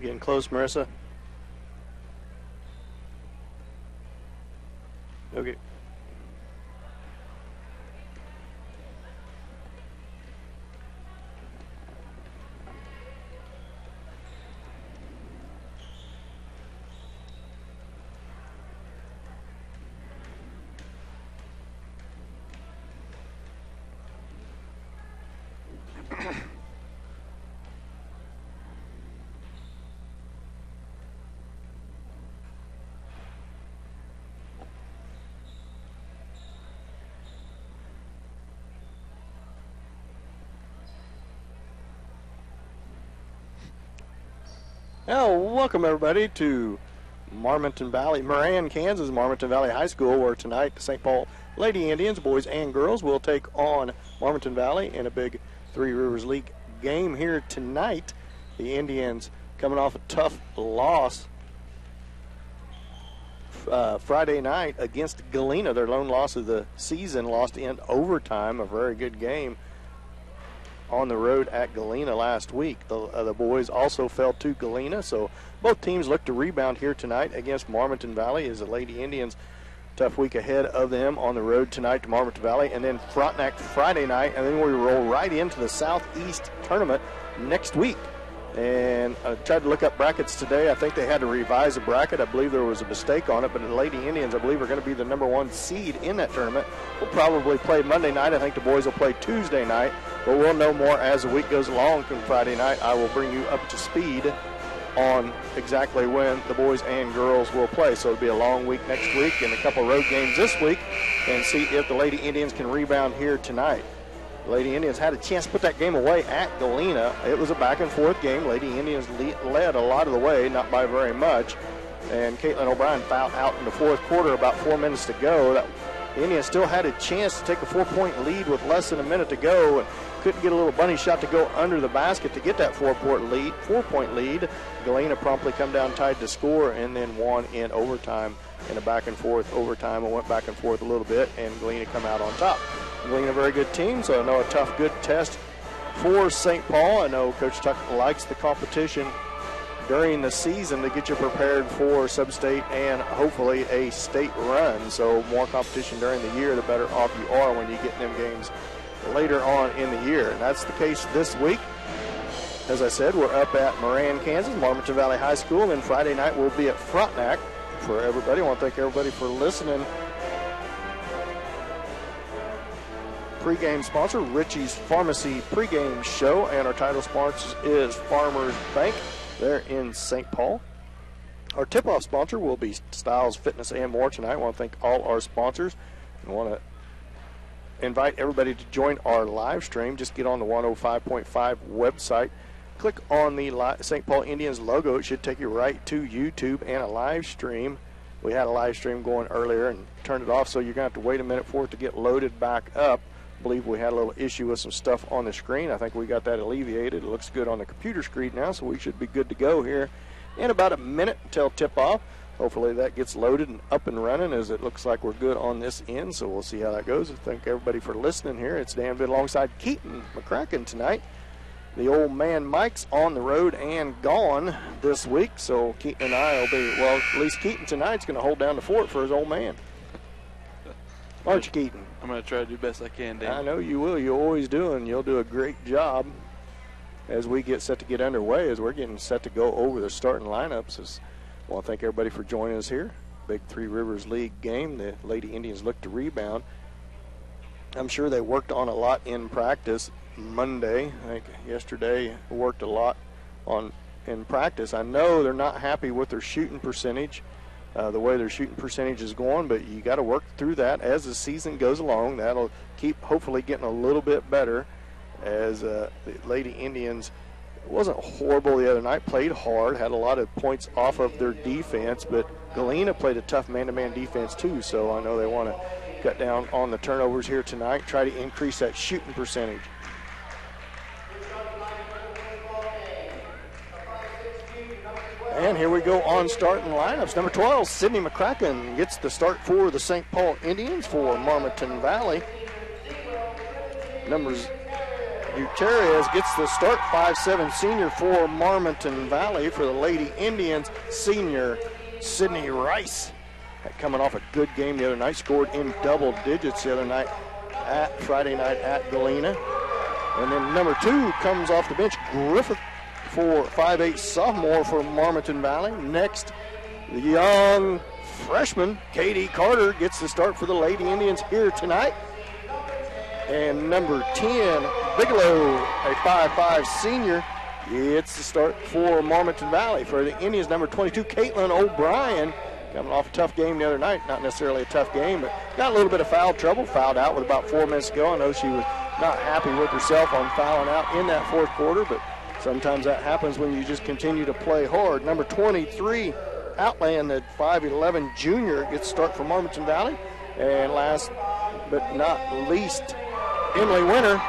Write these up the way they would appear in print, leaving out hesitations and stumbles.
Getting close, Marissa. Okay. Now, welcome everybody to Moran, Kansas, Marmonton Valley High School, where tonight the St. Paul Lady Indians, boys and girls, will take on Marmonton Valley in a big Three Rivers League game here tonight. The Indians coming off a tough loss Friday night against Galena, their lone loss of the season, lost in overtime, a very good game on the road at Galena last week. The boys also fell to Galena, so both teams look to rebound here tonight against Marmonton Valley, as the Lady Indians tough week ahead of them on the road tonight to Marmonton Valley, and then Frontenac Friday night, and then we roll right into the Southeast tournament next week. And I tried to look up brackets today. I think they had to revise a bracket. I believe there was a mistake on it, but the Lady Indians, I believe, are going to be the #1 seed in that tournament. We'll probably play Monday night. I think the boys will play Tuesday night, but we'll know more as the week goes along. From Friday night, I will bring you up to speed on exactly when the boys and girls will play. So it'll be a long week next week and a couple road games this week, and see if the Lady Indians can rebound here tonight. The Lady Indians had a chance to put that game away at Galena. It was a back-and-forth game. Lady Indians led a lot of the way, not by very much. And Caitlin O'Brien fouled out in the fourth quarter, about 4 minutes to go. The Indians still had a chance to take a 4-point lead with less than a minute to go, and couldn't get a little bunny shot to go under the basket to get that 4-point lead. Galena promptly come down tied to score and then won in overtime, in a back-and-forth overtime. It went back and forth a little bit, and Galena come out on top. Galena, a very good team, so I know a tough, good test for St. Paul. I know Coach Tuck likes the competition during the season to get you prepared for sub-state and hopefully a state run. So more competition during the year, the better off you are when you get in them games later on in the year. And that's the case this week. As I said, we're up at Moran, Kansas, Marmonton Valley High School, and then Friday night we'll be at Frontenac. For everybody, I want to thank everybody for listening. Pre-game sponsor, Richie's Pharmacy pregame show, and our title sponsor is Farmers Bank. They're in St. Paul. Our tip-off sponsor will be Styles Fitness and More tonight. I want to thank all our sponsors. I want to invite everybody to join our live stream. Just get on the 105.5 website. Click on the St. Paul Indians logo. It should take you right to YouTube and a live stream. We had a live stream going earlier and turned it off, so you're going to have to wait a minute for it to get loaded back up. I believe we had a little issue with some stuff on the screen. I think we got that alleviated. It looks good on the computer screen now, so we should be good to go here in about a minute until tip-off. Hopefully that gets loaded and up and running, as it looks like we're good on this end, so we'll see how that goes. I thank everybody for listening here. It's Dan Bitt alongside Keaton McCracken tonight. The old man Mike's on the road and gone this week, so Keaton and I will be, well, at least Keaton tonight's going to hold down the fort for his old man. Aren't you, Keaton? I'm going to try to do the best I can, Dan. I know you will. You always do, and you'll do a great job as we get set to get underway, as we're getting set to go over the starting lineups. I want to thank everybody for joining us here. Big Three Rivers League game. The Lady Indians look to rebound. I'm sure they worked on a lot in practice Monday. I think yesterday worked a lot in practice. I know they're not happy with their shooting percentage, the way their shooting percentage is going, but you got to work through that as the season goes along. That'll keep hopefully getting a little bit better, as the Lady Indians, it wasn't horrible the other night, played hard, had a lot of points off of their defense, but Galena played a tough man-to-man defense too, so I know they want to cut down on the turnovers here tonight, try to increase that shooting percentage. And here we go on starting lineups. Number 12, Sydney McCracken gets the start for the St. Paul Indians for Marmonton Valley. Gutierrez gets the start, 5'7" senior for Marmonton Valley. For the Lady Indians, senior Sydney Rice, coming off a good game the other night, scored in double digits the other night Friday night at Galena. And then number 2 comes off the bench, Griffith, for 5'8" sophomore for Marmonton Valley. Next, the young freshman, Katie Carter, gets the start for the Lady Indians here tonight. And number 10, Bigelow, a 5'5" senior, gets the start for Marmonton Valley. For the Indians, number 22, Caitlin O'Brien, coming off a tough game the other night. Not necessarily a tough game, but got a little bit of foul trouble. Fouled out with about 4 minutes to go. I know she was not happy with herself on fouling out in that fourth quarter, but sometimes that happens when you just continue to play hard. Number 23, Outland, the 5'11" junior, gets start for Marmonton Valley. And last but not least, Emily Winter,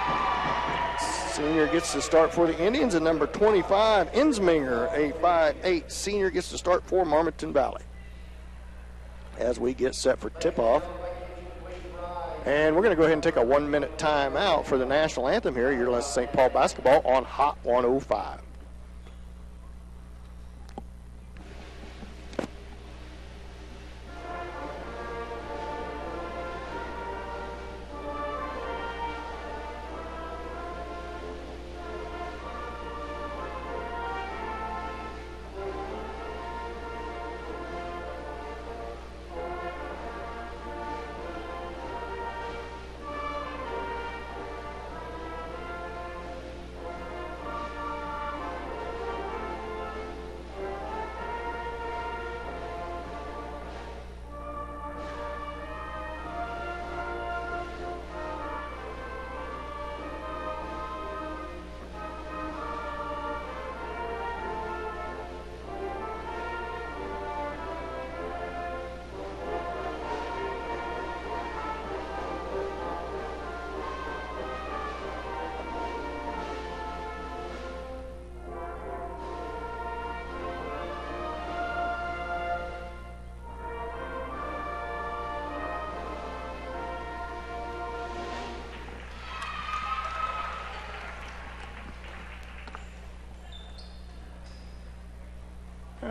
senior, gets the start for the Indians. And number 25, Insminger, a 5'8" senior, gets the start for Marmonton Valley. As we get set for tip-off. And we're going to go ahead and take a 1-minute timeout for the national anthem here. You're listening to St. Paul basketball on Hot 105.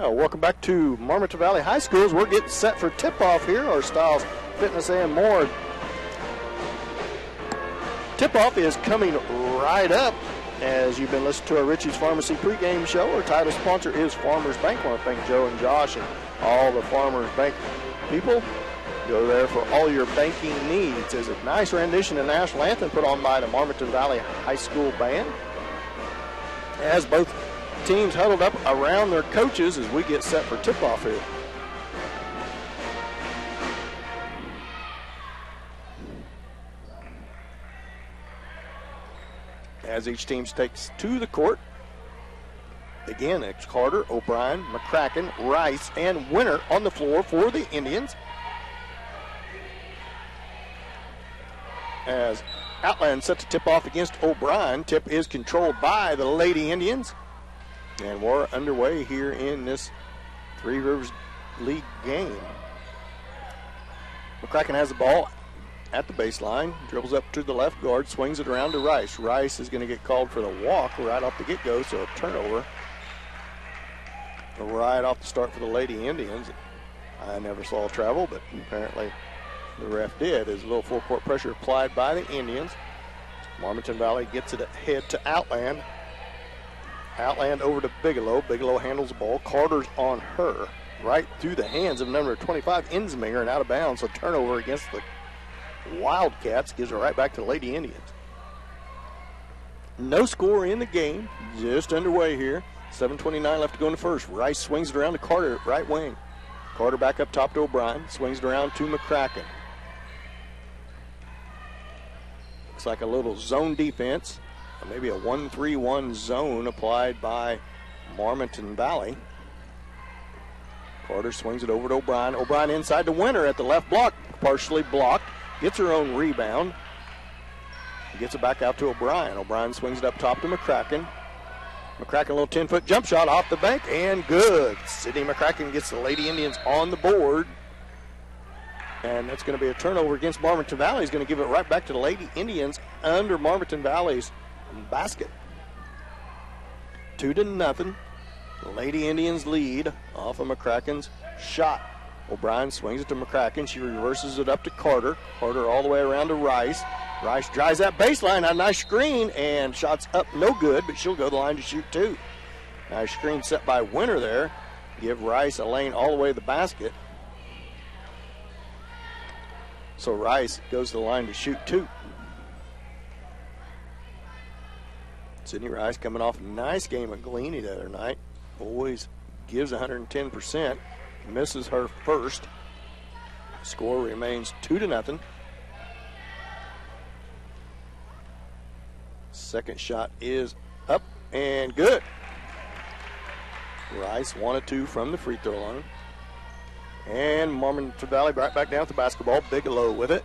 Welcome back to Marmonton Valley High Schools. We're getting set for tip-off here. Our Styles Fitness and more. Tip-off is coming right up as you've been listening to our Richie's Pharmacy pregame show. Our title sponsor is Farmers Bank. I want to thank Joe and Josh and all the Farmers Bank people. Go there for all your banking needs. It's a nice rendition of the national anthem put on by the Marmonton Valley High School Band. As both teams huddled up around their coaches as we get set for tip-off here. As each team takes to the court, again, it's Carter, O'Brien, McCracken, Rice, and Winter on the floor for the Indians. As Outland set to tip off against O'Brien, tip is controlled by the Lady Indians. And we're underway here in this Three Rivers League game. McCracken has the ball at the baseline, dribbles up to the left guard, swings it around to Rice. Rice is going to get called for the walk right off the get-go, so a turnover right off the start for the Lady Indians. I never saw travel, but apparently the ref did. As a little full-court pressure applied by the Indians. Marmonton Valley gets it ahead to Outland. Outland over to Bigelow. Bigelow handles the ball. Carter's on her. Right through the hands of number 25, Insminger, and out of bounds. A turnover against the Wildcats gives it right back to the Lady Indians. No score in the game. Just underway here. 7:29 left to go in the first. Rice swings it around to Carter at right wing. Carter back up top to O'Brien. Swings it around to McCracken. Looks like a little zone defense. Maybe a 1-3-1 zone applied by Marmonton Valley. Carter swings it over to O'Brien. O'Brien inside to Winter at the left block. Partially blocked. Gets her own rebound. Gets it back out to O'Brien. O'Brien swings it up top to McCracken. McCracken, a little 10-foot jump shot off the bank, and good. Sydney McCracken gets the Lady Indians on the board. And that's going to be a turnover against Marmonton Valley. He's going to give it right back to the Lady Indians under Marmonton Valley's basket. 2-0. Lady Indians lead off of McCracken's shot. O'Brien swings it to McCracken. She reverses it up to Carter. Carter all the way around to Rice. Rice drives that baseline. A nice screen, and shots up no good, but she'll go to the line to shoot 2. Nice screen set by Winter there. Give Rice a lane all the way to the basket. So Rice goes to the line to shoot 2. Sydney Rice coming off a nice game at Galena the other night. Always gives 110%. Misses her first. Score remains 2-0. Second shot is up and good. Rice 1-2 from the free throw line. And Marmonton Valley right back down with the basketball. Bigelow with it.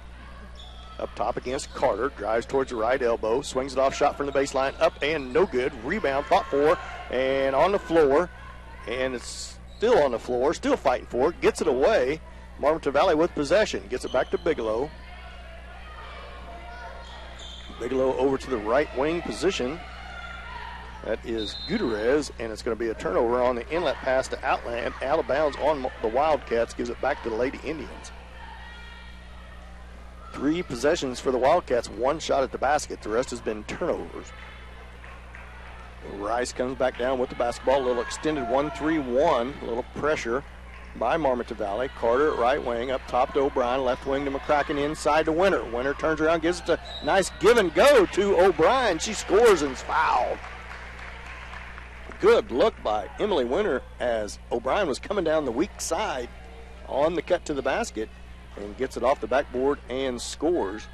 Up top against Carter. Drives towards the right elbow. Swings it off. Shot from the baseline. Up and no good. Rebound. Fought for. And on the floor. And it's still on the floor. Still fighting for it. Gets it away. Marmonton Valley with possession. Gets it back to Bigelow. Bigelow over to the right wing position. That is Gutierrez, and it's going to be a turnover on the inlet pass to Outland. Out of bounds on the Wildcats. Gives it back to the Lady Indians. 3 possessions for the Wildcats. 1 shot at the basket. The rest has been turnovers. Rice comes back down with the basketball. A little extended 1-3-1. A little pressure by Marmonton Valley. Carter at right wing. Up top to O'Brien. Left wing to McCracken. Inside to Winter. Winter turns around. Gives it a nice give and go to O'Brien. She scores and is fouled. Good look by Emily Winter as O'Brien was coming down the weak side on the cut to the basket and gets it off the backboard and scores.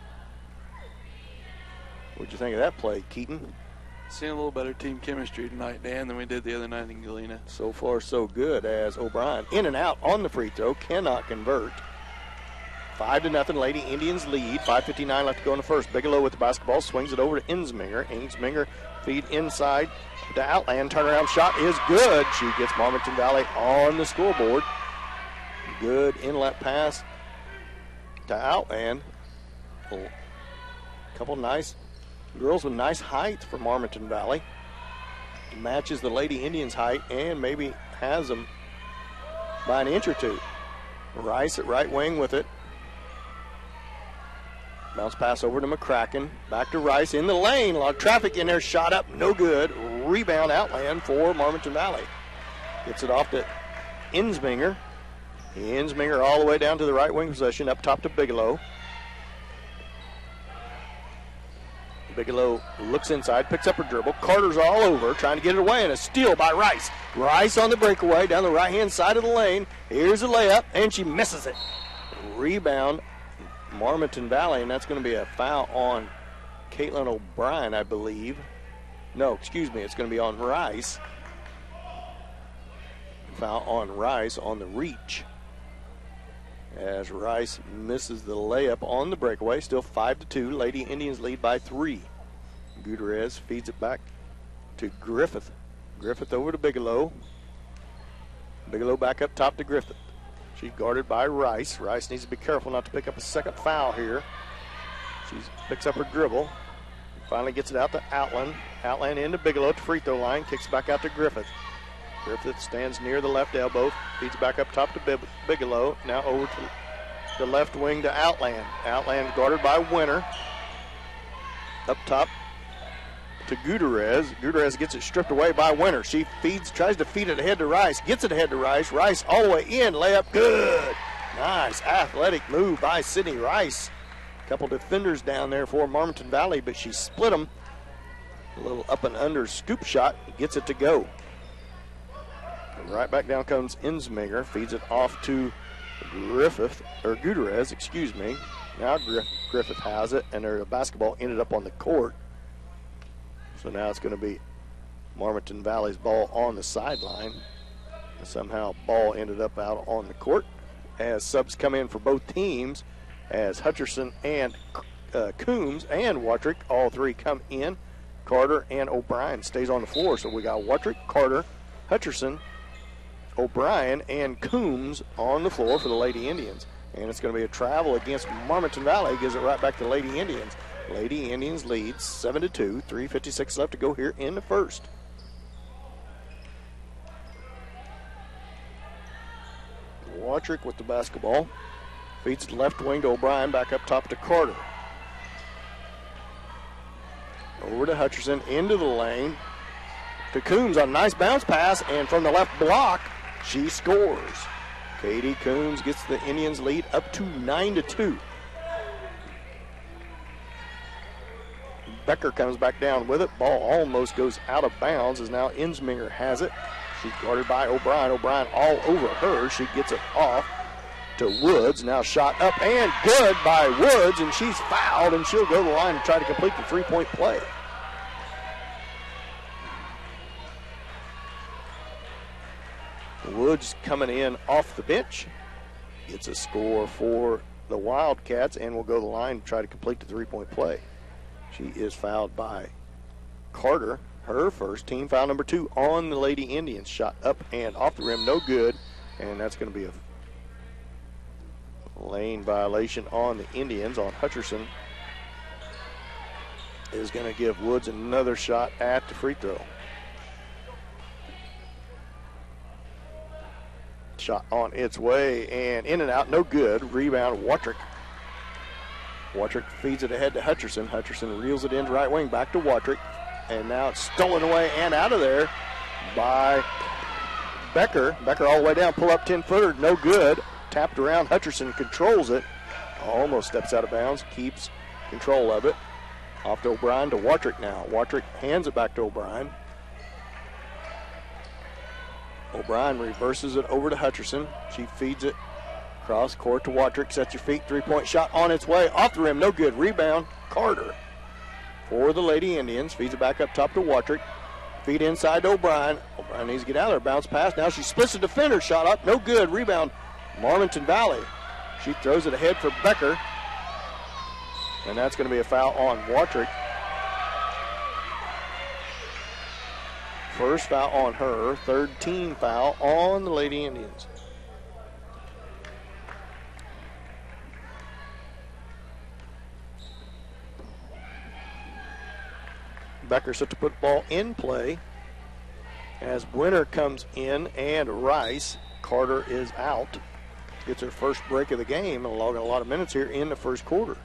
What'd you think of that play, Keaton? Seeing a little better team chemistry tonight, Dan, than we did the other night in Galena. So far, so good as O'Brien in and out on the free throw, cannot convert. 5-0, Lady Indians lead. 5:59 left to go in the first. Bigelow with the basketball, swings it over to Insminger. Insminger feed inside to Outland. Turnaround shot is good. She gets Marmonton Valley on the scoreboard. Good inlet pass to Outland. A couple nice girls with nice height for Marmonton Valley. Matches the Lady Indians' height and maybe has them by an inch or two. Rice at right wing with it. Bounce pass over to McCracken. Back to Rice in the lane. A lot of traffic in there. Shot up. No good. Rebound Outland for Marmonton Valley. Gets it off to Insminger. Insminger all the way down to the right wing possession. Up top to Bigelow. Bigelow looks inside. Picks up her dribble. Carter's all over. Trying to get it away. And a steal by Rice. Rice on the breakaway down the right-hand side of the lane. Here's a layup. And she misses it. Rebound Marmonton Valley, and that's going to be a foul on Caitlin O'Brien, I believe. No, excuse me, it's going to be on Rice. Foul on Rice on the reach. As Rice misses the layup on the breakaway. Still 5-2. Lady Indians lead by 3. Gutierrez feeds it back to Griffith. Griffith over to Bigelow. Bigelow back up top to Griffith. She's guarded by Rice. Rice needs to be careful not to pick up a second foul here. She picks up her dribble. Finally gets it out to Outland. Outland into Bigelow at the free throw line. Kicks back out to Griffith. Griffith stands near the left elbow. Feeds back up top to Bigelow. Now over to the left wing to Outland. Outland guarded by Winter. Up top to Gutierrez. Gutierrez gets it stripped away by Winter. She tries to feed it ahead to Rice. Gets it ahead to Rice. Rice all the way in. Layup good. Nice athletic move by Sydney Rice. A couple defenders down there for Marmonton Valley, but she split them. A little up and under scoop shot. Gets it to go. And right back down comes Insminger. Feeds it off to Gutierrez, excuse me. Now Griffith has it, and the basketball ended up on the court. So now it's going to be Marmonton Valley's ball on the sideline. And somehow ball ended up out on the court as subs come in for both teams as Hutcherson and Coombs and Wattrick, all three come in. Carter and O'Brien stays on the floor. So we got Wattrick, Carter, Hutcherson, O'Brien, and Coombs on the floor for the Lady Indians. And it's going to be a travel against Marmonton Valley. Gives it right back to the Lady Indians. Lady Indians lead 7-2. 3:56 left to go here in the first. Watrick with the basketball. Feeds the left wing to O'Brien, back up top to Carter. Over to Hutcherson, into the lane. To Coombs on a nice bounce pass, and from the left block, she scores. Katie Coombs gets the Indians lead up to 9-2. Becker comes back down with it. Ball almost goes out of bounds as now Insminger has it. She's guarded by O'Brien. O'Brien all over her. She gets it off to Woods. Now shot up and good by Woods, and she's fouled, and she'll go to the line to try to complete the three-point play. Woods coming in off the bench. Gets a score for the Wildcats and will go to the line to try to complete the three-point play. She is fouled by Carter. Her first, team foul number 2 on the Lady Indians. Shot up and off the rim, no good. And that's going to be a lane violation on the Indians. On Hutcherson is going to give Woods another shot at the free throw. Shot on its way and in and out, no good. Rebound, Watrick. Watrick feeds it ahead to Hutcherson. Hutcherson reels it into right wing, back to Watrick. And now it's stolen away and out of there by Becker. Becker all the way down, pull up 10-footer, no good. Tapped around, Hutcherson controls it. Almost steps out of bounds, keeps control of it. Off to O'Brien to Watrick now. Watrick hands it back to O'Brien. O'Brien reverses it over to Hutcherson. She feeds it cross court to Watrick. Sets your feet, three-point shot on its way. Off the rim, no good. Rebound, Carter. For the Lady Indians, feeds it back up top to Watrick. Feed inside to O'Brien. O'Brien needs to get out of there. Bounce pass. Now she splits the defender. Shot up. No good. Rebound. Marmonton Valley. She throws it ahead for Becker. And that's going to be a foul on Watrick. First foul on her. Third team foul on the Lady Indians. Becker set to put the ball in play as Winter comes in and Rice. Carter is out. Gets her first break of the game and logging a lot of minutes here in the first quarter.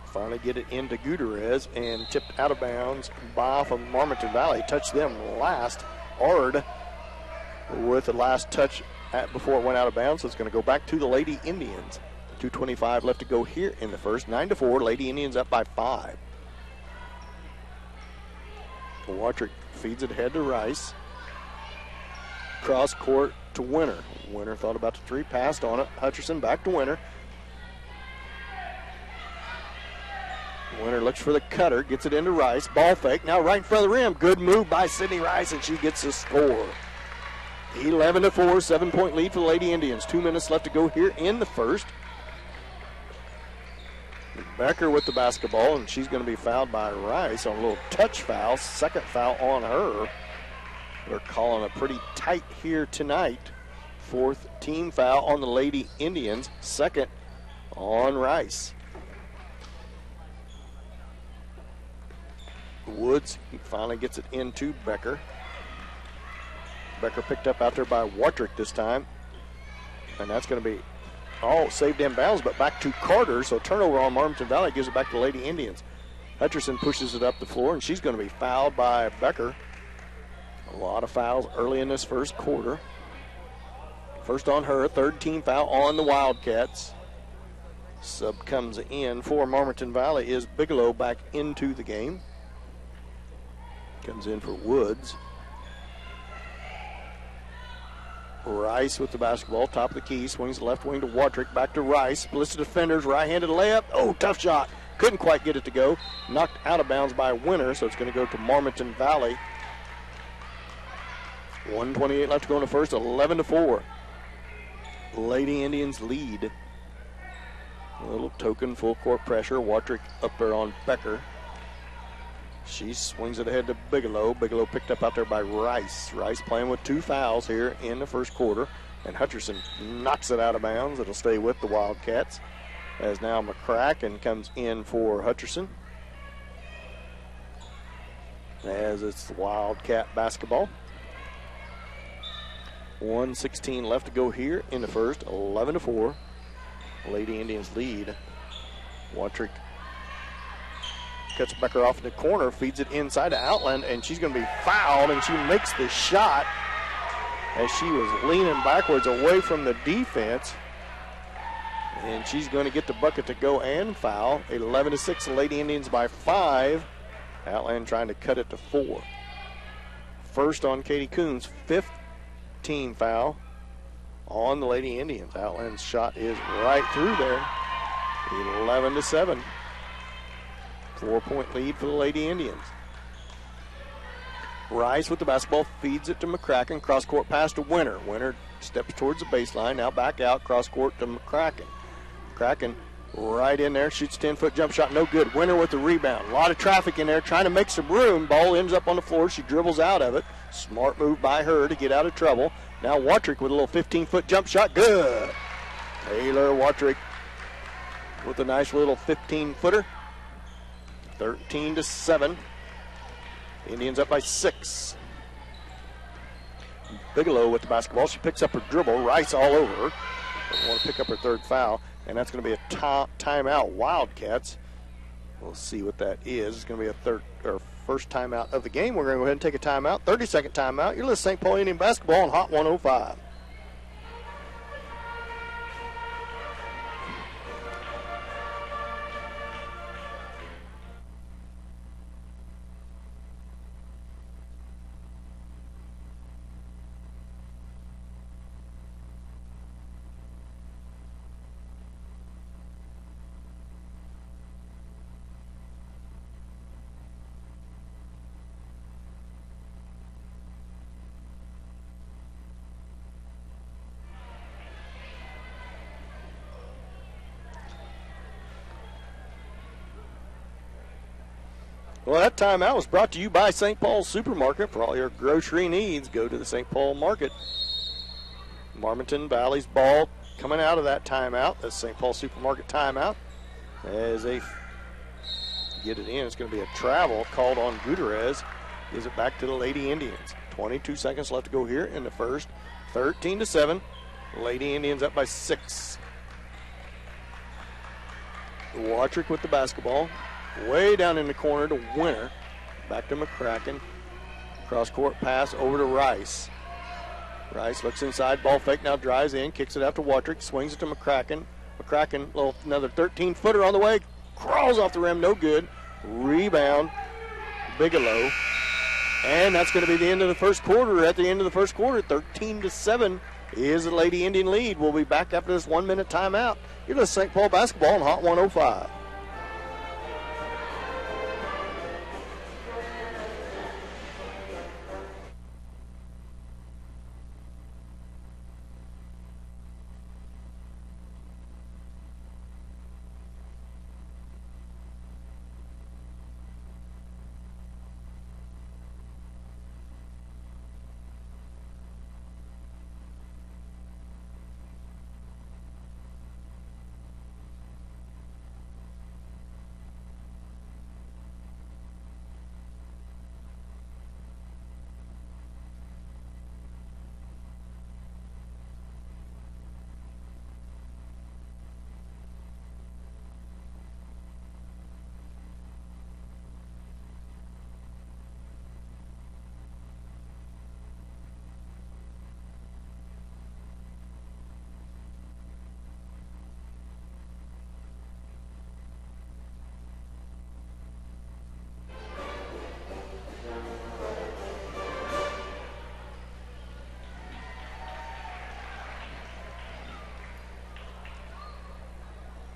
Finally get it into Gutierrez and tipped out of bounds by from Marmonton Valley. Touched them last. Ard with the last touch before it went out of bounds. So it's going to go back to the Lady Indians. 2:25 left to go here in the first. 9-4. Lady Indians up by 5. Watrick feeds it ahead to Rice. Cross court to Winter. Winter thought about the three, passed on it. Hutcherson back to Winter. Winter looks for the cutter, gets it into Rice. Ball fake, now right in front of the rim. Good move by Sydney Rice, and she gets the score. 11-4, 7-point lead for the Lady Indians. 2 minutes left to go here in the first. Becker with the basketball, and she's going to be fouled by Rice on a little touch foul. Second foul on her. They're calling it pretty tight here tonight. Fourth team foul on the Lady Indians. Second on Rice. Woods finally gets it into Becker. Becker picked up out there by Watrick this time. And that's going to be saved in bounds, but back to Carter. So turnover on Marmonton Valley gives it back to Lady Indians. Hutcherson pushes it up the floor, and she's going to be fouled by Becker. A lot of fouls early in this first quarter. First on her, third team foul on the Wildcats. Sub comes in for Marmonton Valley is Bigelow back into the game. Comes in for Woods. Rice with the basketball, top of the key, swings the left wing to Watrick, back to Rice, splits the defenders, right-handed layup. Oh, tough shot. Couldn't quite get it to go. Knocked out of bounds by Winter, so it's going to go to Marmonton Valley. 1:28 left to go in the first, 11-4. Lady Indians lead. A little token full court pressure. Watrick up there on Becker. She swings it ahead to Bigelow. Bigelow picked up out there by Rice. Rice playing with 2 fouls here in the first quarter. And Hutcherson knocks it out of bounds. It'll stay with the Wildcats. As now McCracken comes in for Hutcherson. As it's Wildcat basketball. 1:16 left to go here in the first. 11-4. Lady Indians lead. Watrick cuts Becker off in the corner, feeds it inside to Outland, and she's going to be fouled, and she makes the shot as she was leaning backwards away from the defense. And she's going to get the bucket to go and foul. 11-6, Lady Indians by 5. Outland trying to cut it to 4. First on Katie Coons, 5th team foul on the Lady Indians. Outland's shot is right through there. 11-7. 4-point lead for the Lady Indians. Rice with the basketball, feeds it to McCracken. Cross-court pass to Winter. Winter steps towards the baseline. Now back out, cross-court to McCracken. McCracken right in there, shoots 10-foot jump shot, no good. Winter with the rebound. A lot of traffic in there, trying to make some room. Ball ends up on the floor. She dribbles out of it. Smart move by her to get out of trouble. Now Watrick with a little 15-foot jump shot, good. Taylor Watrick with a nice little 15-footer. 13-7. Indians up by 6. Bigelow with the basketball. She picks up her dribble. Rice all over her. Doesn't want to pick up her third foul. And that's going to be a timeout. Wildcats. We'll see what that is. It's going to be a first timeout of the game. We're going to go ahead and take a timeout. 30-second timeout. You're listening to St. Paul Indian basketball on Hot 105. Well, that timeout was brought to you by St. Paul's Supermarket. For all your grocery needs, go to the St. Paul Market. Marmonton Valley's ball coming out of that timeout. That's St. Paul Supermarket timeout. As they get it in, it's going to be a travel called on Gutierrez. Gives it back to the Lady Indians. 22 seconds left to go here in the first. 13-7. Lady Indians up by 6. Watrick with the basketball. Way down in the corner to Winter. Back to McCracken. Cross-court pass over to Rice. Rice looks inside, ball fake, now drives in, kicks it out to Watrick, swings it to McCracken. McCracken, another 13-footer on the way, crawls off the rim, no good. Rebound, Bigelow. And that's going to be the end of the first quarter. At the end of the first quarter, 13-7 is the Lady Indian lead. We'll be back after this 1-minute timeout. You're listening to St. Paul basketball on Hot 105.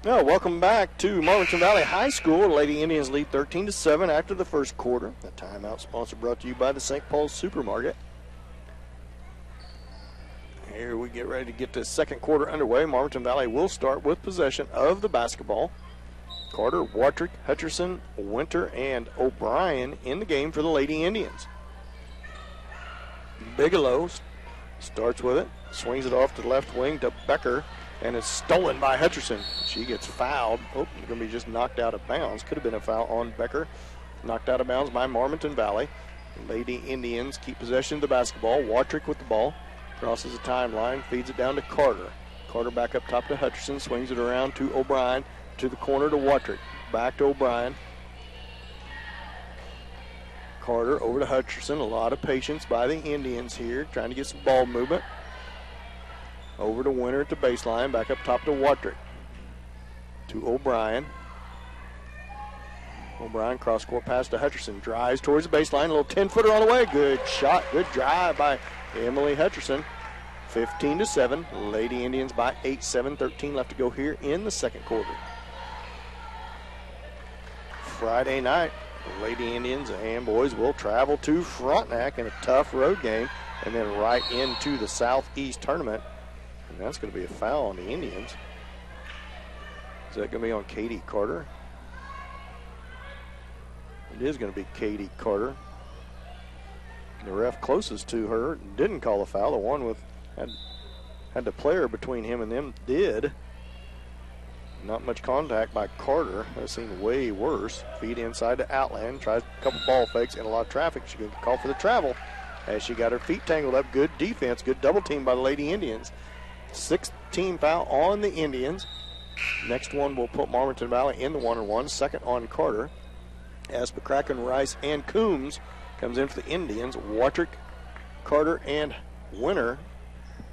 Well, welcome back to Marmonton Valley High School. Lady Indians lead 13-7 after the first quarter. The timeout sponsor brought to you by the St. Paul's Supermarket. Here we get ready to get the second quarter underway. Marmonton Valley will start with possession of the basketball. Carter, Watrick, Hutcherson, Winter, and O'Brien in the game for the Lady Indians. Bigelow starts with it, swings it off to the left wing to Becker. And it's stolen by Hutcherson. She gets fouled. Oh, it's going to be just knocked out of bounds. Could have been a foul on Becker. Knocked out of bounds by Marmonton Valley. Lady Indians keep possession of the basketball. Watrick with the ball. Crosses the timeline. Feeds it down to Carter. Carter back up top to Hutcherson. Swings it around to O'Brien. To the corner to Watrick. Back to O'Brien. Carter over to Hutcherson. A lot of patience by the Indians here. Trying to get some ball movement. Over to Winter at the baseline. Back up top to Watrick. To O'Brien. O'Brien cross-court pass to Hutcherson. Drives towards the baseline. A little 10-footer on the way. Good shot. Good drive by Emily Hutcherson. 15-7. Lady Indians by 8. 7:13 left to go here in the second quarter. Friday night, the Lady Indians and boys will travel to Frontenac in a tough road game and then right into the Southeast tournament. And that's going to be a foul on the Indians. Is that going to be on Katie Carter? It is going to be Katie Carter. The ref closest to her didn't call a foul. The one with had the player between him and them did. Not much contact by Carter. That seemed way worse. Feed inside to Outland. Tries a couple ball fakes and a lot of traffic. She can call for the travel as she got her feet tangled up. Good defense. Good double team by the Lady Indians. 6th team foul on the Indians. Next one will put Marmonton Valley in the 1-on-1. Second on Carter. As McCracken, Rice, and Coombs comes in for the Indians. Watrick, Carter, and Winter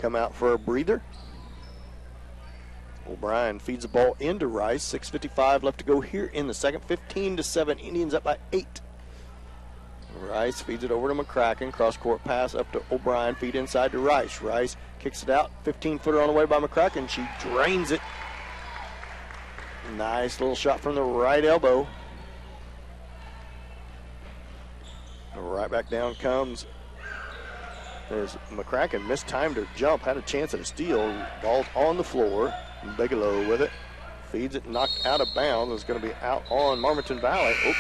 come out for a breather. O'Brien feeds the ball into Rice. 6:55 left to go here in the second. 15-7. Indians up by 8. Rice feeds it over to McCracken. Cross-court pass up to O'Brien. Feed inside to Rice. Rice kicks it out. 15-footer on the way by McCracken. She drains it. Nice little shot from the right elbow. Right back down comes. There's McCracken. Mistimed her jump. Had a chance at a steal. Ball's on the floor. Bigelow with it. Feeds it. Knocked out of bounds. It's going to be out on Marmonton Valley. Oh.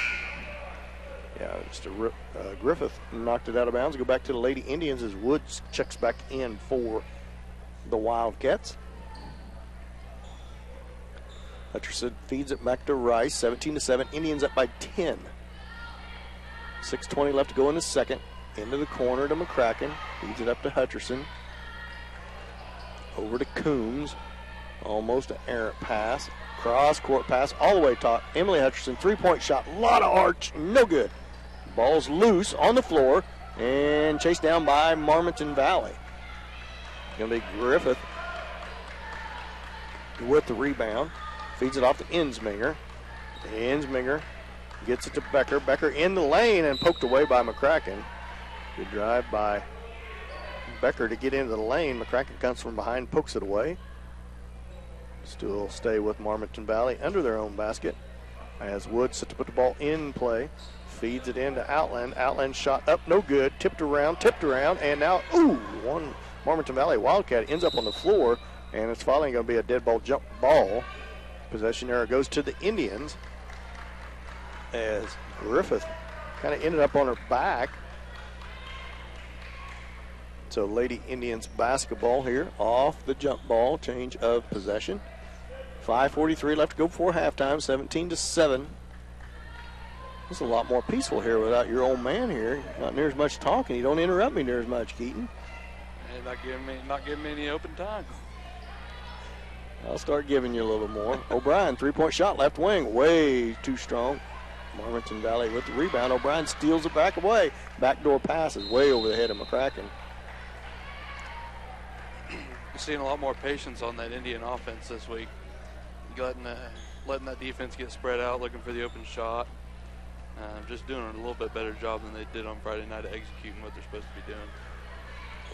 Yeah, just Griffith knocked it out of bounds. Go back to the Lady Indians as Woods checks back in for the Wildcats. Hutcherson feeds it back to Rice. 17-7. Indians up by 10. 6:20 left to go in the second. Into the corner to McCracken. Feeds it up to Hutcherson. Over to Coombs. Almost an errant pass. Cross-court pass all the way top. Emily Hutcherson, three-point shot. A lot of arch. No good. Ball's loose on the floor and chased down by Marmonton Valley. Going to be Griffith with the rebound. Feeds it off to Ensminger. Ensminger gets it to Becker. Becker in the lane and poked away by McCracken. Good drive by Becker to get into the lane. McCracken comes from behind, pokes it away. Still stay with Marmonton Valley under their own basket. As Woods set to put the ball in play. Feeds it into Outland. Outland shot up, no good. Tipped around, and now, one Marmonton Valley Wildcat ends up on the floor, and it's finally going to be a dead ball jump ball. Possession error goes to the Indians as Griffith kind of ended up on her back. So Lady Indians basketball here off the jump ball, change of possession. 5:43 left to go before halftime, 17-7. It's a lot more peaceful here without your old man here. Not near as much talking. You don't interrupt me near as much, Keaton. And not giving me any open time. I'll start giving you a little more. O'Brien, three-point shot, left wing, way too strong. Marmonton Valley with the rebound. O'Brien steals it back away. Backdoor pass is way over the head of McCracken. Seeing a lot more patience on that Indian offense this week. Letting that defense get spread out, looking for the open shot. Just doing a little bit better job than they did on Friday night of executing what they're supposed to be doing.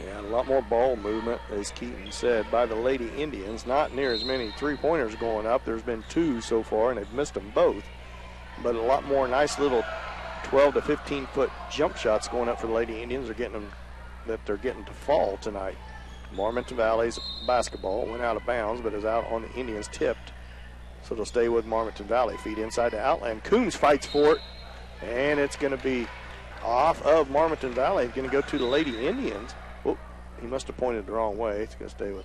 Yeah, a lot more ball movement, as Keaton said, by the Lady Indians. Not near as many three-pointers going up. There's been 2 so far, and they've missed them both. But a lot more nice little 12 to 15-foot jump shots going up for the Lady Indians. They're getting to fall tonight. Marmonton Valley's basketball went out of bounds, but is out on the Indians, tipped. So they'll stay with Marmonton Valley. Feed inside to Outland. Coombs fights for it, and it's going to be off of Marmonton Valley. It's going to go to the Lady Indians. Oh, he must have pointed the wrong way. It's going to stay with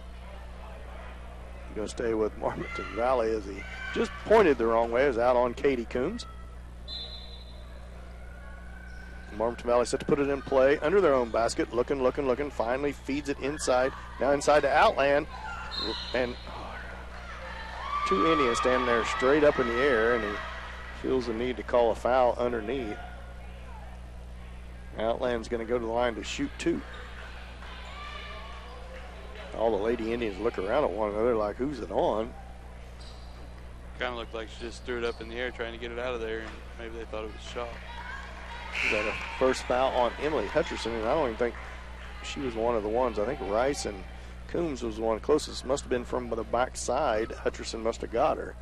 Going to stay with Marmaton Valley as he just pointed the wrong way. Is out on Katie Coombs. Marmaton Valley set to put it in play under their own basket. Looking. Finally feeds it inside. Now inside to Outland. And two Indians standing there straight up in the air, and he feels the need to call a foul underneath. Outland's going to go to the line to shoot two. All the Lady Indians look around at one another like, who's it on? Kind of looked like she just threw it up in the air trying to get it out of there, and maybe they thought it was a shot. We got a first foul on Emily Hutcherson, and I don't even think she was one of the ones. I think Rice and Coombs was the one closest. Must have been from the backside. Hutcherson must have got her.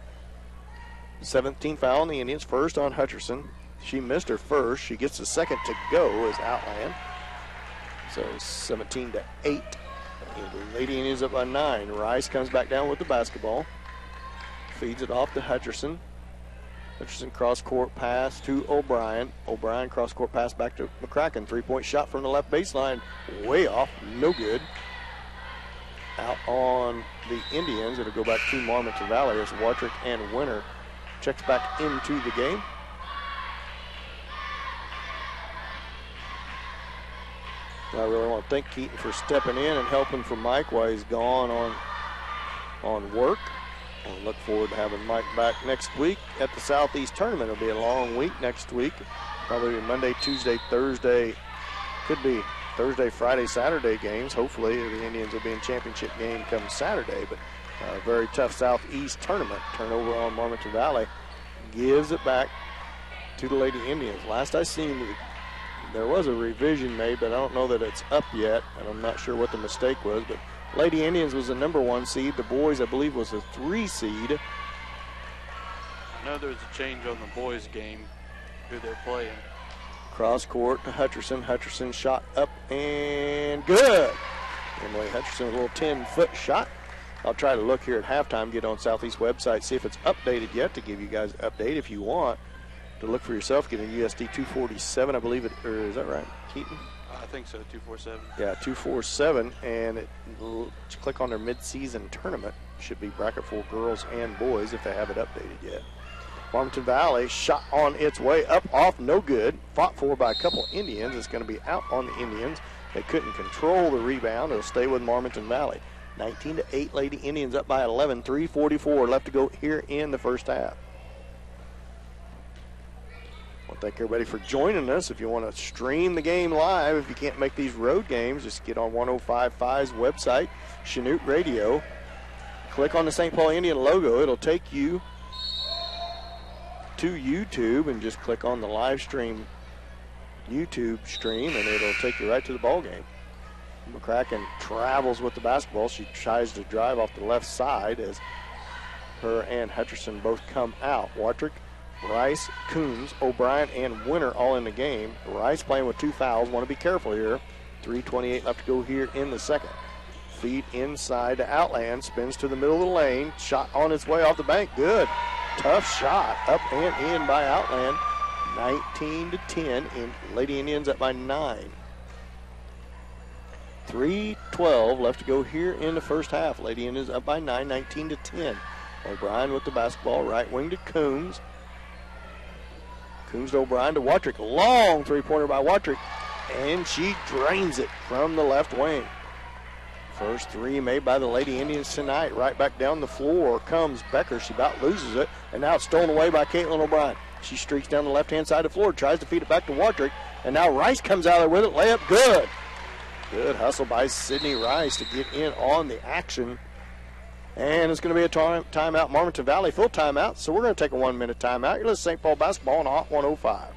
17th foul on the Indians. First on Hutcherson. She missed her first. She gets the second to go as Outland. So 17-8. The Lady Indians up by 9. Rice comes back down with the basketball. Feeds it off to Hutcherson. Hutcherson cross-court pass to O'Brien. O'Brien cross-court pass back to McCracken. Three-point shot from the left baseline. Way off. No good. Out on the Indians. It'll go back to Marmaton Valley as Wartrick and Winter checks back into the game. I really want to thank Keaton for stepping in and helping for Mike while he's gone on work. I look forward to having Mike back next week at the Southeast Tournament. It'll be a long week next week. Probably Monday, Tuesday, Thursday. Could be Thursday, Friday, Saturday games. Hopefully the Indians will be in championship game come Saturday. But a very tough Southeast Tournament. Turnover on Marmaton Valley. Gives it back to the Lady Indians. Last I seen, there was a revision made, but I don't know that it's up yet, and I'm not sure what the mistake was. But Lady Indians was the number 1 seed. The boys, I believe, was a 3 seed. I know there's a change on the boys' game, who they're playing. Cross court to Hutcherson. Hutcherson shot up and good. Emily Hutcherson with a little 10-foot shot. I'll try to look here at halftime, get on Southeast website, see if it's updated yet to give you guys an update if you want. To look for yourself, get a USD 247, I believe it, or is that right, Keaton? I think so, 247. Yeah, 247, and click on their mid-season tournament. Should be bracket for girls and boys if they have it updated yet. Marmaton Valley shot on its way up, off, no good. Fought for by a couple Indians. It's going to be out on the Indians. They couldn't control the rebound. It'll stay with Marmaton Valley. 19-8, Lady Indians up by 11. 3:44 left to go here in the first half. I want to thank everybody for joining us. If you want to stream the game live, if you can't make these road games, just get on 105.5's website, Chanute Radio. Click on the St. Paul Indian logo. It'll take you to YouTube, and just click on the live stream YouTube stream, and it'll take you right to the ball game. McCracken travels with the basketball. She tries to drive off the left side as her and Hutcherson both come out. Wartrick, Rice, Coombs, O'Brien, and Winter all in the game. Rice playing with 2 fouls. Want to be careful here. 3:28 left to go here in the second. Feed inside to Outland. Spins to the middle of the lane. Shot on its way off the bank. Good. Tough shot. Up and in by Outland. 19-10. And Lady Indians up by 9. 3:12 left to go here in the first half. Lady Indians up by 9, 19-10. O'Brien with the basketball. Right wing to Coombs. Coombs to O'Brien to Wartrick. Long three-pointer by Wartrick. And she drains it from the left wing. First three made by the Lady Indians tonight. Right back down the floor comes Becker. She about loses it. And now it's stolen away by Caitlin O'Brien. She streaks down the left-hand side of the floor. Tries to feed it back to Wartrick. And now Rice comes out there with it. Layup good. Good hustle by Sydney Rice to get in on the action. And it's going to be a timeout. Marmaton Valley full timeout. So we're going to take a 1-minute timeout. You're listening to St. Paul basketball on Hot 105.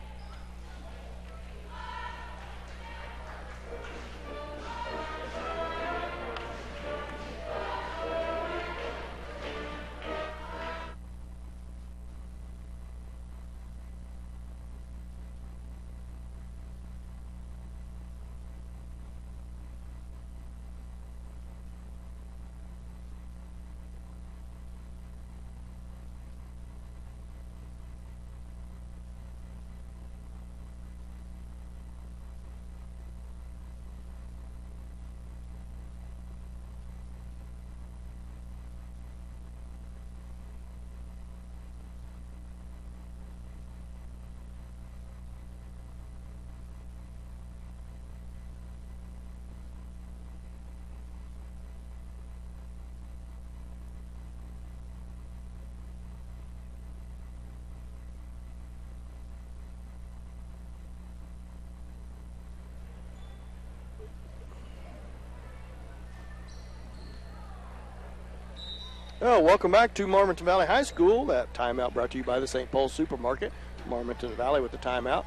Oh, welcome back to Marmonton Valley High School. That timeout brought to you by the St. Paul Supermarket. Marmonton Valley with the timeout.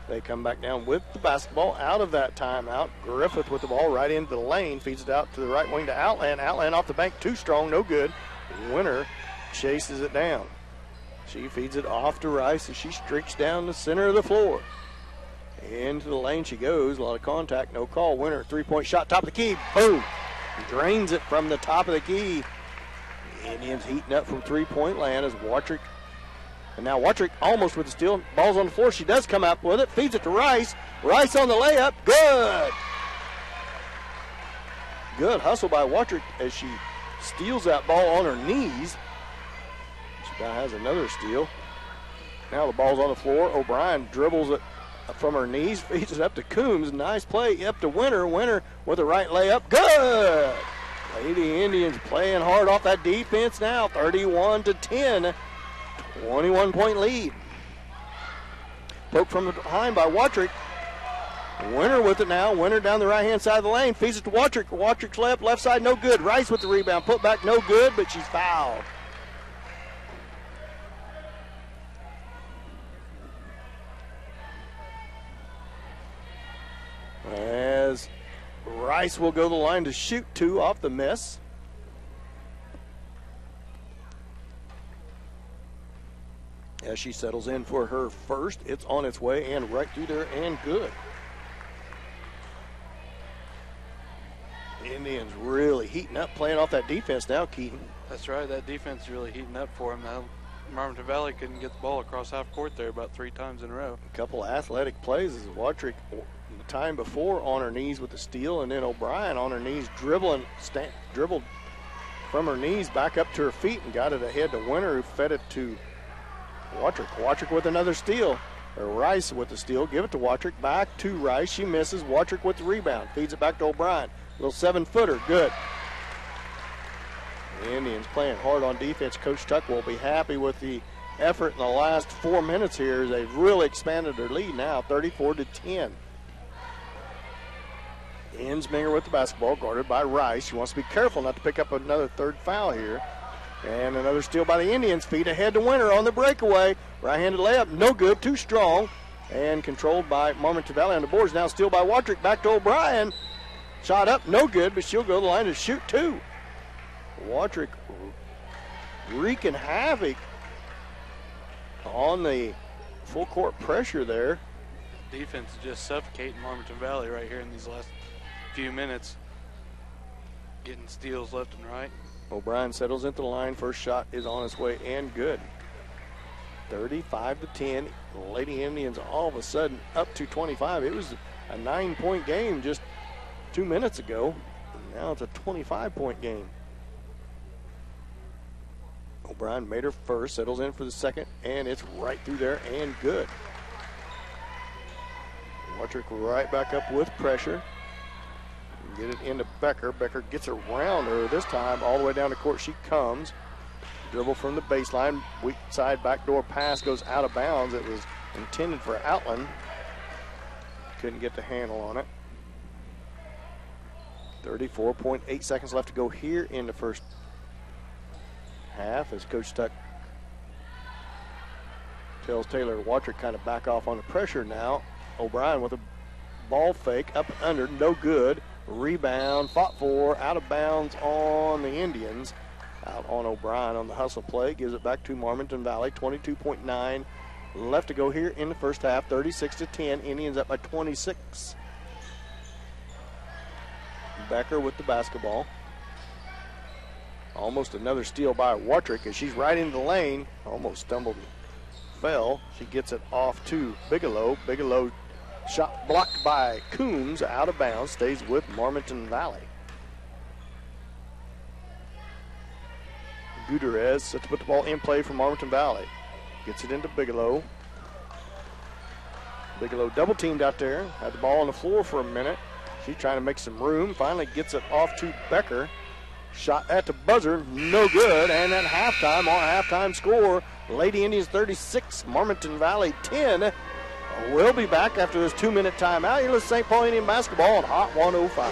They come back down with the basketball out of that timeout. Griffith with the ball right into the lane. Feeds it out to the right wing to Outland. Outland off the bank, too strong, no good. Winner chases it down. She feeds it off to Rice as she streaks down the center of the floor. Into the lane she goes. A lot of contact, no call. Winner, three-point shot, top of the key. Boom. Drains it from the top of the key. Indians heating up from three-point land as Watrick. And now Watrick almost with the steal. Ball's on the floor. She does come up with it. Feeds it to Rice. Rice on the layup. Good. Good hustle by Watrick as she steals that ball on her knees. She now has another steal. Now the ball's on the floor. O'Brien dribbles it from her knees. Feeds it up to Coombs. Nice play up to Winter. Winter with the right layup. Good. Lady Indians playing hard off that defense now. 31-10. 21-point lead. Poke from behind by Watrick. Winter with it now. Winter down the right-hand side of the lane. Feeds it to Watrick. Watrick's left side, no good. Rice with the rebound. Put back, no good, but she's fouled. As Rice will go to the line to shoot two off the miss. As she settles in for her first, it's on its way and right through there and good. Indians really heating up, playing off that defense now, Keaton. That's right, that defense is really heating up for them now. Marmonton Valley couldn't get the ball across half court there about 3 times in a row. A couple of athletic plays as Watrick the time before on her knees with the steal, and then O'Brien on her knees dribbled from her knees back up to her feet and got it ahead to Winter, who fed it to Watrick. Watrick with another steal. Or Rice with the steal. Give it to Watrick. Back to Rice. She misses. Watrick with the rebound. Feeds it back to O'Brien. Little 7-footer. Good. The Indians playing hard on defense. Coach Tuck will be happy with the effort in the last 4 minutes here. They've really expanded their lead now. 34-10. Insminger with the basketball. Guarded by Rice. She wants to be careful not to pick up another third foul here. And another steal by the Indians. Feed ahead to Winter on the breakaway. Right-handed layup, no good, too strong. And controlled by Marmonton Valley on the boards. Now steal by Watrick. Back to O'Brien. Shot up, no good, but she'll go to the line to shoot two. Watrick wreaking havoc on the full court pressure there. Defense is just suffocating Marmonton Valley right here in these last few minutes. Getting steals left and right. O'Brien settles into the line. First shot is on its way and good. 35-10. Lady Indians all of a sudden up to 25. It was a 9-point game just 2 minutes ago. Now it's a 25-point game. O'Brien made her first, settles in for the second, and it's right through there and good. Watrick right back up with pressure. Get it into Becker. Becker gets around her this time. All the way down the court she comes. Dribble from the baseline. Weak side backdoor pass goes out of bounds. It was intended for Outland. Couldn't get the handle on it. 34.8 seconds left to go here in the first half as Coach Tuck tells Taylor Watrick kind of back off on the pressure now. O'Brien with a ball fake up under, no good. Rebound, fought for, out of bounds on the Indians. Out on O'Brien on the hustle play. Gives it back to Marmonton Valley. 22.9 left to go here in the first half. 36-10. Indians up by 26. Becker with the basketball. Almost another steal by Watrick as she's right in the lane. Almost stumbled and fell. She gets it off to Bigelow. Bigelow shot blocked by Coombs, out of bounds, stays with Marmonton Valley. Gutierrez set to put the ball in play for Marmonton Valley. Gets it into Bigelow. Bigelow double teamed out there, had the ball on the floor for a minute. She's trying to make some room, finally gets it off to Becker. Shot at the buzzer, no good, and at halftime, our halftime score, Lady Indians 36, Marmonton Valley 10. We'll be back after this 2-minute timeout. You're listening to St. Paul Indian basketball on Hot 105.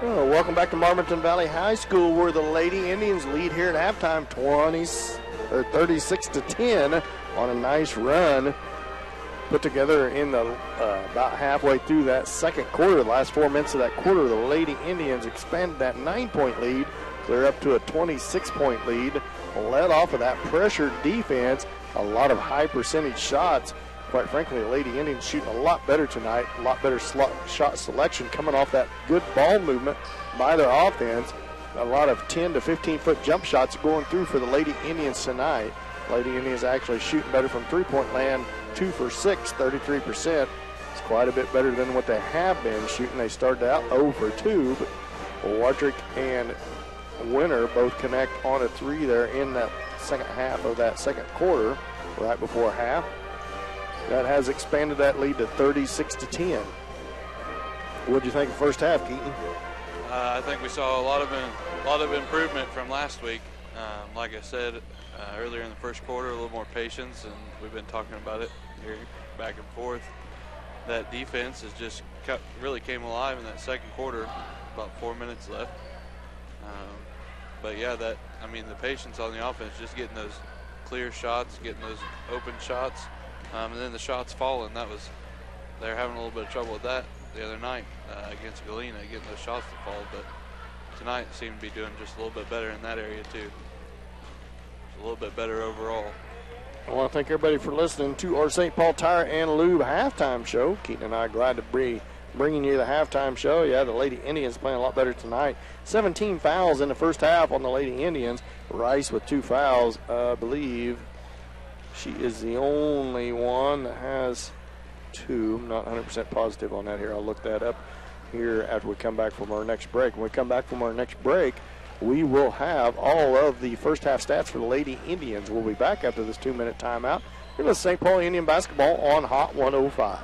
Oh, welcome back to Marmaton Valley High School, where the Lady Indians lead here at halftime 36-10 on a nice run put together in the about halfway through that second quarter. The last 4 minutes of that quarter, the Lady Indians expanded that 9-point lead, clear up to a 26-point lead, led off of that pressured defense, a lot of high percentage shots. Quite frankly, the Lady Indians shooting a lot better tonight, a lot better shot selection coming off that good ball movement by their offense. A lot of 10 to 15-foot jump shots going through for the Lady Indians tonight. Lady Indians actually shooting better from three-point land, 2 for 6, 33%. It's quite a bit better than what they have been shooting. They started out 0 for 2, but Wadrick and Winter both connect on a 3 there in that second half of that second quarter, right before half. That has expanded that lead to 36-10. What do you think of the first half, Keaton? I think we saw a lot of improvement from last week. Like I said earlier in the first quarter, a little more patience, and we've been talking about it here back and forth. That defense has just really came alive in that second quarter. About 4 minutes left. But yeah, the patience on the offense, just getting those clear shots, getting those open shots. And then the shots falling, they're having a little bit of trouble with that the other night against Galena, getting those shots to fall. But tonight seemed to be doing just a little bit better in that area too. A little bit better overall. I want to thank everybody for listening to our St. Paul Tire and Lube halftime show. Keaton and I are glad to be bringing you the halftime show. Yeah, the Lady Indians playing a lot better tonight. 17 fouls in the first half on the Lady Indians. Rice with 2 fouls, I believe. She is the only one that has 2. I'm not 100% positive on that here. I'll look that up here after we come back from our next break. When we come back from our next break, we will have all of the first half stats for the Lady Indians. We'll be back after this 2-minute timeout. Here to St. Paul Indian basketball on Hot 105.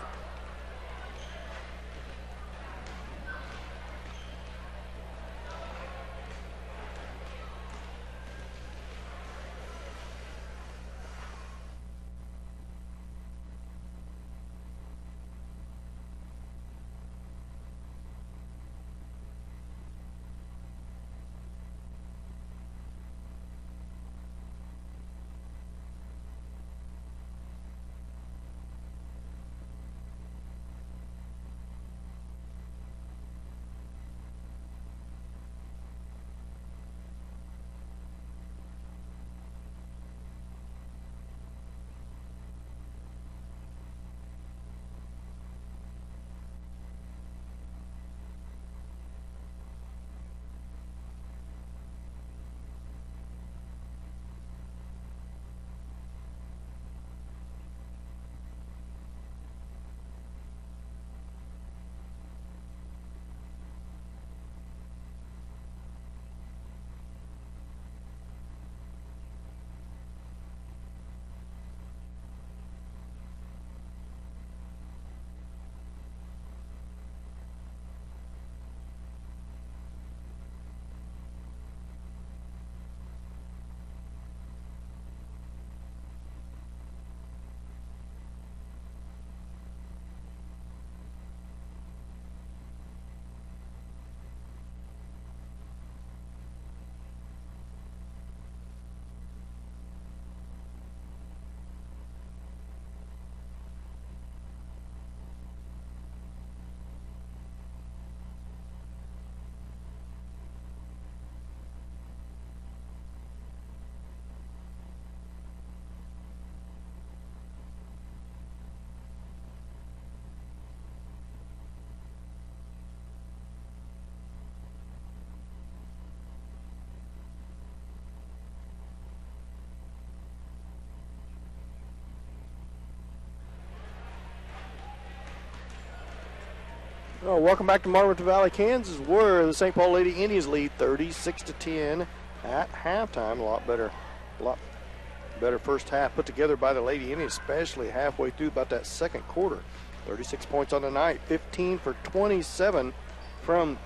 Oh, welcome back to Marmaton Valley, Kansas, where the St. Paul Lady Indians lead 36-10 at halftime. A lot better first half put together by the Lady Indians, especially halfway through about that second quarter. 36 points on the night, 15 for 27 from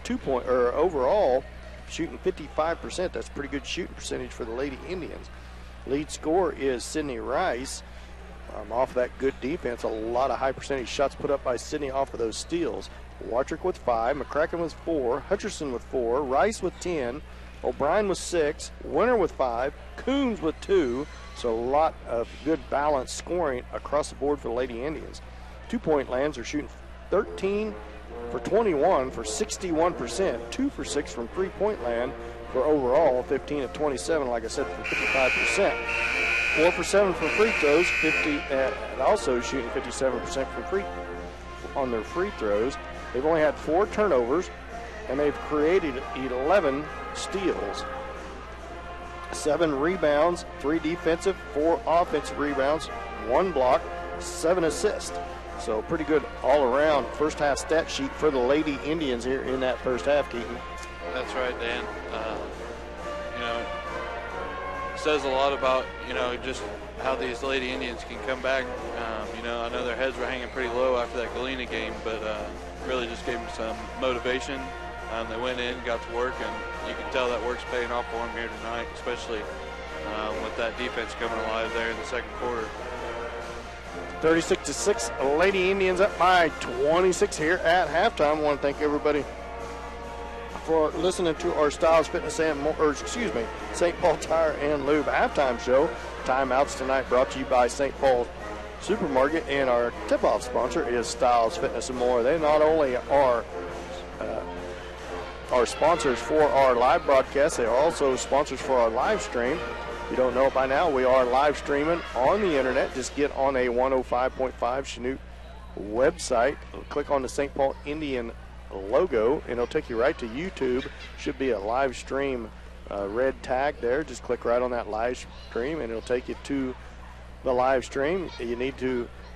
2-point or overall, shooting 55%. That's a pretty good shooting percentage for the Lady Indians. Lead scorer is Sydney Rice. Off of that good defense, a lot of high percentage shots put up by Sydney off of those steals. Watrick with 5, McCracken with 4, Hutcherson with 4, Rice with 10, O'Brien with 6, Winter with 5, Coombs with 2. So a lot of good balanced scoring across the board for the Lady Indians. 2-point lands are shooting 13 for 21 for 61%, 2 for 6 from 3-point land for overall 15 of 27, like I said, for 55%. 4 for 7 from free throws, and also shooting 57% from on their free throws. They've only had 4 turnovers, and they've created 11 steals. 7 rebounds, 3 defensive, 4 offensive rebounds, 1 block, 7 assists. So pretty good all-around first half stat sheet for the Lady Indians here in that first half, Keaton. That's right, Dan. It says a lot about, just how these Lady Indians can come back. I know their heads were hanging pretty low after that Galena game, but really just gave them some motivation. They went in, got to work, and you can tell that work's paying off for them here tonight, especially with that defense coming alive there in the second quarter. 36-6, Lady Indians up by 26 here at halftime. I want to thank everybody for listening to our Styles Fitness St. Paul Tire and Lube halftime show. Timeouts tonight brought to you by St. Paul Supermarket, and our tip-off sponsor is Styles Fitness and More. They not only are our sponsors for our live broadcast, they are also sponsors for our live stream. If you don't know it by now, we are live streaming on the internet. Just get on a 105.5 Chanute website, click on the St. Paul Indian logo, and it'll take you right to YouTube. Should be a live stream red tag there. Just click right on that live stream, and it'll take you to the live stream.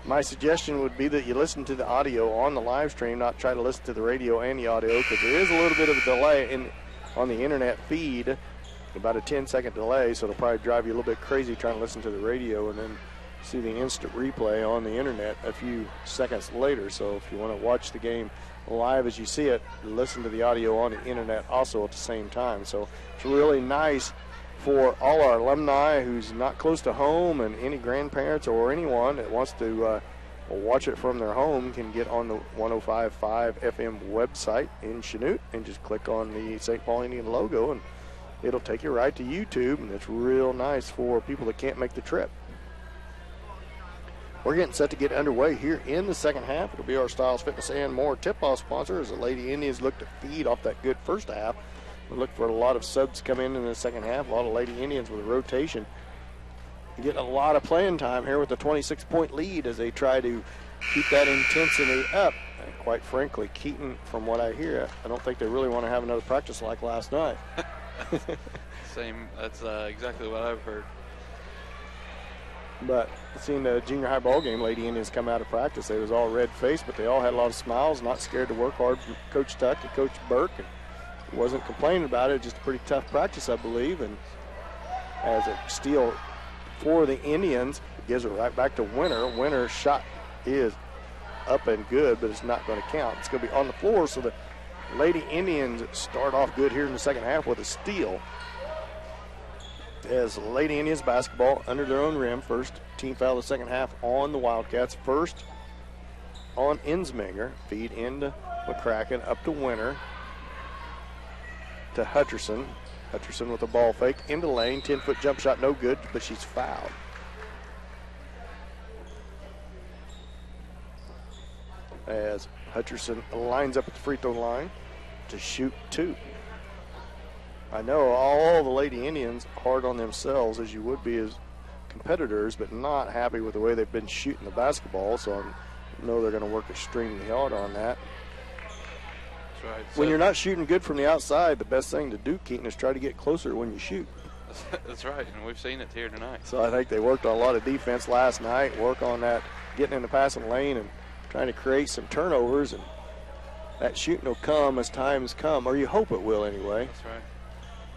My suggestion would be that you listen to the audio on the live stream, not try to listen to the radio and the audio, because there is a little bit of a delay on the internet feed, about a 10-second delay, so it'll probably drive you a little bit crazy trying to listen to the radio and then see the instant replay on the internet a few seconds later. So if you want to watch the game live as you see it, listen to the audio on the internet also at the same time. So it's really nice for all our alumni who's not close to home, and any grandparents or anyone that wants to watch it from their home can get on the 105.5 FM website in Chanute and just click on the St. Paul Indian logo, and it'll take you right to YouTube, and it's real nice for people that can't make the trip. We're getting set to get underway here in the second half. It'll be our Styles Fitness and More tip-off sponsor as the Lady Indians look to feed off that good first half. We look for a lot of subs come in the second half. A lot of Lady Indians with a rotation. Getting a lot of playing time here with a 26-point lead as they try to keep that intensity up. And quite frankly, Keaton, from what I hear, I don't think they really want to have another practice like last night. Same. That's exactly what I've heard. But seeing the junior high ball game, Lady Indians come out of practice. They was all red-faced, but they all had a lot of smiles, not scared to work hard from Coach Tuck and Coach Burke. And wasn't complaining about it, just a pretty tough practice, I believe. And as a steal for the Indians, it gives it right back to Winter. Winter's shot is up and good, but it's not going to count. It's going to be on the floor, so the Lady Indians start off good here in the second half with a steal. As Lady Indians basketball under their own rim, first team foul of the second half on the Wildcats. First on Insminger, feed into McCracken, up to Winter. To Hutcherson. Hutcherson with a ball fake into lane. 10-foot jump shot, no good, but she's fouled. As Hutcherson lines up at the free throw line to shoot 2. I know all the Lady Indians hard on themselves, as you would be as competitors, but not happy with the way they've been shooting the basketball, so I know they're going to work extremely hard on that. Right. When you're not shooting good from the outside, the best thing to do, Keaton, is try to get closer when you shoot. That's right, and we've seen it here tonight. So I think they worked on a lot of defense last night, work on that, getting in the passing lane and trying to create some turnovers, and that shooting will come as times come, or you hope it will anyway. That's right.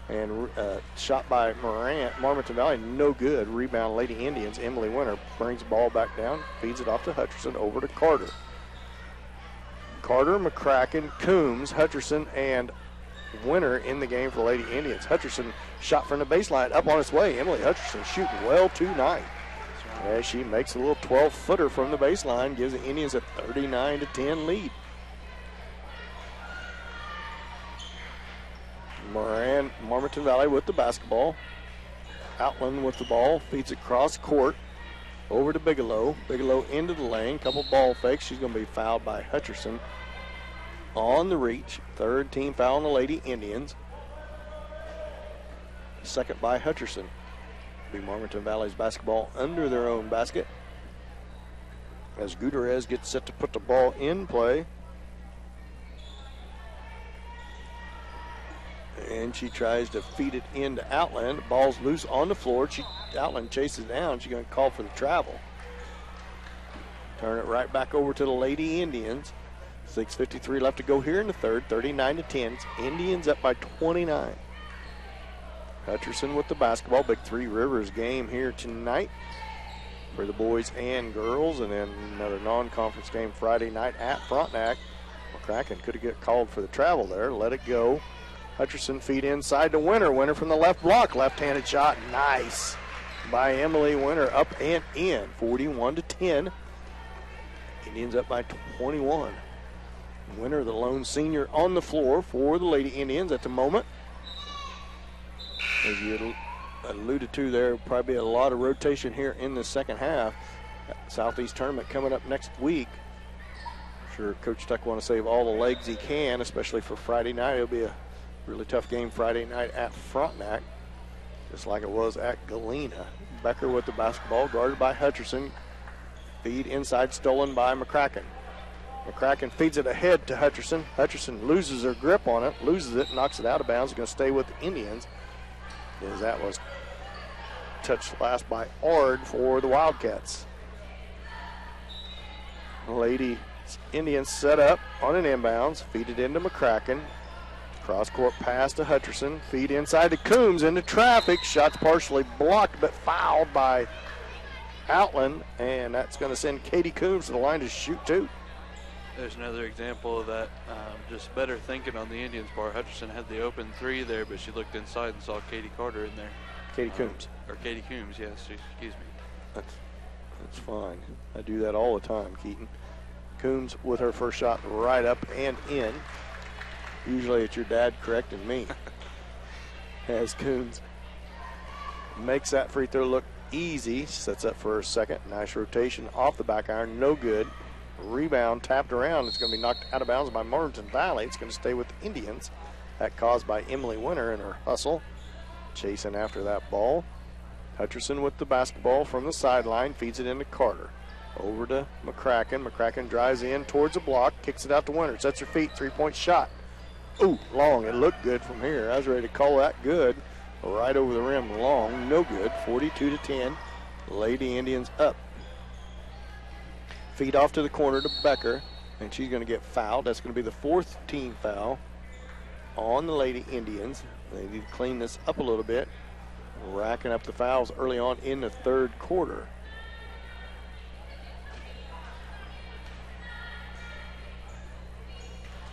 And shot by Marmonton Valley, no good. Rebound, Lady Indians. Emily Winter brings the ball back down, feeds it off to Hutcherson, over to Carter. Carter, McCracken, Coombs, Hutcherson, and Winter in the game for Lady Indians. Hutcherson shot from the baseline, up on its way. Emily Hutcherson shooting well tonight. As she makes a little 12-footer from the baseline, gives the Indians a 39-10 lead. Marmaton Valley with the basketball. Outland with the ball, feeds it cross court over to Bigelow. Bigelow into the lane, couple ball fakes. She's going to be fouled by Hutcherson on the reach. Third team foul on the Lady Indians. Second by Hutcherson. Be Marmaton Valley's basketball under their own basket as Gutierrez gets set to put the ball in play. And she tries to feed it into Outland. Ball's loose on the floor. Outland chases down. She's going to call for the travel. Turn it right back over to the Lady Indians. 6:53 left to go here in the third. 39-10. Indians up by 29. Hutcherson with the basketball. Big Three Rivers game here tonight for the boys and girls. And then another non-conference game Friday night at Frontenac. McCracken could have got called for the travel there. Let it go. Hutcherson feed inside to Winter. Winter from the left block. Left-handed shot. Nice by Emily Winter. Up and in. 41-10. Indians up by 21. Winter, the lone senior on the floor for the Lady Indians at the moment. As you alluded to, there will probably be a lot of rotation here in the second half. Southeast tournament coming up next week. I'm sure Coach Tuck want to save all the legs he can, especially for Friday night. It'll be a really tough game Friday night at Frontenac, just like it was at Galena. Becker with the basketball, guarded by Hutcherson. Feed inside, stolen by McCracken. McCracken feeds it ahead to Hutcherson. Hutcherson loses her grip on it, loses it, knocks it out of bounds. Going to stay with the Indians, as that was touched last by Ard for the Wildcats. Lady Indians set up on an inbounds, feed it into McCracken. Cross-court pass to Hutcherson. Feed inside to Coombs into traffic. Shots partially blocked but fouled by Outland. And that's going to send Katie Coombs to the line to shoot two. There's another example of that. Just better thinking on the Indians' part. Hutcherson had the open three there, but she looked inside and saw Katie Carter in there. Katie Coombs. Or Katie Coombs, yes. Excuse me. That's fine. I do that all the time, Keaton. Coombs with her first shot right up and in. Usually it's your dad correcting me. As Coombs makes that free throw look easy. Sets up for her second. Nice rotation off the back iron. No good. Rebound tapped around. It's going to be knocked out of bounds by Marmaton Valley. It's going to stay with the Indians. That caused by Emily Winter in her hustle. Chasing after that ball. Hutcherson with the basketball from the sideline. Feeds it into Carter. Over to McCracken. McCracken drives in towards the block. Kicks it out to Winter. Sets her feet. Three-point shot. Ooh, long. It looked good from here. I was ready to call that good. Right over the rim, long. No good. 42-10. Lady Indians up. Feed off to the corner to Becker, and she's going to get fouled. That's going to be the fourth team foul on the Lady Indians. They need to clean this up a little bit. Racking up the fouls early on in the third quarter.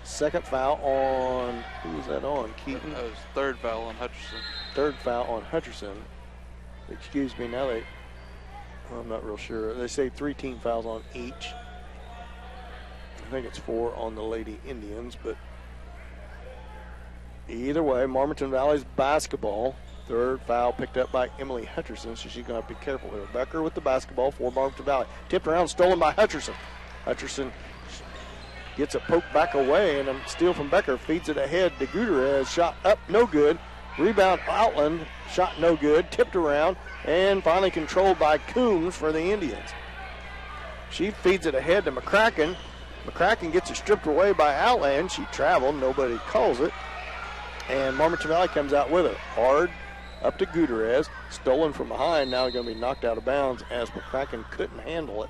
Second foul on, who was that on, Keaton? That was third foul on Hutcherson. Third foul on Hutcherson. Excuse me, now I'm not real sure. They say 3 team fouls on each. I think it's 4 on the Lady Indians, but either way, Marmaton Valley's basketball. Third foul picked up by Emily Hutcherson, so she's going to have to be careful here. Becker with the basketball for Marmaton Valley. Tipped around, stolen by Hutcherson. Hutcherson gets a poke back away, and a steal from Becker. Feeds it ahead to Gutierrez. Shot up, no good. Rebound, Outland. Shot no good. Tipped around, and finally controlled by Coombs for the Indians. She feeds it ahead to McCracken. McCracken gets it stripped away by Outland. She traveled. Nobody calls it. And Marmaton Valley comes out with it. Hard up to Gutierrez. Stolen from behind. Now going to be knocked out of bounds as McCracken couldn't handle it.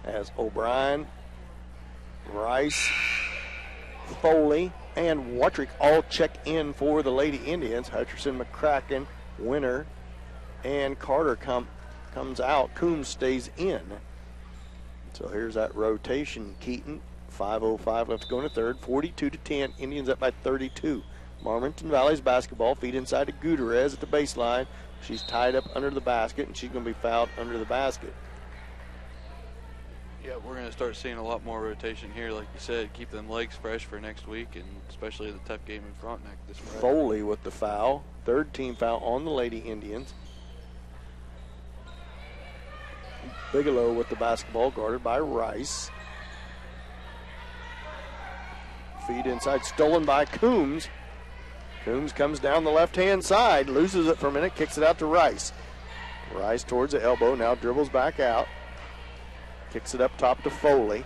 As O'Brien, Rice, Foley, and Wattrick all check in for the Lady Indians. Hutcherson, McCracken, Winter, and Carter comes out. Coombs stays in. So here's that rotation, Keaton. 5:05 left to go in the third. 42-10. Indians up by 32. Marmaton Valley's basketball. Feed inside to Gutierrez at the baseline. She's tied up under the basket, and she's going to be fouled under the basket. Yeah, we're going to start seeing a lot more rotation here. Like you said, keep them legs fresh for next week, and especially the tough game in Frontenac this Friday. Foley with the foul. Third team foul on the Lady Indians. Bigelow with the basketball, guarded by Rice. Feed inside, stolen by Coombs. Coombs comes down the left-hand side, loses it for a minute, kicks it out to Rice. Rice towards the elbow, now dribbles back out. Kicks it up top to Foley.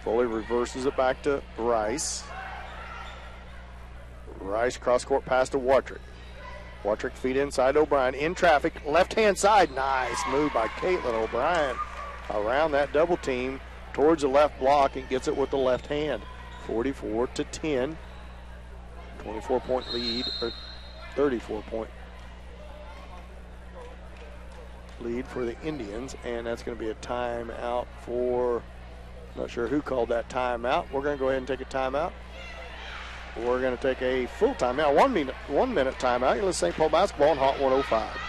Foley reverses it back to Rice. Rice cross-court pass to Watrick. Watrick feed inside O'Brien. In traffic, left-hand side. Nice move by Caitlin O'Brien around that double team towards the left block and gets it with the left hand. 44-10. 24-point lead, or 34-point lead for the Indians, and that's going to be a timeout for, not sure who called that timeout. We're going to go ahead and take a timeout. We're going to take a full timeout, 1 minute timeout. Let's St. Paul basketball on Hot 105.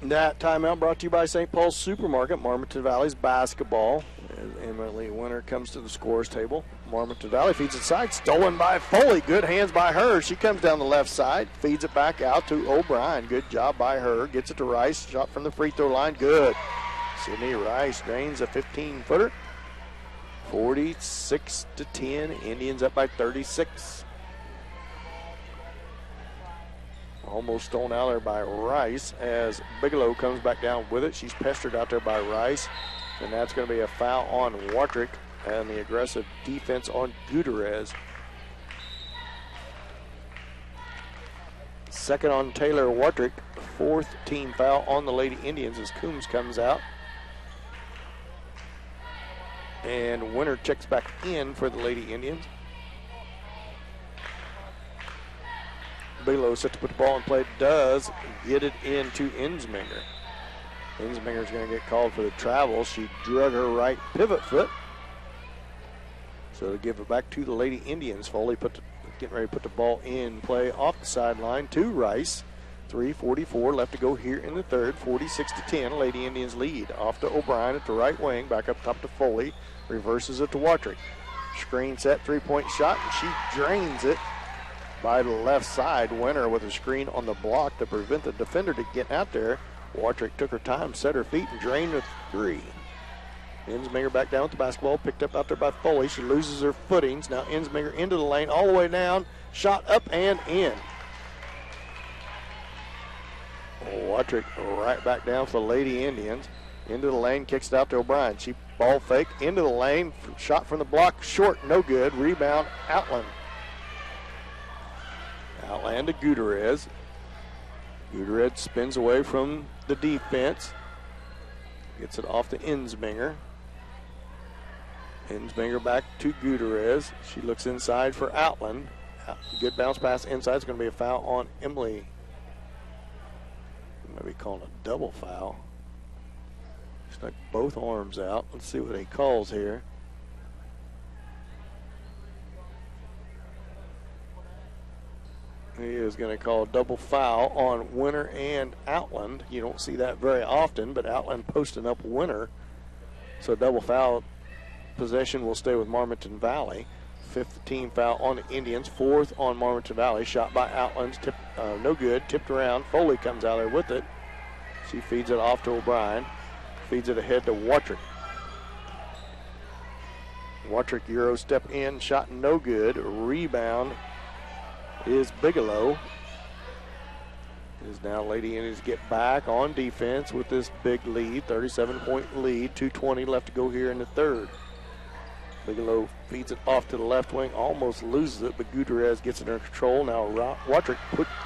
That timeout brought to you by St. Paul's Supermarket, Marmaton Valley's basketball. As Emily Winter comes to the scores table. Marmaton Valley feeds it side, stolen by Foley. Good hands by her. She comes down the left side, feeds it back out to O'Brien. Good job by her. Gets it to Rice. Shot from the free throw line. Good. Sydney Rice drains a 15-footer. 46-10. Indians up by 36. Almost stolen out there by Rice as Bigelow comes back down with it. She's pestered out there by Rice. And that's going to be a foul on Watrick and the aggressive defense on Gutierrez. Second on Taylor Watrick. Fourth team foul on the Lady Indians as Coombs comes out. And Winter checks back in for the Lady Indians. Bigelow set to put the ball in play, does get it into Insminger. Insminger's going to get called for the travel. She drug her right pivot foot. So to give it back to the Lady Indians. Foley getting ready to put the ball in play off the sideline to Rice. 3:44 left to go here in the third. 46-10. Lady Indians lead. Off to O'Brien at the right wing. Back up top to Foley. Reverses it to Watrick. Screen set, three-point shot, and she drains it by the left side. Winner with a screen on the block to prevent the defender to get out there. Watrick took her time, set her feet, and drained a three. Insminger back down with the basketball, picked up out there by Foley. She loses her footings. Now Insminger into the lane, all the way down, shot up and in. Watrick right back down for the Lady Indians. Into the lane, kicks it out to O'Brien. She ball fake, into the lane, shot from the block, short, no good. Rebound, Outland. Outland to Gutierrez. Gutierrez spins away from the defense. Gets it off to Insminger. Insminger back to Gutierrez. She looks inside for Outland. Good bounce pass inside. It's going to be a foul on Emily. Maybe calling a double foul. Stuck both arms out. Let's see what he calls here. He is going to call a double foul on Winter and Outland. You don't see that very often, but Outland posting up Winter. So double foul possession will stay with Marmaton Valley. Fifth team foul on the Indians. Fourth on Marmaton Valley. Shot by Outlands. No good. Tipped around. Foley comes out there with it. She feeds it off to O'Brien. Feeds it ahead to Watrick. Watrick Euro step in. Shot no good. Rebound is Bigelow. Is now Lady Indians get back on defense with this big lead. 37-point lead. 2:20 left to go here in the third. Bigelow feeds it off to the left wing, almost loses it, but Gutierrez gets it under control. Now Watrick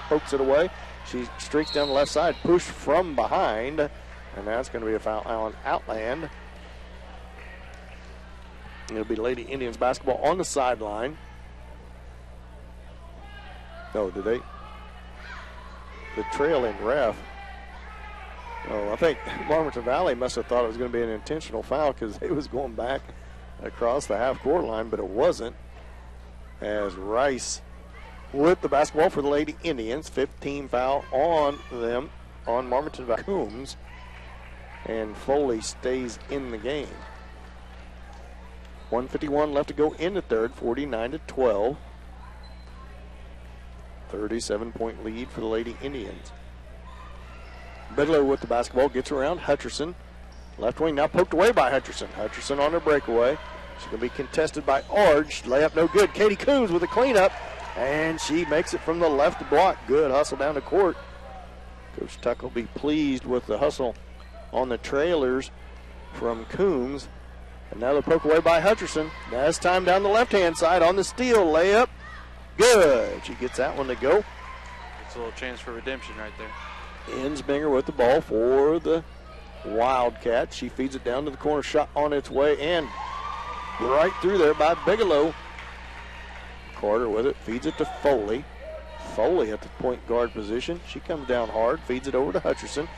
pokes it away. She streaks down the left side, push from behind, and that's going to be a foul on Outland. It'll be Lady Indians basketball on the sideline. No, did they? The trailing ref. Oh, I think Marmaton Valley must have thought it was going to be an intentional foul because it was going back across the half-court line, but it wasn't. As Rice with the basketball for the Lady Indians. 15 foul on them, on Marmaton Valley. Coombs, and Foley stays in the game. 1:51 left to go in the third, 49-12. 37-point lead for the Lady Indians. Bigelow with the basketball, gets around Hutcherson. Left wing now poked away by Hutcherson. Hutcherson on her breakaway. She's going to be contested by Arge. Layup no good. Katie Coombs with a cleanup, and she makes it from the left block. Good hustle down the court. Coach Tuck will be pleased with the hustle on the trailers from Coombs. Another poke away by Hutcherson. Now it's time down the left-hand side on the steal. Layup. Good. She gets that one to go. It's a little chance for redemption right there. Ensminger with the ball for the Wildcats. She feeds it down to the corner. Shot on its way and right through there by Bigelow. Carter with it. Feeds it to Foley. Foley at the point guard position. She comes down hard. Feeds it over to Hutcherson.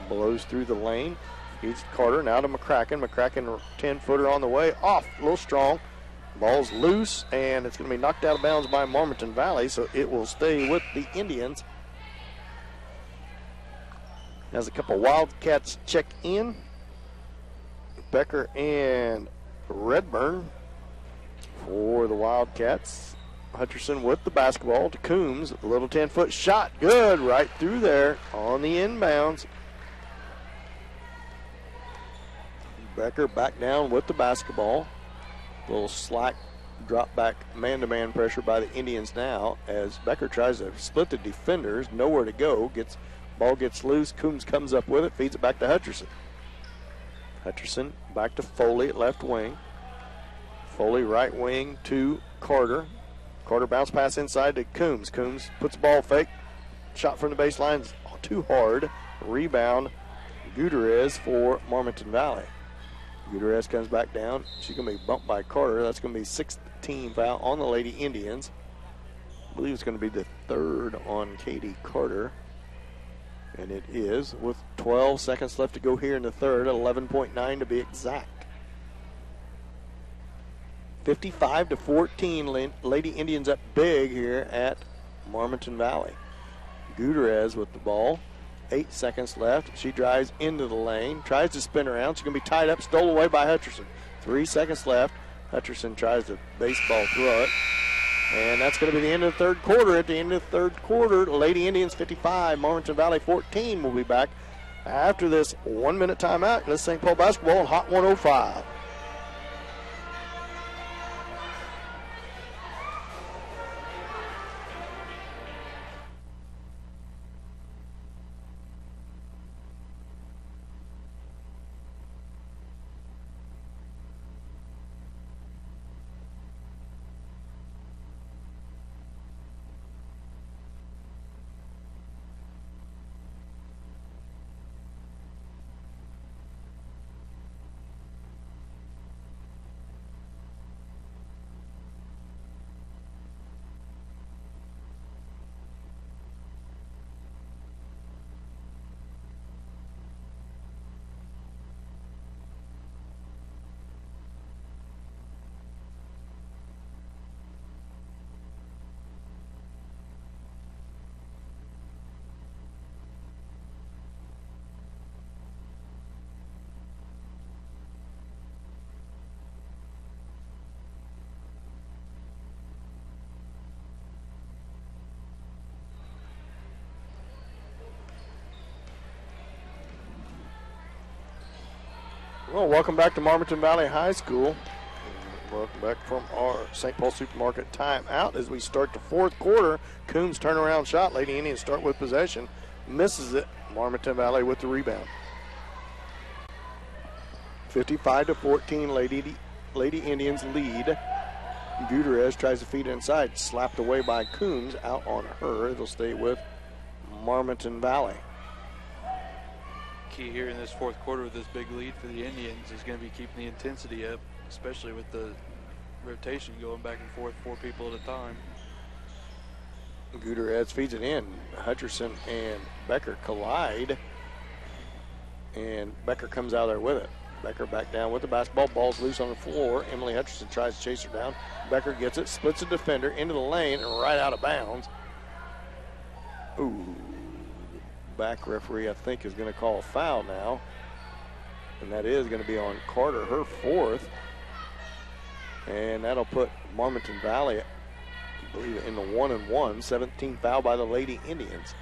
Blows through the lane. Feeds Carter now to McCracken. McCracken 10-footer on the way. Off. A little strong. Ball's loose, and it's going to be knocked out of bounds by Marmaton Valley, so it will stay with the Indians. As a couple Wildcats check in. Becker and Redburn for the Wildcats. Hutcherson with the basketball to Coombs. A little 10-foot shot. Good. Right through there on the inbounds. Becker back down with the basketball. Little slack drop back man-to-man pressure by the Indians now as Becker tries to split the defenders. Nowhere to go. Ball gets loose. Coombs comes up with it. Feeds it back to Hutcherson. Hutcherson back to Foley at left wing. Foley right wing to Carter. Carter bounce pass inside to Coombs. Coombs puts the ball fake. Shot from the baseline is too hard. Rebound Gutierrez for Marmaton Valley. Gutierrez comes back down. She's going to be bumped by Carter. That's going to be 16 foul on the Lady Indians. I believe it's going to be the third on Katie Carter. And it is with 12 seconds left to go here in the third, 11.9 to be exact. 55-14, Lady Indians up big here at Marmaton Valley. Gutierrez with the ball. 8 seconds left. She drives into the lane, tries to spin around. She's going to be tied up, stolen away by Hutcherson. 3 seconds left. Hutcherson tries to baseball throw it. And that's going to be the end of the third quarter. At the end of the third quarter, Lady Indians 55, Marmaton Valley 14. We'll be back after this 1-minute timeout. This is St. Paul basketball on Hot 105. Well, welcome back to Marmaton Valley High School. Welcome back from our St. Paul Supermarket timeout as we start the fourth quarter. Coombs turnaround shot. Lady Indians start with possession. Misses it. Marmaton Valley with the rebound. 55-14, Lady Indians lead. Gutierrez tries to feed it inside. Slapped away by Coombs. Out on her. It'll stay with Marmaton Valley. Key here in this fourth quarter with this big lead for the Indians is going to be keeping the intensity up, especially with the rotation going back and forth, 4 people at a time. Gutierrez feeds it in. Hutcherson and Becker collide, and Becker comes out there with it. Becker back down with the basketball. Ball's loose on the floor. Emily Hutcherson tries to chase her down. Becker gets it, splits a defender into the lane, and right out of bounds. Ooh. Back referee, I think, is going to call a foul now. And that is going to be on Carter, her 4th. And that'll put Marmaton Valley, I believe, in the 1-1. 17th foul by the Lady Indians.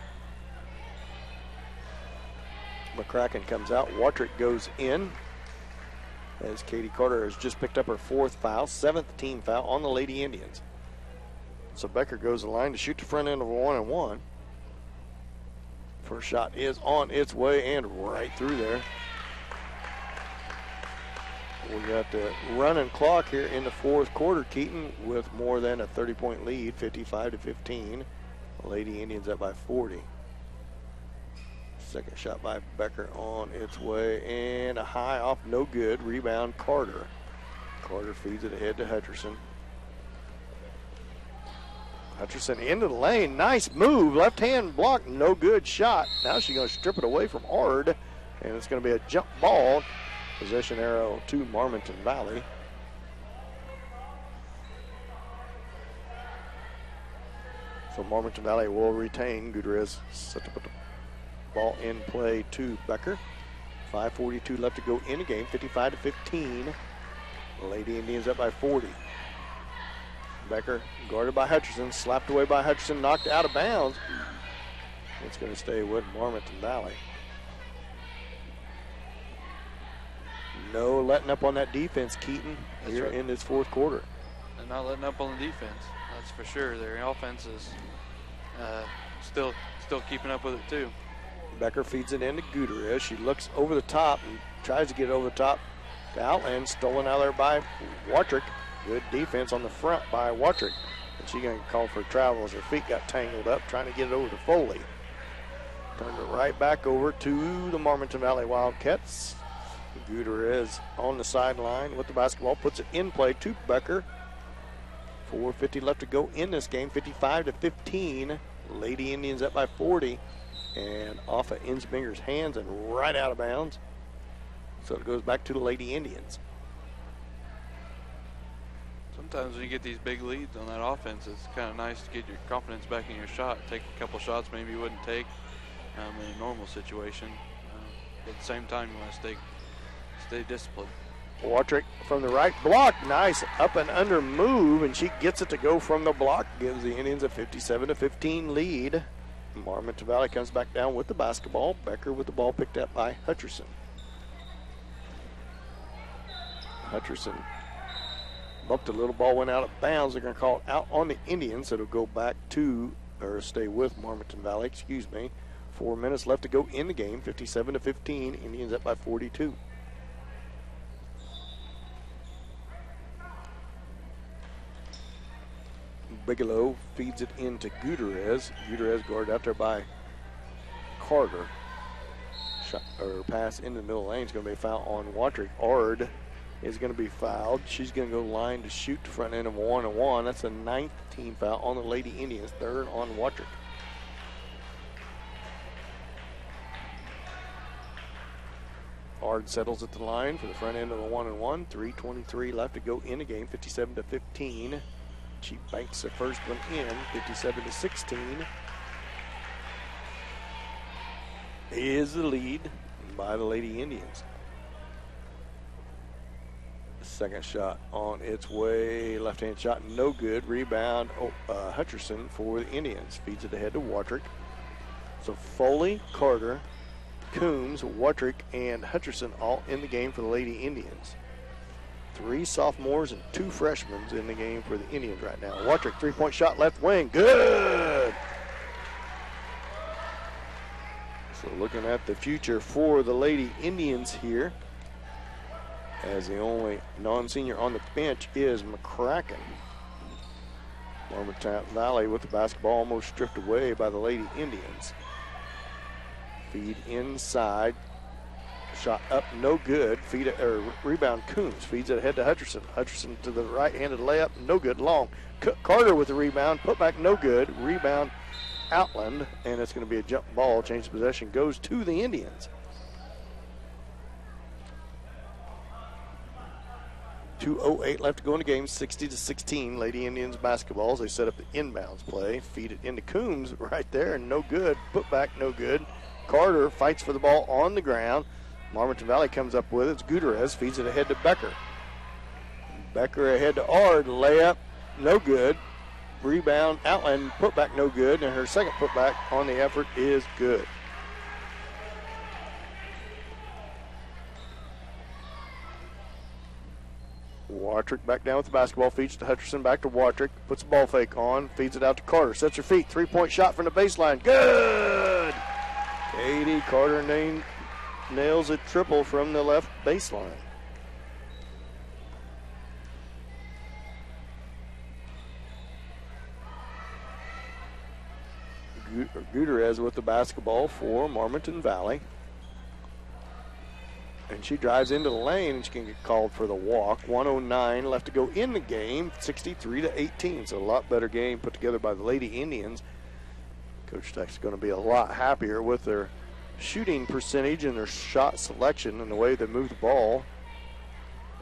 McCracken comes out. Watrick goes in as Katie Carter has just picked up her 4th foul. 7th team foul on the Lady Indians. So Becker goes to the line to shoot the front end of a 1-1. First shot is on its way and right through there. We got the running clock here in the fourth quarter. Keaton with more than a 30-point lead, 55-15. Lady Indians up by 40. Second shot by Becker on its way and a high off, no good. Rebound Carter. Carter feeds it ahead to Hutcherson. Hutcherson into the lane. Nice move. Left hand block. No good shot. Now she's going to strip it away from Ard. And it's going to be a jump ball. Possession arrow to Marmaton Valley. So Marmaton Valley will retain. Gutierrez set to put the ball in play to Becker. 5:42 left to go in the game. 55-15. Lady Indians up by 40. Becker guarded by Hutcherson, slapped away by Hutcherson, knocked out of bounds. It's going to stay with Marmaton Valley. No letting up on that defense, Keaton, here in this fourth quarter. They're not letting up on the defense, that's for sure. Their offense is still keeping up with it too. Becker feeds it into Gutierrez. She looks over the top and tries to get it over the top to Outland. Stolen out there by Watrick. Good defense on the front by Watrick. And she's going to call for travel as her feet got tangled up trying to get it over to Foley. Turned it right back over to the Marmaton Valley Wildcats. Gutierrez on the sideline with the basketball. Puts it in play to Becker. 4:50 left to go in this game. 55-15. Lady Indians up by 40. And off of Insbinger's hands and right out of bounds. So it goes back to the Lady Indians. Sometimes when you get these big leads on that offense, it's kind of nice to get your confidence back in your shot. Take a couple shots maybe you wouldn't take in a normal situation. But at the same time, you want to stay disciplined. Watrick from the right block. Nice up and under move, and she gets it to go from the block. Gives the Indians a 57-15 lead. Marmaton Valley comes back down with the basketball. Becker with the ball picked up by Hutcherson. Hutcherson bumped a little ball, went out of bounds. They're going to call it out on the Indians. It'll go back to, or stay with Marmaton Valley, 4 minutes left to go in the game. 57-15. Indians up by 42. Bigelow feeds it into Gutierrez. Gutierrez guarded out there by Carter. Shot, or pass into the middle lane is going to be a foul on Watrick. Ard is going to be fouled. She's going to go line to shoot the front end of 1-1. That's a 9th team foul on the Lady Indians. 3rd on Watrick. Ard settles at the line for the front end of the 1-1. 3:23 left to go in the game. 57-15. She banks the first one in. 57-16 is the lead by the Lady Indians. Second shot on its way. Left-hand shot, no good. Rebound, Hutcherson for the Indians. Feeds it ahead to Watrick. So Foley, Carter, Coombs, Wattrick, and Hutcherson all in the game for the Lady Indians. 3 sophomores and 2 freshmen in the game for the Indians right now. Wattrick, three-point shot, left wing, good! So looking at the future for the Lady Indians here, as the only non-senior on the bench is McCracken. Mormon Valley with the basketball almost stripped away by the Lady Indians. Feed inside. Shot up, no good. Rebound, Coombs. Feeds it ahead to Hutcherson. Hutcherson to the right-handed layup, no good. Long. Carter with the rebound. Put back, no good. Rebound, Outland. And it's going to be a jump ball. Change of possession goes to the Indians. 2:08 left to go in the game. 60-16. Lady Indians basketball as they set up the inbounds play. Feed it into Coombs right there, and no good. Put back, no good. Carter fights for the ball on the ground. Marmaton Valley comes up with it. It's Gutierrez, feeds it ahead to Becker. Becker ahead to Ard, layup, no good. Rebound, Outland, putback, no good. And her second putback on the effort is good. Wattrick back down with the basketball, feeds to Hutcherson, back to Wattrick, puts the ball fake on, feeds it out to Carter, sets her feet, three-point shot from the baseline, good! Katie Carter nails a triple from the left baseline. Gutierrez with the basketball for Marmaton Valley. And she drives into the lane and she can get called for the walk. 1:09 left to go in the game, 63-18. So a lot better game put together by the Lady Indians. Coach Tech's going to be a lot happier with their shooting percentage and their shot selection and the way they move the ball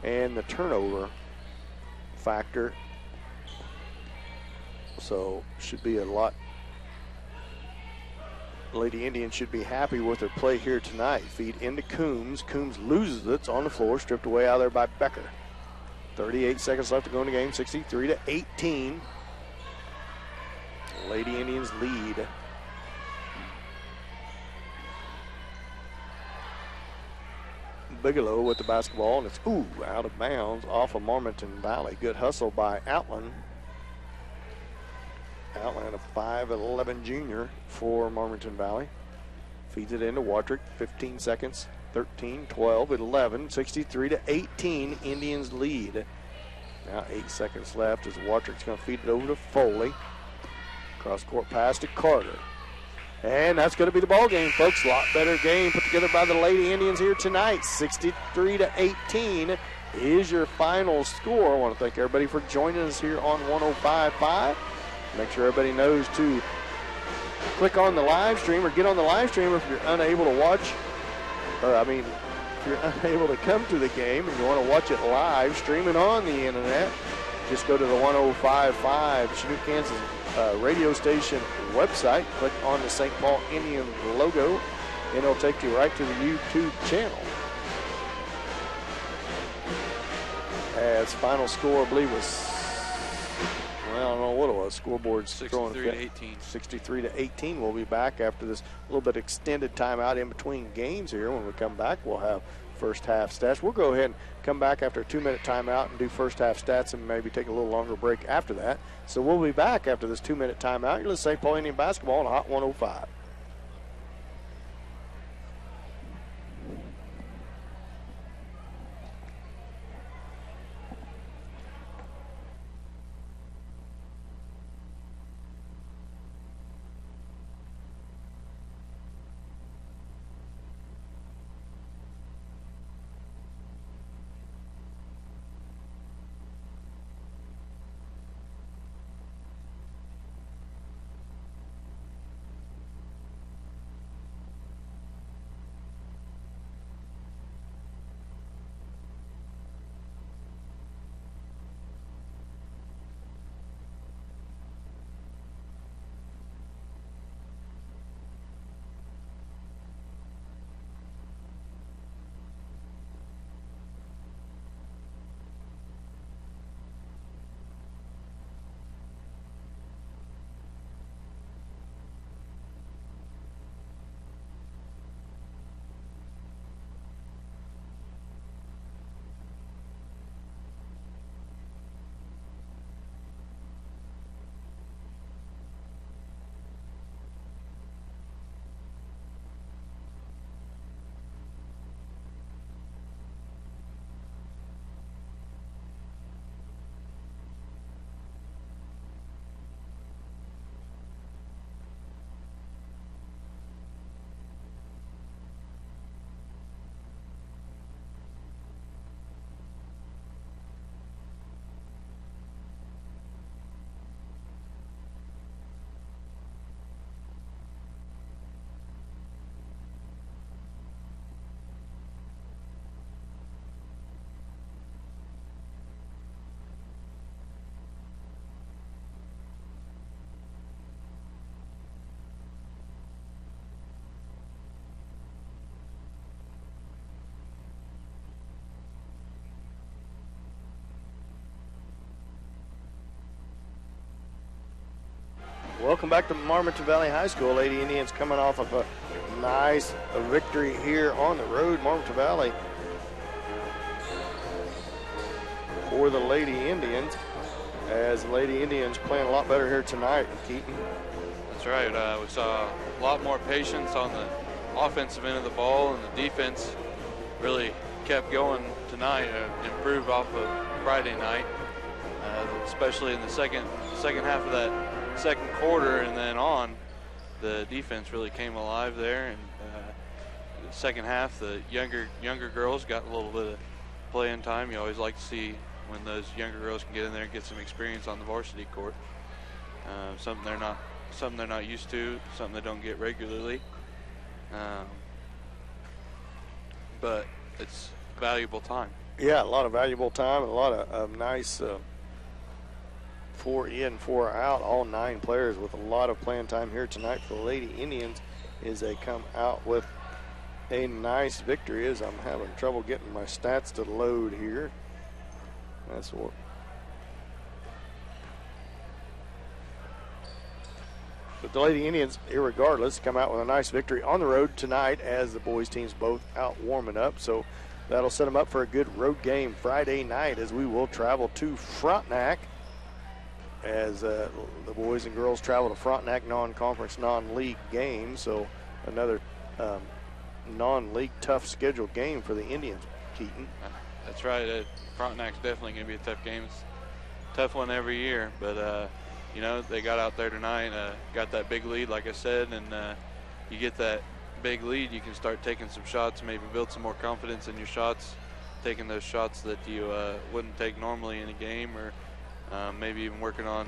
and the turnover factor. So should be a lot. Lady Indians should be happy with their play here tonight. Feed into Coombs. Coombs loses it. It's on the floor, stripped away out there by Becker. 38 seconds left to go in the game, 63-18. Lady Indians lead. Bigelow with the basketball, and it's out of bounds off of Marmaton Valley. Good hustle by Outland. Outland, a 5'11 junior for Marmaton Valley. Feeds it into Wattrick, 15 seconds, 13, 12, 11, 63-18, Indians lead. Now 8 seconds left as Wattrick's going to feed it over to Foley. Cross-court pass to Carter. And that's going to be the ball game, folks. A lot better game put together by the Lady Indians here tonight. 63-18 is your final score. I want to thank everybody for joining us here on 105.5. Make sure everybody knows to click on the live stream or get on the live stream if you're unable to watch, if you're unable to come to the game and you want to watch it live, streaming on the internet, just go to the 105.5 Chinook, Kansas radio station website, click on the St. Paul Indian logo, and it'll take you right to the YouTube channel. As final score, I believe, was, I don't know what it was. Scoreboard's 63-18. 63-18. We'll be back after this little bit extended timeout in between games here. When we come back, we'll have first half stats. We'll go ahead and come back after a 2-minute timeout and do first half stats and maybe take a little longer break after that. So we'll be back after this 2-minute timeout. You're listening to St. Paul Indian basketball on Hot 105. Welcome back to Marmaton Valley High School. Lady Indians coming off of a nice victory here on the road. Marmaton Valley for the Lady Indians, as the Lady Indians playing a lot better here tonight, Keaton. That's right. We saw a lot more patience on the offensive end of the ball, and the defense really kept going tonight, improved off of Friday night, especially in the second half of that second quarter, and then on, the defense really came alive there. And the second half, the younger girls got a little bit of playing time. You always like to see when those younger girls can get in there and get some experience on the varsity court. Something they're not used to, something they don't get regularly. But it's valuable time. Yeah, a lot of valuable time and a lot of nice 4 in, 4 out, all 9 players with a lot of playing time here tonight for the Lady Indians as they come out with a nice victory. As I'm having trouble getting my stats to load here. That's what. But the Lady Indians, irregardless, come out with a nice victory on the road tonight as the boys teams both out warming up. So that'll set them up for a good road game Friday night, as we will travel to Frontenac, as the boys and girls travel to Frontenac, non-conference, non-league game. So another non-league tough scheduled game for the Indians, Keaton. That's right. Frontenac's definitely going to be a tough game. It's a tough one every year, but you know, they got out there tonight, got that big lead, like I said, and you get that big lead, you can start taking some shots, maybe build some more confidence in your shots, taking those shots that you wouldn't take normally in a game, or maybe even working on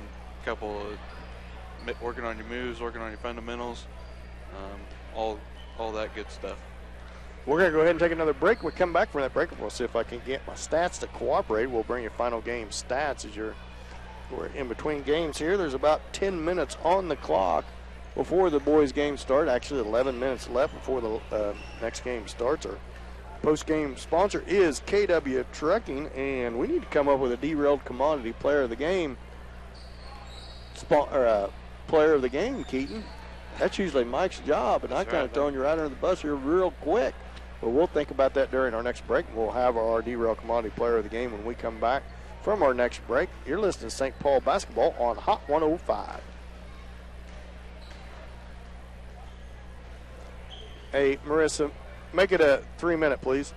working on your moves, working on your fundamentals, all that good stuff. We're going to go ahead and take another break. When we come back from that break, we'll see if I can get my stats to cooperate. We'll bring you final game stats as we're in between games here. There's about 10 minutes on the clock before the boys' game start. Actually, 11 minutes left before the next game starts. Our post-game sponsor is KW Trucking, and we need to come up with a derailed commodity player of the game. Player of the game, Keaton. That's usually Mike's job, and I'm kind of throwing you right under the bus here real quick. But we'll think about that during our next break. We'll have our derailed commodity player of the game when we come back from our next break. You're listening to St. Paul Basketball on Hot 105. Hey, Marissa, make it a 3-minute, please.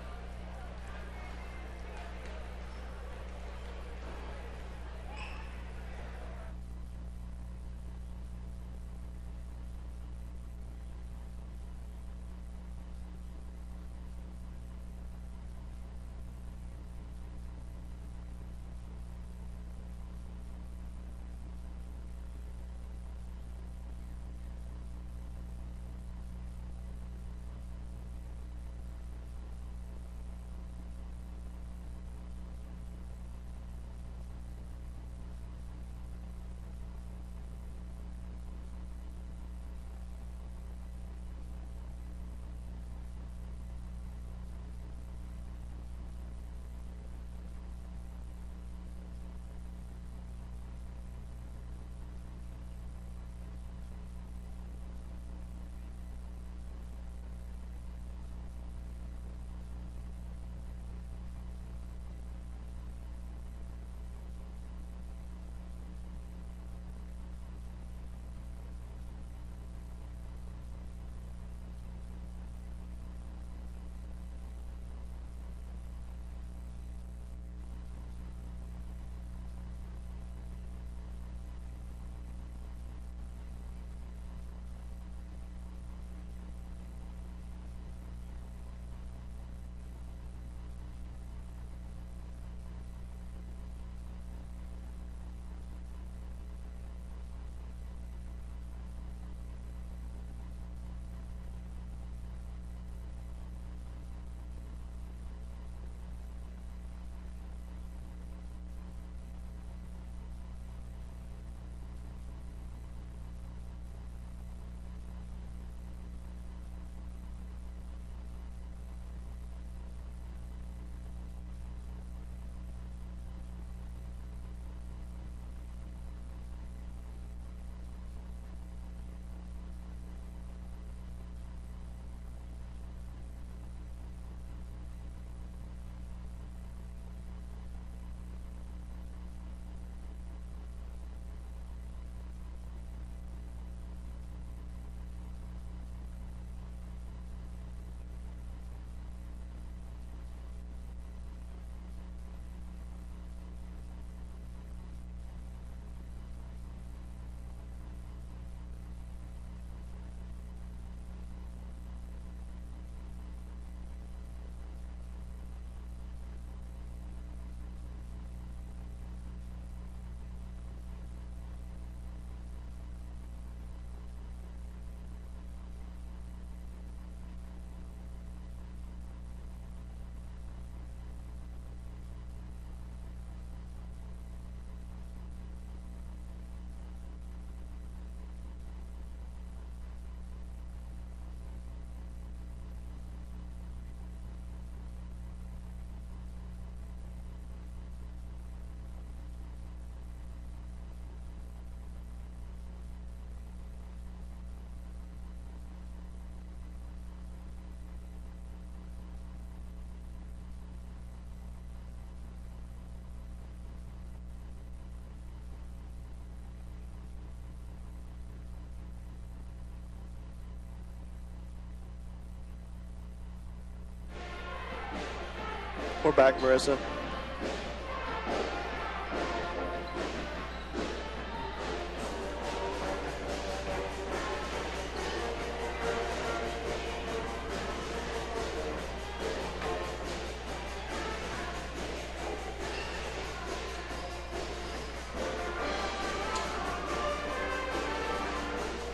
We're back, Marissa.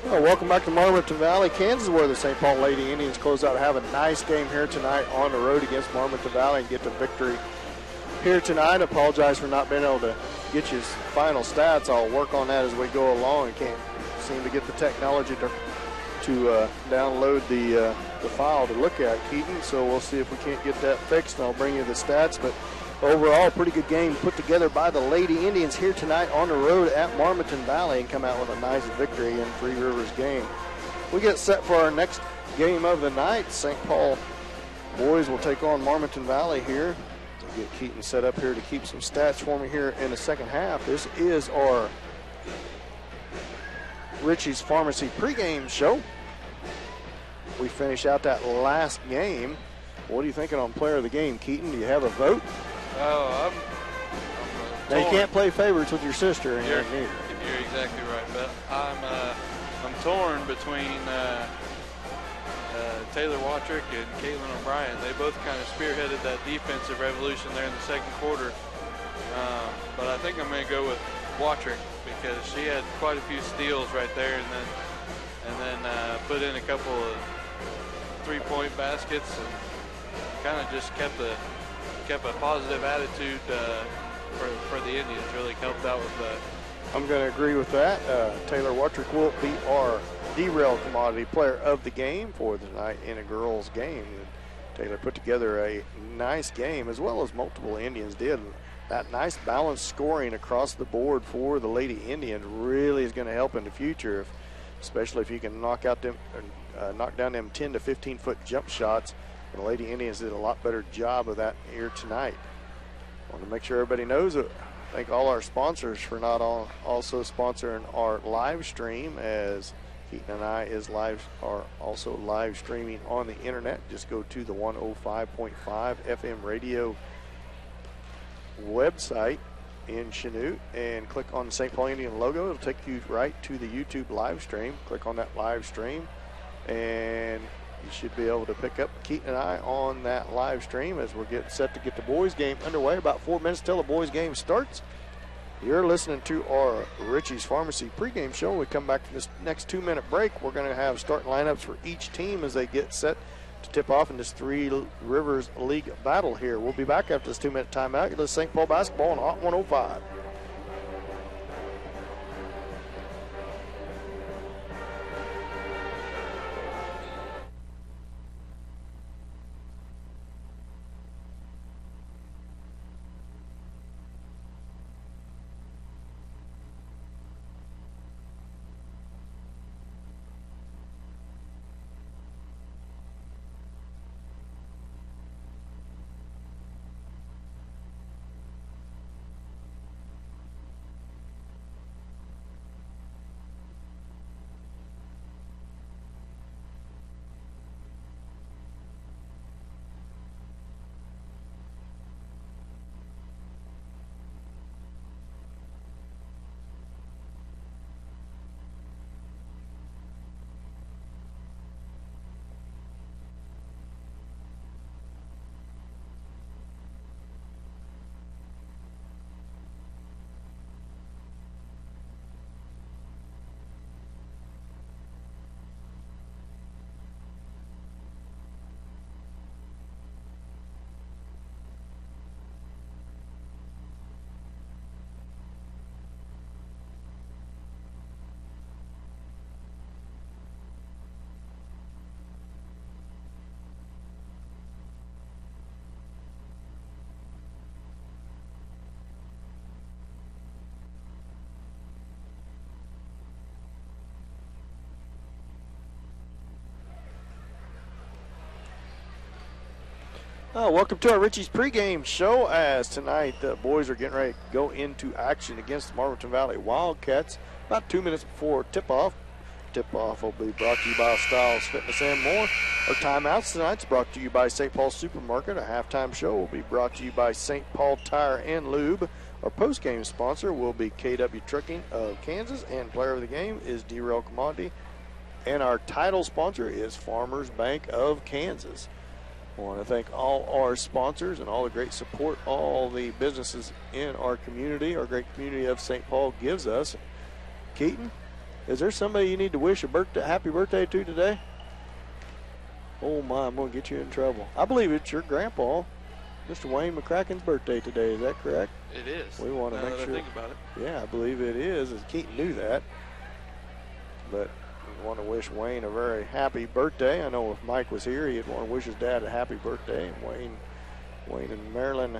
Well, welcome back to Marmaton Valley, Kansas, where the St. Paul Lady Indians close out. Have a nice game here tonight on the road against Marmaton Valley and get the victory here tonight. Apologize for not being able to get you final stats. I'll work on that as we go along. I can't seem to get the technology to download the file to look at, Keaton. So we'll see if we can't get that fixed, and I'll bring you the stats. But overall, pretty good game put together by the Lady Indians here tonight on the road at Marmaton Valley and come out with a nice victory in Three Rivers game. We get set for our next game of the night. St. Paul boys will take on Marmaton Valley here. To get Keaton set up here to keep some stats for me here in the second half. This is our Richie's Pharmacy pregame show. We finish out that last game. What are you thinking on player of the game, Keaton? Do you have a vote? Oh, Now you can't play favorites with your sister. You're exactly right, but I'm torn between Taylor Watrick and Caitlin O'Brien. They both kind of spearheaded that defensive revolution there in the second quarter, but I think I'm going to go with Watrick because she had quite a few steals right there, and then put in a couple of three-point baskets and kind of just kept a positive attitude for the Indians. Really helped out with that. I'm going to agree with that. Taylor Watrick will be our derail commodity player of the game for the night in a girls' game. Taylor put together a nice game, as well as multiple Indians did. That nice balanced scoring across the board for the Lady Indians really is going to help in the future, especially if you can knock down them 10 to 15 foot jump shots. The Lady Indians did a lot better job of that here tonight. I want to make sure everybody knows that. Thank all our sponsors for not also sponsoring our live stream, as Keaton and I are also live streaming on the internet. Just go to the 105.5 FM radio website in Chanute and click on the St. Paul Indian logo. It'll take you right to the YouTube live stream. Click on that live stream and you should be able to pick up Keaton and I on that live stream as we're getting set to get the boys game underway. About 4 minutes till the boys game starts. You're listening to our Richie's Pharmacy pregame show. When we come back to this next 2-minute break, we're going to have starting lineups for each team as they get set to tip off in this Three Rivers League battle here. We'll be back after this 2-minute timeout. You're listening to St. Paul basketball on Hot 105. Welcome to our Richie's pregame show, as tonight the boys are getting ready to go into action against the Marmaton Valley Wildcats. About 2 minutes before tip-off, Tip-off will be brought to you by Styles Fitness and More. Our timeouts tonight's brought to you by St. Paul Supermarket. Our halftime show will be brought to you by St. Paul Tire and Lube. Our post-game sponsor will be KW Trucking of Kansas, and player of the game is D-Rail Commodity. And our title sponsor is Farmers Bank of Kansas. I want to thank all our sponsors and all the great support all the businesses in our community, our great community of St. Paul gives us. Keaton, is there somebody you need to wish a happy birthday to today? Oh my, I'm going to get you in trouble. I believe it's your grandpa, Mr. Wayne McCracken's birthday today. Is that correct? It is. We want to make sure. Think about it. Yeah, I believe it is. Keaton knew that. But we want to wish Wayne a very happy birthday. I know if Mike was here, he'd want to wish his dad a happy birthday. And Wayne and Marilyn,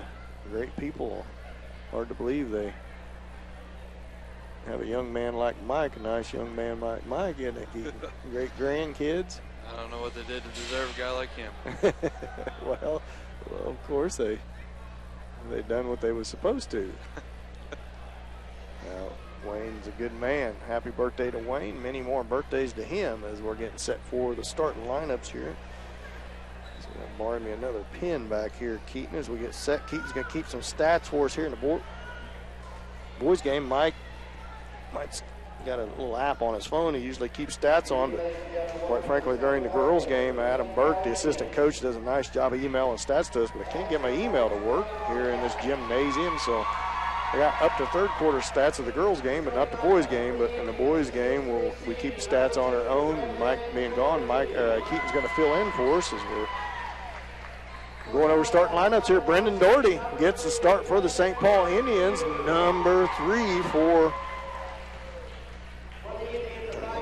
great people. Hard to believe they have a young man like Mike, a nice young man like Mike, isn't it, Keaton? Great grandkids. I don't know what they did to deserve a guy like him. well, of course they done what they was supposed to. Now, Wayne's a good man. Happy birthday to Wayne. Many more birthdays to him as we're getting set for the starting lineups here. So borrow me another pin back here, Keaton, as we get set. Keaton's going to keep some stats for us here in the boys game. Mike's got a little app on his phone he usually keeps stats on, but quite frankly, during the girls game, Adam Burke, the assistant coach, does a nice job of emailing stats to us, but I can't get my email to work here in this gymnasium, so I got up to third quarter stats of the girls game, but not the boys game. But in the boys game, we keep the stats on our own. Mike being gone, Keaton's going to fill in for us as we're going over starting lineups here. Brendan Doherty gets the start for the St. Paul Indians, number 3 for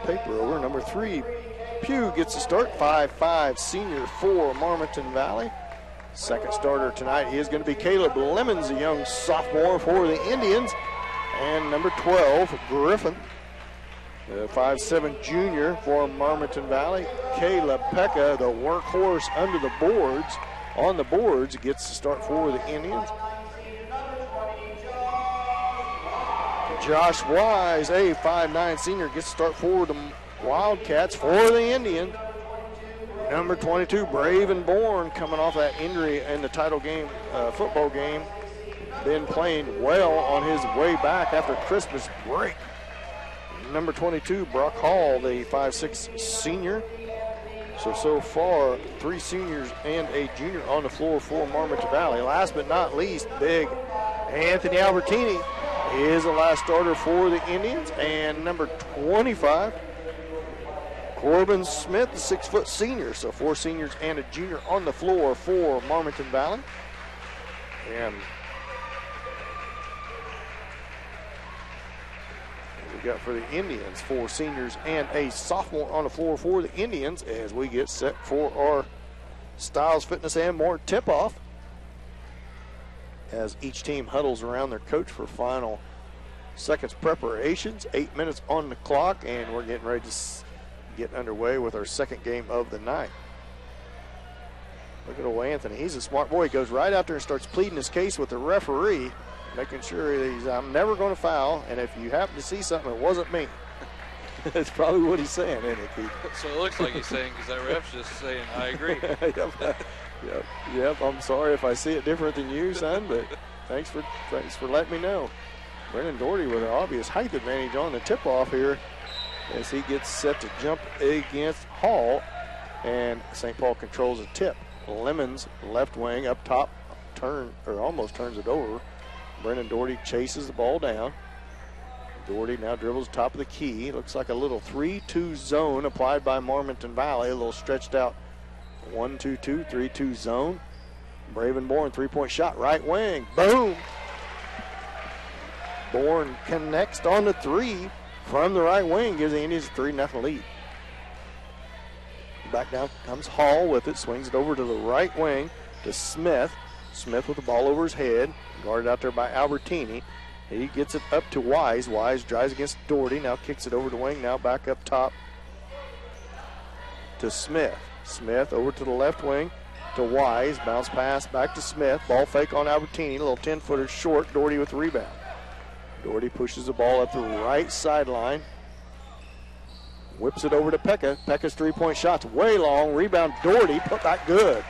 paper over. Number 3, Pugh gets the start, 5'5", senior for Marmaton Valley. Second starter tonight is going to be Caleb Lemons, a young sophomore for the Indians. And number 12, Griffin, the 5'7" junior for Marmaton Valley. Caleb Pekka, the workhorse under the boards, on the boards, gets the start for the Indians. Josh Wise, a 5'9" senior, gets the start for the Wildcats for the Indians. Number 22, Braven Bourne, coming off that injury in the title game, football game. Been playing well on his way back after Christmas break. Number 22, Brock Hall, the 5'6" senior. So far, 3 seniors and a junior on the floor for Marmaton Valley. Last but not least, big Anthony Albertini is the last starter for the Indians. And number 25, Corbin Smith, the 6' senior. So 4 seniors and a junior on the floor for Marmaton Valley. And we got for the Indians 4 seniors and a sophomore on the floor for the Indians as we get set for our Styles Fitness and More tip-off. As each team huddles around their coach for final seconds preparations. 8 minutes on the clock, and we're getting ready to get underway with our second game of the night. Look at old Anthony. He's a smart boy. He goes right out there and starts pleading his case with the referee, making sure I'm never going to foul, and if you happen to see something, it wasn't me. That's probably what he's saying, isn't it, Keith? So it looks like he's saying, because that ref's just saying, I agree. Yep, I'm sorry if I see it different than you, son, but thanks for letting me know. Brendan Doherty with an obvious height advantage on the tip-off here as he gets set to jump against Hall, and St. Paul controls the tip. Lemons, left wing, up top, almost turns it over. Brendan Doherty chases the ball down. Doherty now dribbles top of the key. Looks like a little 3-2 zone applied by Marmaton Valley. A little stretched out 1-2-2, 3-2 zone. Braven Bourne, 3-point shot, right wing. Boom! Bourne connects on the 3 from the right wing, gives the Indians a 3-0 lead. Back down comes Hall with it, swings it over to the right wing to Smith. Smith with the ball over his head, guarded out there by Albertini. He gets it up to Wise. Wise drives against Doherty, now kicks it over to wing, now back up top to Smith. Smith over to the left wing to Wise, bounce pass back to Smith, ball fake on Albertini, a little 10-footer short, Doherty with the rebound. Doherty pushes the ball up the right sideline. Whips it over to Pekka. Pekka's three-point shot's way long. Rebound Doherty, put back good.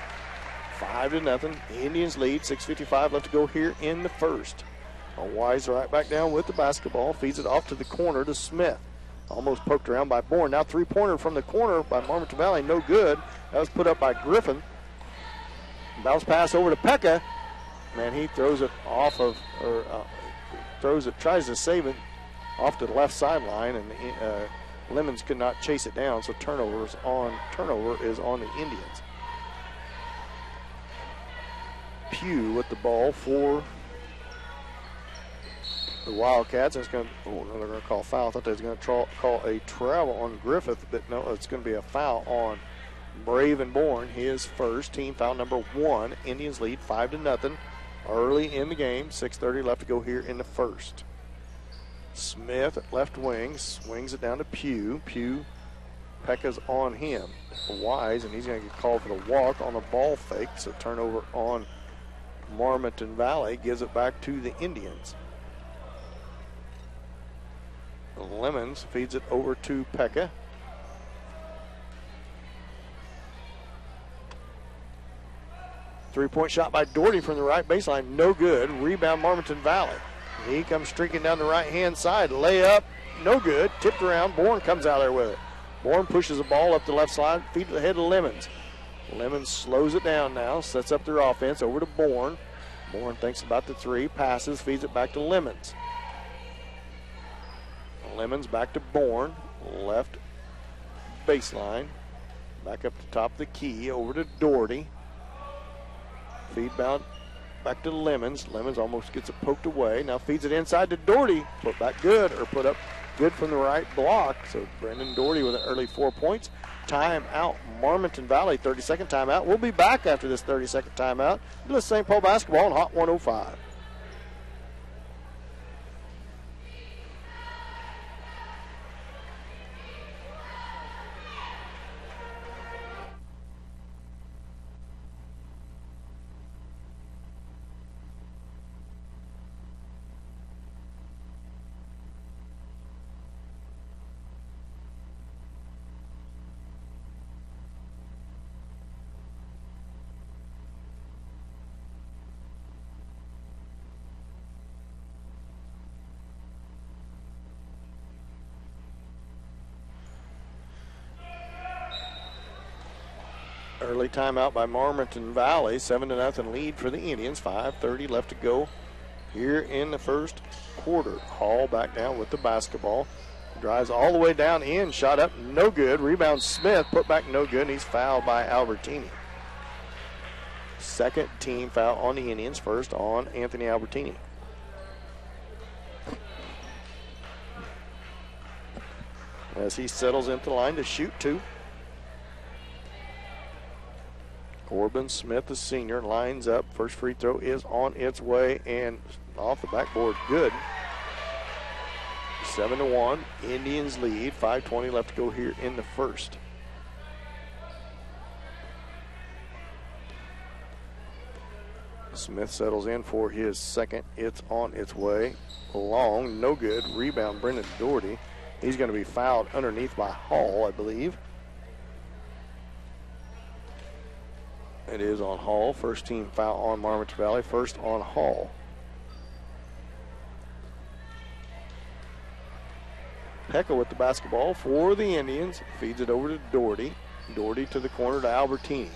5-0. Indians lead. 6:55 left to go here in the first. Wise right back down with the basketball. Feeds it off to the corner to Smith. Almost poked around by Bourne. Now three-pointer from the corner by Marmaton Valley. No good. That was put up by Griffin. Bounce pass over to Pekka. Man, he throws it off of, tries to save it off to the left sideline, and Lemons could not chase it down, so turnover is on the Indians. Pugh with the ball for the Wildcats. It's going to, they're going to call a foul. I thought they was going to call a travel on Griffith, but no, it's going to be a foul on Braven Bourne. His first, team foul number 1. Indians lead 5-0 early in the game. 6:30 left to go here in the first. Smith at left wing swings it down to Pugh. Pekka's on him. Wise, and he's going to get called for the walk on the ball fake. So turnover on Marmaton Valley, gives it back to the Indians. Lemons feeds it over to Pekka. Three-point shot by Doherty from the right baseline, no good. Rebound Marmaton Valley. He comes streaking down the right-hand side. Layup, no good. Tipped around. Bourne comes out there with it. Bourne pushes the ball up the left side, feeds it ahead to Lemons. Lemons slows it down now, sets up their offense over to Bourne. Bourne thinks about the three, passes, feeds it back to Lemons. Lemons back to Bourne, left baseline. Back up the top of the key, over to Doherty. Feed bound back to Lemons. Lemons almost gets it poked away. Now feeds it inside to Doherty. Put back good, or put up good from the right block. So Brendan Doherty with an early 4 points. Timeout, Marmaton Valley, 30-second timeout. We'll be back after this 30-second timeout. This is St. Paul basketball on Hot 105. Early timeout by Marmaton Valley. 7-0 lead for the Indians. 5:30 left to go here in the first quarter. Hall back down with the basketball. Drives all the way down in. Shot up, no good. Rebound Smith, put back no good. And he's fouled by Albertini. Second team foul on the Indians. First on Anthony Albertini. As he settles into the line to shoot two. Corbin Smith, the senior, lines up. First free throw is on its way and off the backboard. Good. 7-1. Indians lead. 5:20 left to go here in the first. Smith settles in for his second. It's on its way. Long, no good. Rebound, Brendan Doherty. He's going to be fouled underneath by Hall, I believe. It is on Hall. First team foul on Marmaton Valley. First on Hall. Pekka with the basketball for the Indians. Feeds it over to Doherty. Doherty to the corner to Albertini.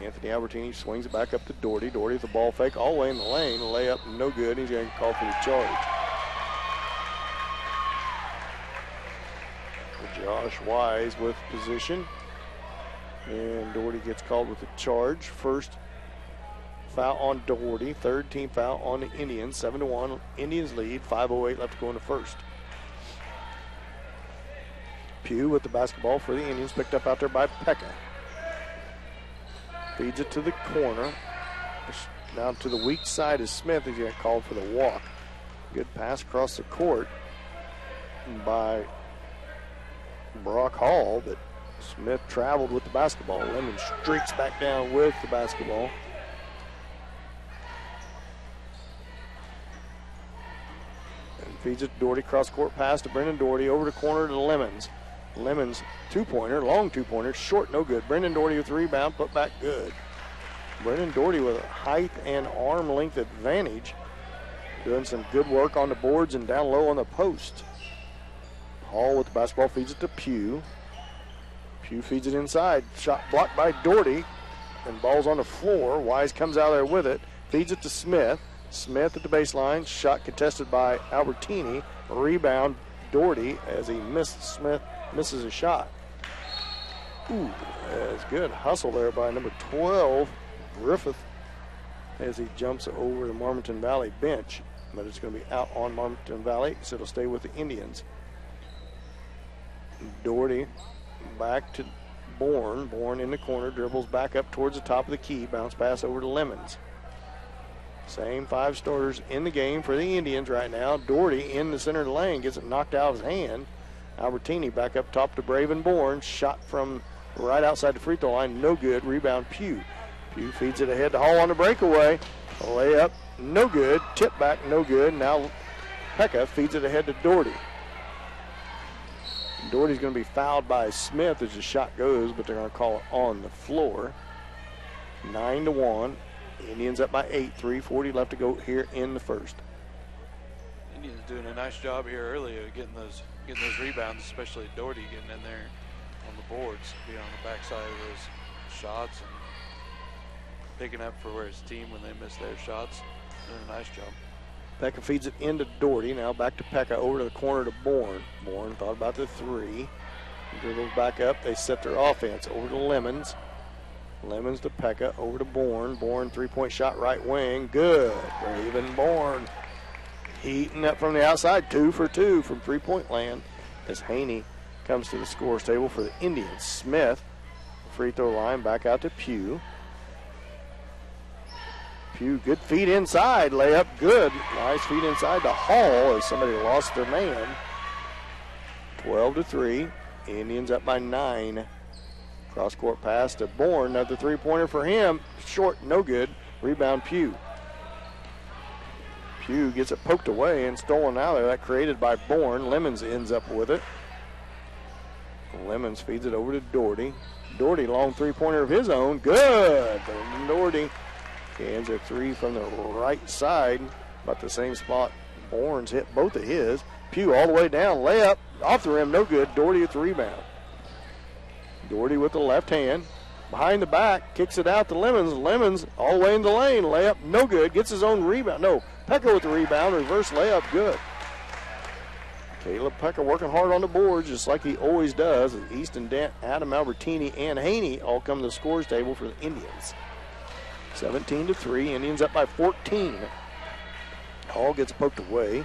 Anthony Albertini swings it back up to Doherty. Doherty with the ball fake all the way in the lane. Layup, no good. He's going to call for the charge. Josh Wise with position. And Doherty gets called with a charge. First foul on Doherty. Third team foul on the Indians. 7-1. Indians lead. 5:08 left to go in the first. Pugh with the basketball for the Indians. Picked up out there by Pekka. Feeds it to the corner. Now to the weak side is Smith. He's going to call for the walk. Good pass across the court by Brock Hall, but Smith traveled with the basketball. Lemon streaks back down with the basketball. And feeds it to Doherty. Cross court pass to Brendan Doherty. Over the corner to Lemons. Lemons two-pointer, long two-pointer, short, no good. Brendan Doherty with the rebound, put back good. Brendan Doherty with a height and arm length advantage, doing some good work on the boards and down low on the post. Hall with the basketball, feeds it to Pugh. Pugh feeds it inside, shot blocked by Doherty, and ball's on the floor. Wise comes out there with it, feeds it to Smith. Smith at the baseline, shot contested by Albertini. Rebound, Doherty, as he missed. Smith misses a shot. Ooh, that's good hustle there by number 12, Griffith, as he jumps over the Marmonton Valley bench. But it's going to be out on Marmonton Valley, so it'll stay with the Indians. Doherty back to Bourne. Bourne in the corner, dribbles back up towards the top of the key. Bounce pass over to Lemons. Same 5 starters in the game for the Indians right now. Doherty in the center of the lane, gets it knocked out of his hand. Albertini back up top to Braven Bourne. Shot from right outside the free throw line, no good. Rebound, Pugh. Pugh feeds it ahead to Hall on the breakaway. A layup, no good. Tip back, no good. Now Pekka feeds it ahead to Doherty. Doherty's going to be fouled by Smith as the shot goes, but they're going to call it on the floor. 9-1. Indians up by 8, 3:40 left to go here in the first. Indians doing a nice job here early of getting those rebounds, especially Doherty getting in there on the boards, being on the backside of those shots and picking up for his team when they miss their shots. Doing a nice job. Pekka feeds it into Doherty. Now back to Pekka over to the corner to Bourne. Bourne thought about the three. Dribbles back up. They set their offense over to Lemons. Lemons to Pekka over to Bourne. Bourne three-point shot right wing. Good. Braven Bourne heating up from the outside. 2 for 2 from three-point land as Haney comes to the scores table for the Indians. Smith, free throw line, back out to Pugh. Pugh, good feed inside. Layup good. Nice feed inside to Hall as somebody lost their man. 12-3. Indians up by 9. Cross-court pass to Bourne. Another three-pointer for him. Short, no good. Rebound, Pugh. Pugh gets it poked away and stolen out of there. That created by Bourne. Lemons ends up with it. Lemons feeds it over to Doherty. Doherty, long three-pointer of his own. Good. Doherty cans a three from the right side. About the same spot Bourne's hit both of his. Pugh all the way down. Layup off the rim, no good. Doherty with the rebound. Doherty with the left hand. Behind the back, kicks it out to Lemons. Lemons all the way in the lane. Layup, no good. Gets his own rebound. No, Pekka with the rebound. Reverse layup, good. Caleb Pekka working hard on the boards just like he always does. Easton Dent, Adam Albertini, and Haney all come to the scores table for the Indians. 17-3. Indians up by 14. Hall gets poked away.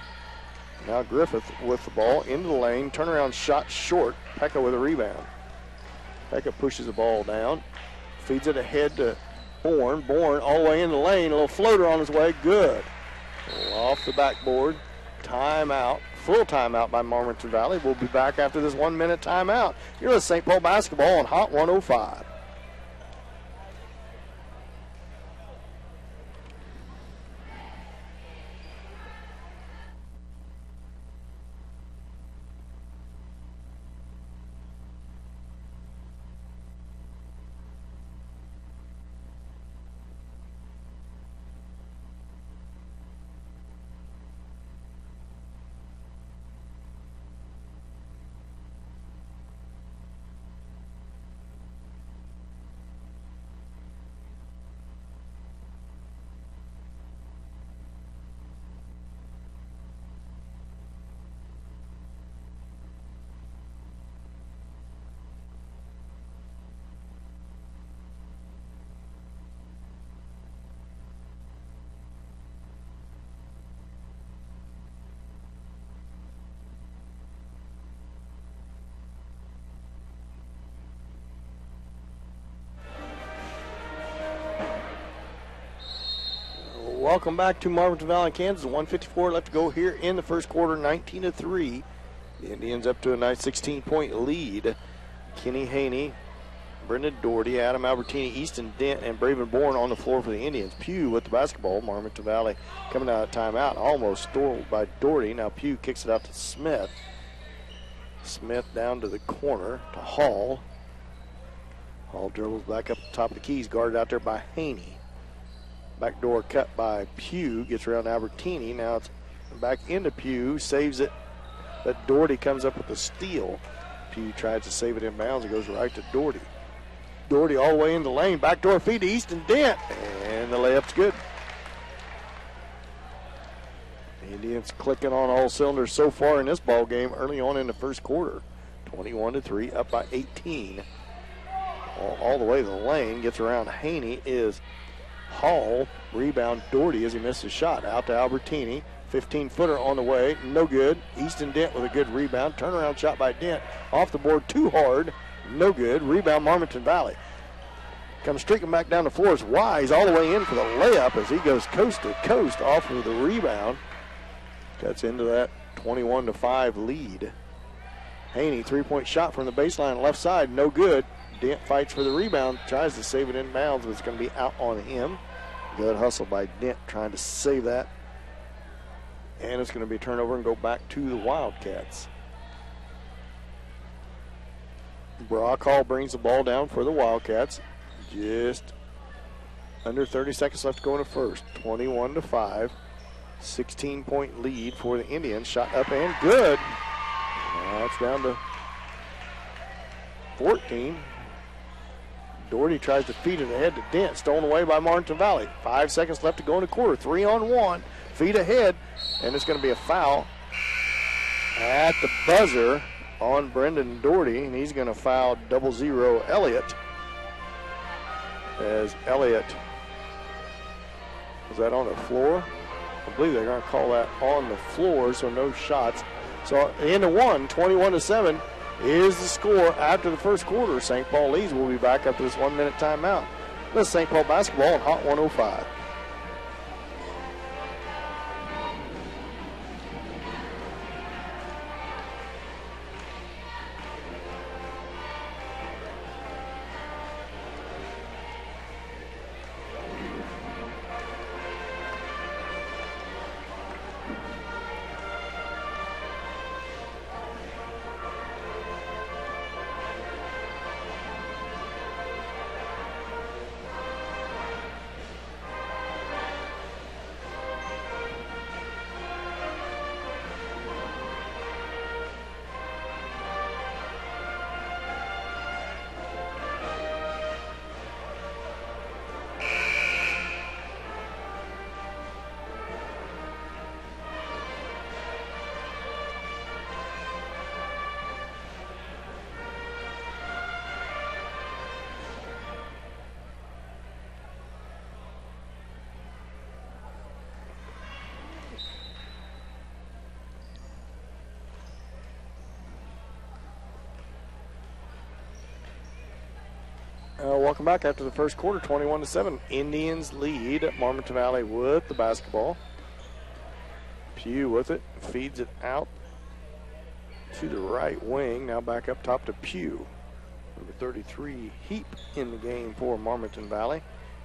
Now Griffith with the ball into the lane. Turnaround shot short. Pekka with a rebound. Pekka pushes the ball down. Feeds it ahead to Bourne. Bourne all the way in the lane. A little floater on his way. Good. Off the backboard. Timeout. Full timeout by Marmonton Valley. We'll be back after this 1-minute timeout. You're with St. Paul basketball on Hot 105. Welcome back to Marmonton Valley, Kansas. 1:54 left to go here in the first quarter, 19-3. The Indians up to a nice 16-point lead. Kenny Haney, Brendan Doherty, Adam Albertini, Easton Dent, and Braven Bourne on the floor for the Indians. Pugh with the basketball. Marmonton Valley coming out of timeout. Almost stole by Doherty. Now Pugh kicks it out to Smith. Smith down to the corner to Hall. Hall dribbles back up the top of the keys, guarded out there by Haney. Backdoor cut by Pugh, gets around Albertini. Now it's back into Pugh, saves it, but Doherty comes up with a steal. Pugh tries to save it in bounds. It goes right to Doherty. Doherty all the way in the lane. Backdoor feed to Easton Dent, and the layup's good. The Indians clicking on all cylinders so far in this ball game early on in the first quarter. 21-3, up by 18. All the way to the lane, gets around Haney is Hall. Rebound Doherty as he missed his shot. Out to Albertini. 15-footer on the way, no good. Easton Dent with a good rebound. Turnaround shot by Dent. Off the board, too hard, no good. Rebound Marmonton Valley. Comes streaking back down the floor. It's Wise all the way in for the layup as he goes coast to coast off of the rebound. Cuts into that 21-5 lead. Haney, three-point shot from the baseline left side, no good. Dent fights for the rebound, tries to save it in bounds, but it's going to be out on him. Good hustle by Dent trying to save that. And it's going to be a turnover and go back to the Wildcats. Brock Hall brings the ball down for the Wildcats. Just under 30 seconds left to go in the first. 21-5. 16-point lead for the Indians. Shot up and good. Now it's down to 14. Doherty tries to feed it ahead to Dent. Stolen away by Marmonton Valley. 5 seconds left to go in the quarter. 3-on-1. Feed ahead. And it's going to be a foul at the buzzer on Brendan Doherty. And he's going to foul 00 Elliott. As Elliott, was that on the floor? I believe they're going to call that on the floor, so no shots. So at the end of 21-7 is the score after the first quarter. St. Paul leads. We'll be back after this 1-minute timeout. This is St. Paul basketball on Hot 105. Welcome back after the first quarter, 21-7. Indians lead Marmonton Valley with the basketball. Pugh with it, feeds it out to the right wing. Now back up top to Pugh. Number 33, Heap in the game for Marmonton Valley.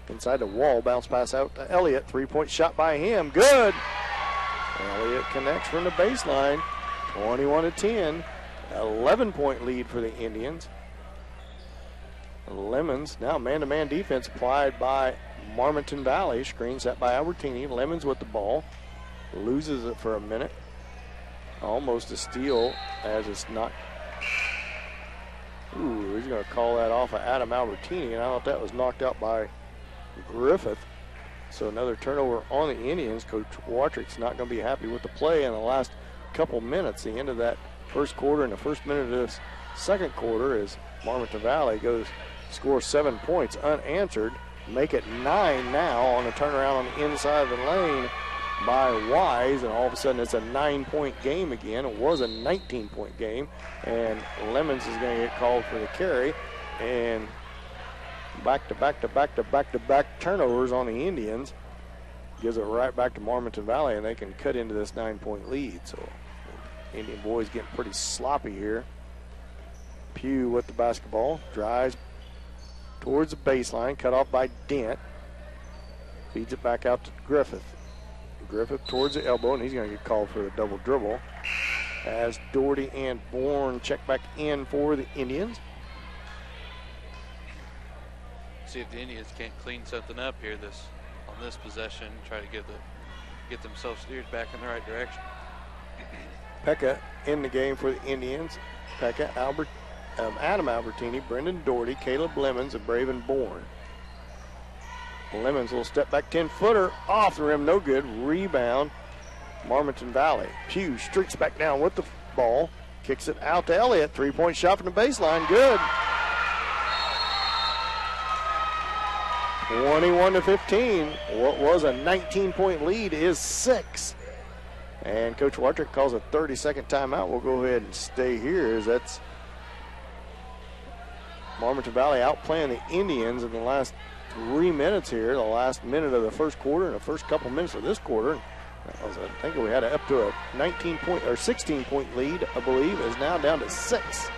Inside the wall, bounce pass out to Elliott. Three-point shot by him, good. Elliott connects from the baseline, 21-10. 11-point lead for the Indians. Lemons, now man-to-man defense applied by Marmonton Valley. Screen set by Albertini. Lemons with the ball. Loses it for a minute. Almost a steal as it's not. Ooh, he's going to call that off of Adam Albertini, and I thought that was knocked out by Griffith. So another turnover on the Indians. Coach Watrick's not going to be happy with the play in the last couple minutes. The end of that first quarter and the first minute of this second quarter is Marmonton Valley scores 7 points unanswered. Make it 9 now on the turnaround on the inside of the lane by Wise, and all of a sudden it's a 9-point game again. It was a 19-point game, and Lemons is going to get called for the carry, and back-to-back turnovers on the Indians gives it right back to Marmonton Valley, and they can cut into this 9-point lead. So the Indian boys getting pretty sloppy here. Pugh with the basketball, drives towards the baseline, cut off by Dent. Feeds it back out to Griffith. Griffith towards the elbow, and he's going to get called for the double dribble. as Doherty and Bourne check back in for the Indians. See if the Indians can't clean something up here on this possession, try to get themselves steered back in the right direction. Pekka in the game for the Indians. Pekka, Adam Albertini, Brendan Doherty, Caleb Lemons, and Braven Bourne. Lemons will step back 10-footer off the rim, no good. Rebound, Marmaton Valley. Pugh streaks back down with the ball, kicks it out to Elliott. 3-point shot from the baseline, good. 21-15. What was a 19-point lead is 6. And Coach Wartrick calls a 30-second timeout. We'll go ahead and stay here, as that's Marmaton Valley outplaying the Indians in the last 3 minutes here, the last minute of the first quarter and the first couple minutes of this quarter. I think we had up to a 19-point or 16-point lead, I believe, is now down to 6.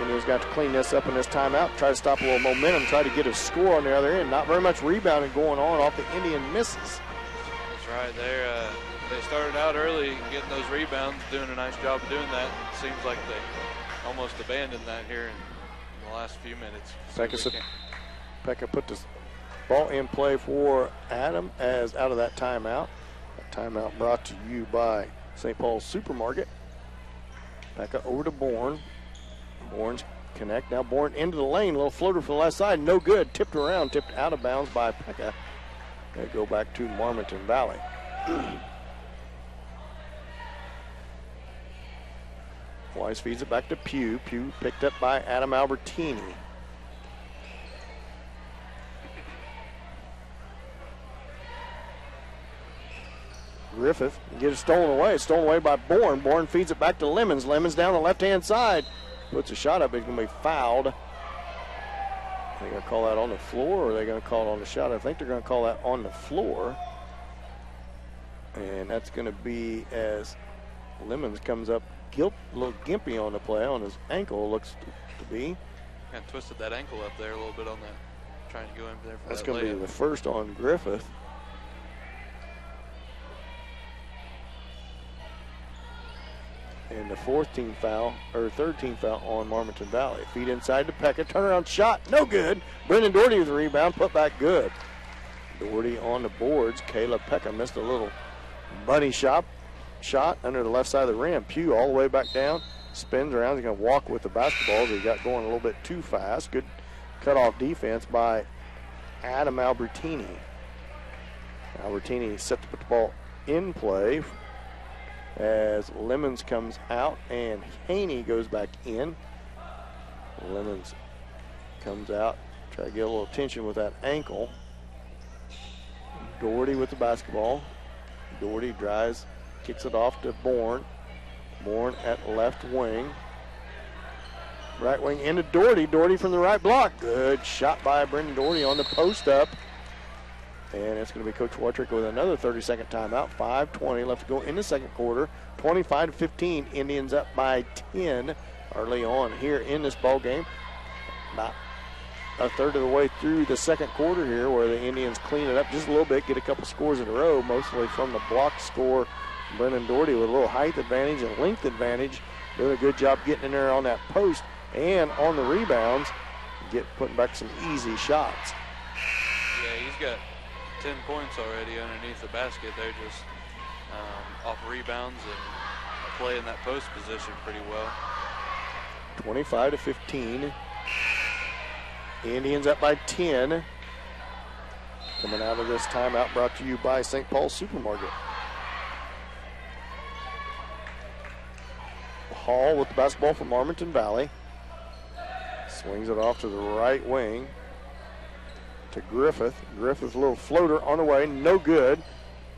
Indians got to clean this up in this timeout, try to stop a little momentum, try to get a score on the other end. Not very much rebounding going on off the Indian misses. That's right. They started out early getting those rebounds, doing a nice job of doing that. It seems like they almost abandoned that here in the last few minutes. Pekka put this ball in play for Adam as out of that timeout. That timeout brought to you by St. Paul's Supermarket. Pekka over to Bourne. Bourne's connect. Now Bourne into the lane. A little floater from the left side. No good. Tipped around. Tipped out of bounds by Pekka. They go back to Marmaton Valley. Wise feeds it back to Pugh. Pugh picked up by Adam Albertini. Griffith gets it stolen away. It's stolen away by Bourne. Bourne feeds it back to Lemons. Lemons down the left-hand side. Puts a shot up. He's going to be fouled. Are they going to call that on the floor, or are they going to call it on the shot? I think they're going to call that on the floor. And that's going to be as Lemons comes up a little gimpy on the play on his ankle, looks to be. Kind of twisted that ankle up there a little bit on that, trying to go in there for that's that going to be the first on Griffith. And the third team foul on Marmaton Valley. Feed inside to Pekka, turnaround shot, no good. Brendan Doherty with the rebound, put back good. Doherty on the boards. Caleb Pekka missed a little bunny shot under the left side of the rim. Pugh all the way back down, spins around. He's going to walk with the basketball. He got going a little bit too fast. Good cutoff defense by Adam Albertini. Albertini set to put the ball in play as Lemons comes out and Haney goes back in. Lemons comes out, try to get a little tension with that ankle. Doherty with the basketball. Doherty drives, kicks it off to Bourne. Bourne at left wing. Right wing into Doherty. Doherty from the right block. Good shot by Brendan Doherty on the post up. And it's going to be Coach Wartrick with another 30-second timeout. 5:20 left to go in the second quarter. 25-15. Indians up by 10 early on here in this ball game. About a third of the way through the second quarter here, where the Indians clean it up just a little bit, get a couple scores in a row, mostly from the block score. Brendan Doherty with a little height advantage and length advantage, doing a good job getting in there on that post and on the rebounds, putting back some easy shots. Yeah, he's got 10 points already underneath the basket. They're just off rebounds and playing that post position pretty well. 25-15. Indians up by 10. Coming out of this timeout brought to you by St. Paul Supermarket. Hall with the basketball from Marmaton Valley. Swings it off to the right wing to Griffith. Griffith, a little floater on the way, no good.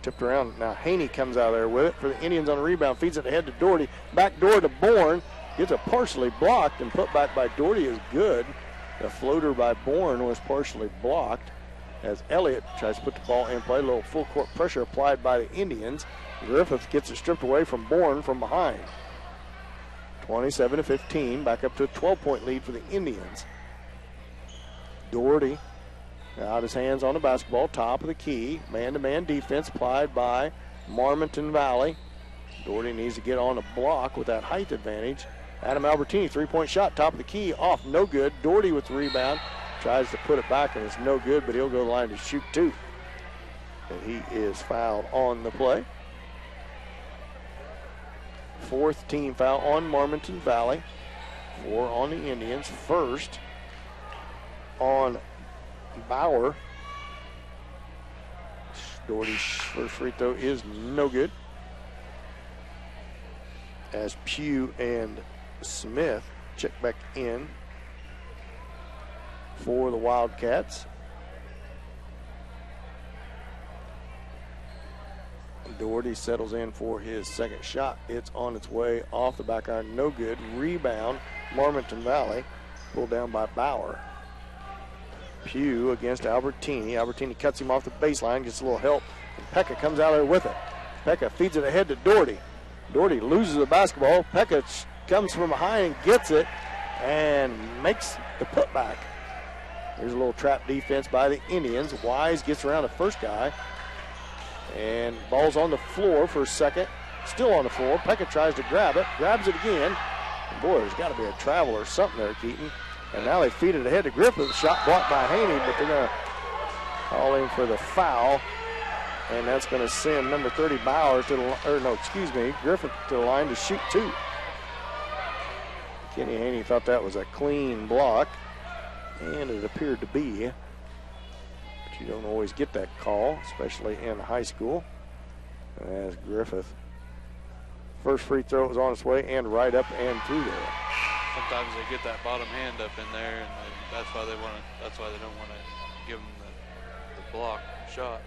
Tipped around. Now Haney comes out of there with it for the Indians on the rebound. Feeds it ahead to Doherty. Back door to Bourne. Gets it partially blocked and put back by Doherty is good. The floater by Bourne was partially blocked as Elliott tries to put the ball in play. A little full court pressure applied by the Indians. Griffith gets it stripped away from Bourne from behind. 27-15, back up to a 12-point lead for the Indians. Doherty got his hands on the basketball, top of the key. Man-to-man defense applied by Marmaton Valley. Doherty needs to get on a block with that height advantage. Adam Albertini, three-point shot, top of the key, off, no good. Doherty with the rebound, tries to put it back, and it's no good, but he'll go to the line to shoot two. And he is fouled on the play. Fourth team foul on Marmonton Valley. 4 on the Indians. First on Bauer. Doherty's first free throw is no good, as Pugh and Smith check back in for the Wildcats. Doherty settles in for his second shot. It's on its way off the back iron, no good. Rebound, Marmonton Valley, pulled down by Bauer. Pugh against Albertini. Albertini cuts him off the baseline, gets a little help. Pekka comes out there with it. Pekka feeds it ahead to Doherty. Doherty loses the basketball. Pekka comes from behind and gets it and makes the putback. There's a little trap defense by the Indians. Wise gets around the first guy. And ball's on the floor for a second. Still on the floor. Pekka tries to grab it. Grabs it again. And boy, there's got to be a travel or something there, Keaton. And now they feed it ahead to Griffith. Shot blocked by Haney, but they're going to call in for the foul. And that's going to send number 30 Bauer to the, Griffith to the line to shoot two. Kenny Haney thought that was a clean block, and it appeared to be. But you don't always get that call, especially in high school. As Griffith, first free throw was on its way and right up and through there. Sometimes they get that bottom hand up in there, and that's why they don't want to give them the block shot.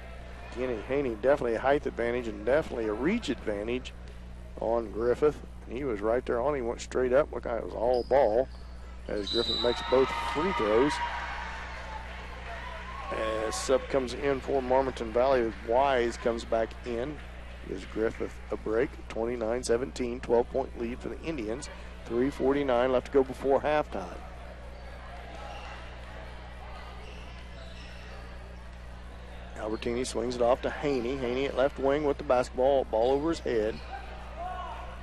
Kenny Haney definitely a height advantage and definitely a reach advantage on Griffith. And he was right there on him, went straight up. Looked like it was all ball as Griffith makes both free throws. As sub comes in for Marmonton Valley, Wise comes back in. Gives Griffith a break. 29-17, 12-point lead for the Indians. 3:49 left to go before halftime. Albertini swings it off to Haney. Haney at left wing with the basketball. Ball over his head.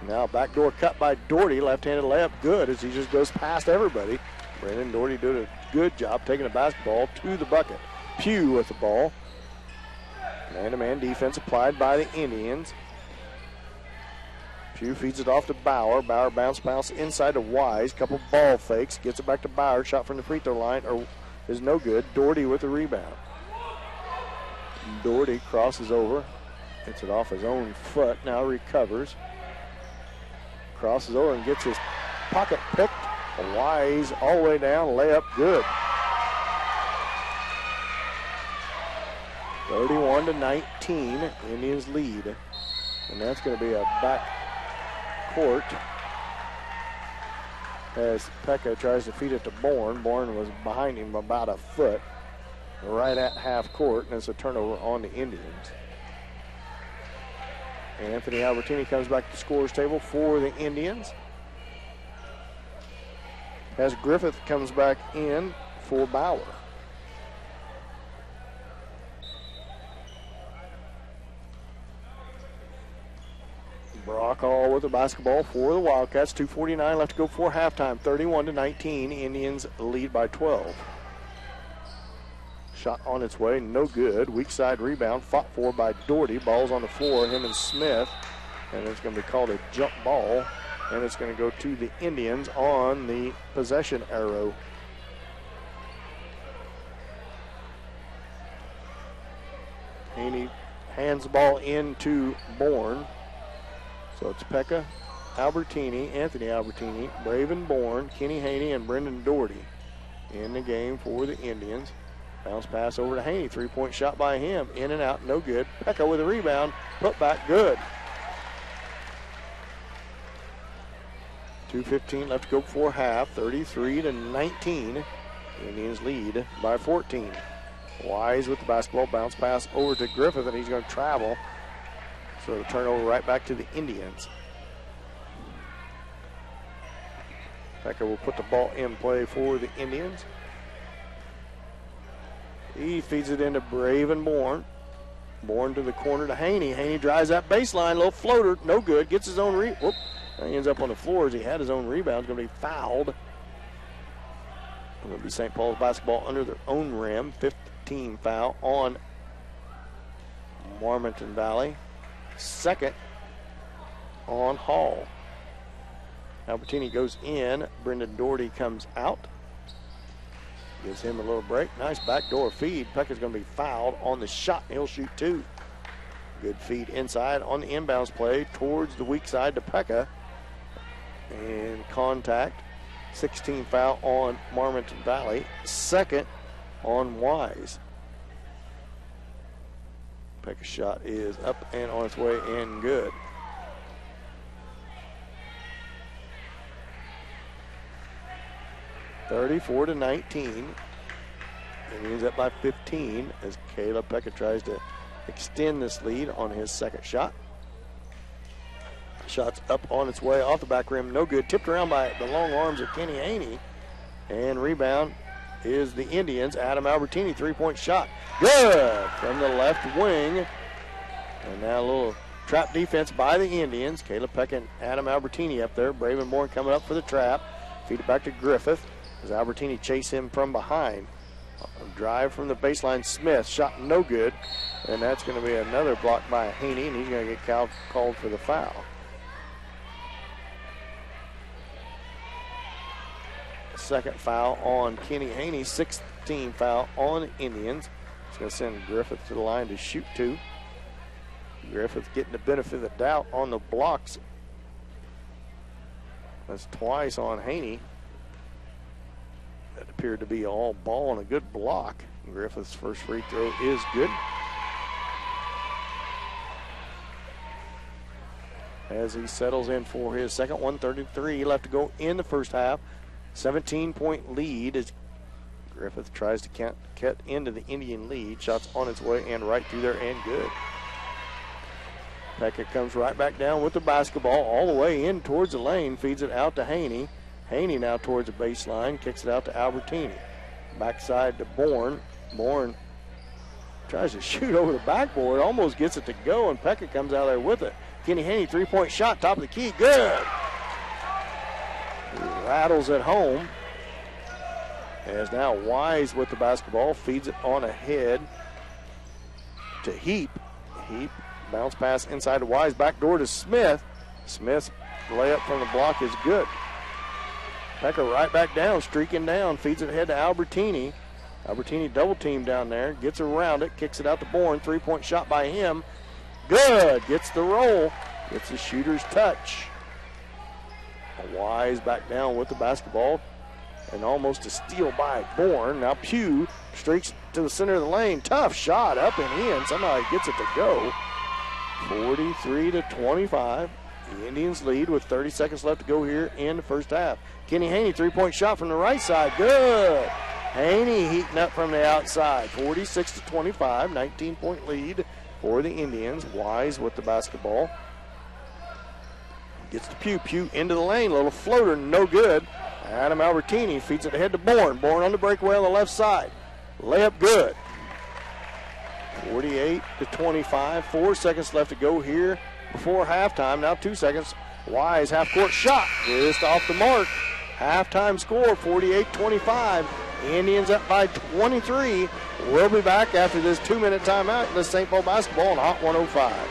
Now backdoor cut by Doherty. Left-handed layup good as he just goes past everybody. Brandon Doherty did a good job taking the basketball to the bucket. Pugh with the ball. Man-to-man defense applied by the Indians. Pugh feeds it off to Bauer. Bauer bounce inside to Wise. Couple ball fakes. Gets it back to Bauer. Shot from the free throw line is no good. Doherty with the rebound. Doherty crosses over. Gets it off his own foot. Now recovers. Crosses over and gets his pocket picked. Wise all the way down. Layup good. 31-19. Indians lead. And that's going to be a back court as Pekka tries to feed it to Bourne. Bourne was behind him about a foot. Right at half court, and it's a turnover on the Indians. And Anthony Albertini comes back to the scorer's table for the Indians. As Griffith comes back in for Bauer. Brockall with the basketball for the Wildcats. 2:49 left to go before halftime. 31-19. Indians lead by 12. Shot on its way, no good. Weak side rebound, fought for by Doherty. Ball's on the floor, him and Smith. And it's going to be called a jump ball. And it's going to go to the Indians on the possession arrow. Haney hands the ball into Bourne. So it's Pekka, Albertini, Anthony Albertini, Braven Bourne, Kenny Haney, and Brendan Doherty in the game for the Indians. Bounce pass over to Haney. Three-point shot by him. In and out, no good. Pekka with a rebound. Put back, good. 2:15 left to go before half. 33-19. Indians lead by 14. Wise with the basketball. Bounce pass over to Griffith, and he's going to travel. So the turnover right back to the Indians. Pekka will put the ball in play for the Indians. He feeds it into Braven Bourne. Bourne to the corner to Haney. Haney drives that baseline, little floater, no good. Gets his own whoop. He ends up on the floor as he had his own rebound. It's going to be fouled. It's going to be St. Paul's basketball under their own rim. 15 foul on Marmonton Valley. Second on Hall. Albertini goes in. Brendan Doherty comes out. Gives him a little break. Nice backdoor feed. Pekka's going to be fouled on the shot. He'll shoot two. Good feed inside on the inbounds play towards the weak side to Pekka. And contact. 16 foul on Marmonton Valley. Second on Wise. Pekka's shot is up and on its way and good. (34-19). Indians up by 15 as Caleb Pekka tries to extend this lead on his second shot. Shot's up on its way off the back rim, no good. Tipped around by the long arms of Kenny Haney. And rebound is the Indians. Adam Albertini, three-point shot. Good from the left wing. And now a little trap defense by the Indians. Caleb Pekka and Adam Albertini up there. Bravenborn coming up for the trap. Feed it back to Griffith as Albertini chase him from behind. A drive from the baseline. Smith shot no good. And that's going to be another block by Haney, and he's going to get called for the foul. Second foul on Kenny Haney. 16 foul on Indians. It's going to send Griffith to the line to shoot two. Griffith getting the benefit of the doubt on the blocks. That's twice on Haney. That appeared to be all ball and a good block. Griffith's first free throw is good. As he settles in for his second, 1:33 left to go in the first half. 17-point lead as Griffith tries to cut into the Indian lead. Shots on its way and right through there and good. Pekka comes right back down with the basketball all the way in towards the lane. Feeds it out to Haney. Haney now towards the baseline. Kicks it out to Albertini. Backside to Bourne. Bourne tries to shoot over the backboard. Almost gets it to go, and Pekka comes out there with it. Kenny Haney, three-point shot, top of the key. Good. He rattles it home. As now Wise with the basketball. Feeds it on ahead to Heap. Heap. Bounce pass inside to Wise. Back door to Smith. Smith's layup from the block is good. Pekka right back down, streaking down. Feeds it ahead to Albertini. Albertini double team down there. Gets around it. Kicks it out to Bourne. Three-point shot by him. Good. Gets the roll. Gets the shooter's touch. Wise back down with the basketball. And almost a steal by Bourne. Now Pugh streaks to the center of the lane. Tough shot up and in. Somehow he gets it to go. 43-25. The Indians lead with 30 seconds left to go here in the first half. Kenny Haney, three-point shot from the right side. Good. Haney heating up from the outside. 46-25, 19-point lead for the Indians. Wise with the basketball. Gets to Pugh. Pugh into the lane. Little floater, no good. Adam Albertini feeds it ahead to Bourne. Bourne on the breakaway on the left side. Layup good. 48-25. 4 seconds left to go here before halftime. Now 2 seconds. Wise half-court shot. Just off the mark. Halftime score, 48-25. Indians up by 23. We'll be back after this 2-minute timeout. This St. Paul basketball on Hot 105.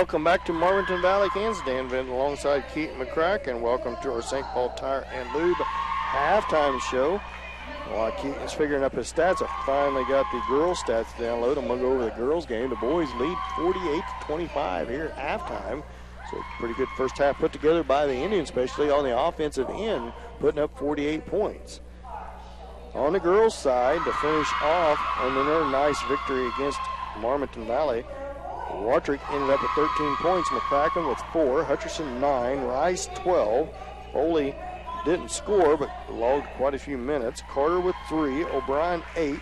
welcome back to Marvinton Valley, Kansas. Dan Vinton alongside Keaton McCracken. Welcome to our St. Paul Tire and Lube halftime show. While Keaton's figuring up his stats, I finally got the girls' stats downloaded. I'm going to go over the girls' game. The boys lead 48-25 here at halftime. So pretty good first half put together by the Indians, especially on the offensive end, putting up 48 points. On the girls' side, to finish off on another nice victory against Marvinton Valley, Watrick ended up with 13 points. McCracken with 4, Hutcherson 9, Rice 12. Foley didn't score, but logged quite a few minutes. Carter with 3, O'Brien 8,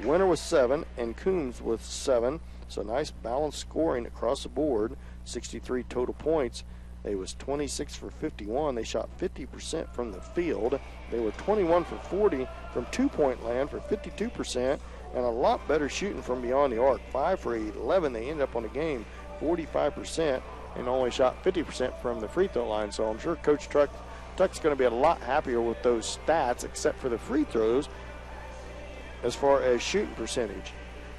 Winter with 7, and Coombs with 7. So nice balanced scoring across the board. 63 total points. They was 26 for 51. They shot 50% from the field. They were 21 for 40 from two-point land for 52%, and a lot better shooting from beyond the arc. 5 for 11. They ended up on the game 45% and only shot 50% from the free throw line. So I'm sure Coach Tuck's going to be a lot happier with those stats, except for the free throws as far as shooting percentage.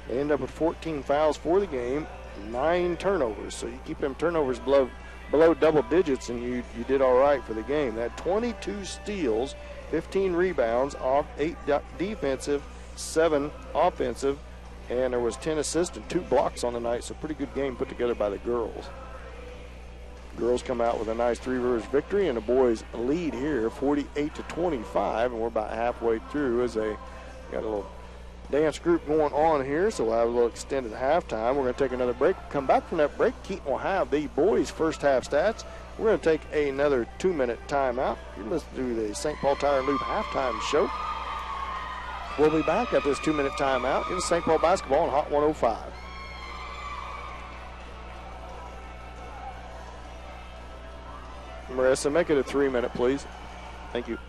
They end up with 14 fouls for the game, 9 turnovers. So you keep them turnovers below double digits, and you did all right for the game. They had 22 steals, 15 rebounds, off 8 defensive, 7 offensive, and there was 10 assists and 2 blocks on the night. So pretty good game put together by the girls. Girls come out with a nice Three Rivers victory, and the boys lead here 48-25, and we're about halfway through as they got a little dance group going on here, so we'll have a little extended halftime. We're going to take another break. Come back from that break, Keaton will have the boys' first half stats. We're going to take another 2-minute timeout. You're listening to the St. Paul Tire and Lube halftime show. We'll be back at this 2-minute timeout in St. Paul basketball on Hot 105. Marissa, make it a 3-minute, please. Thank you.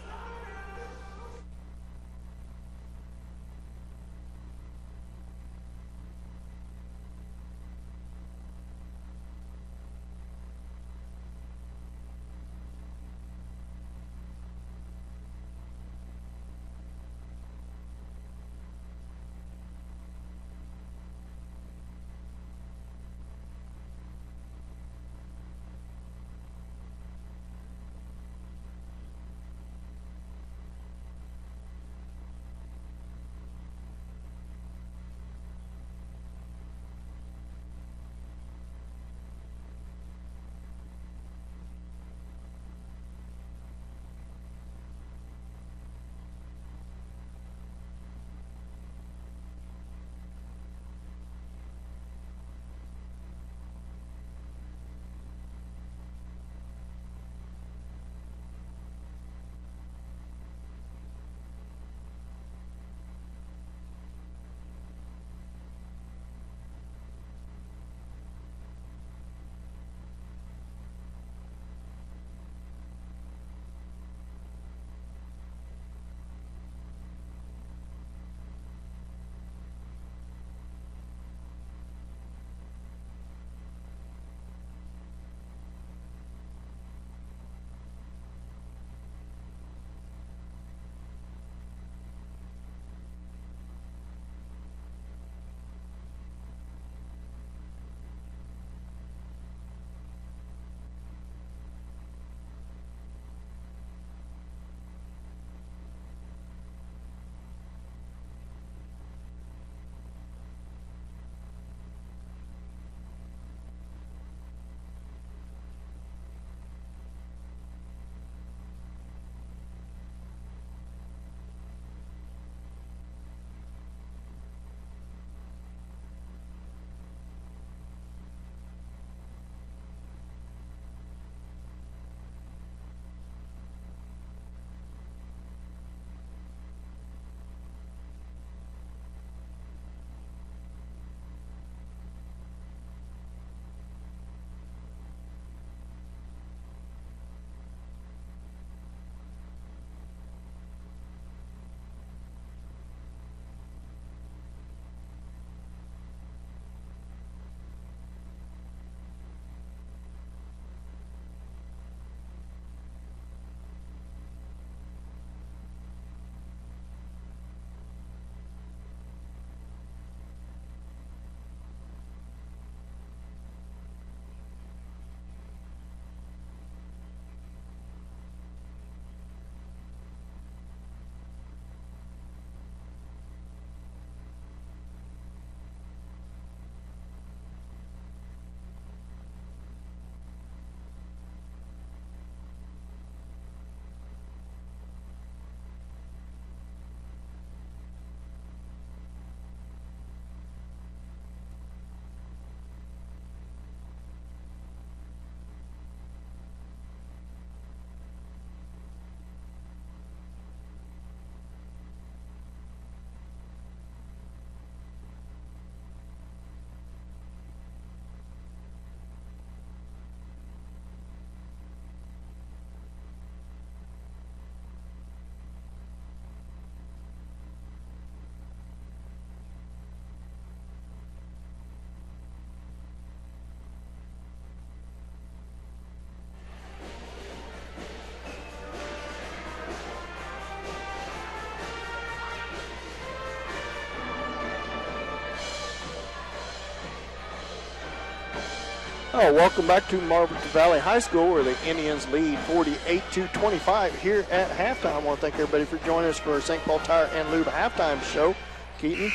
Oh, welcome back to Marvin Valley High School, where the Indians lead 48-25 here at halftime. I want to thank everybody for joining us for our St. Paul Tire and Lube halftime show. Keaton,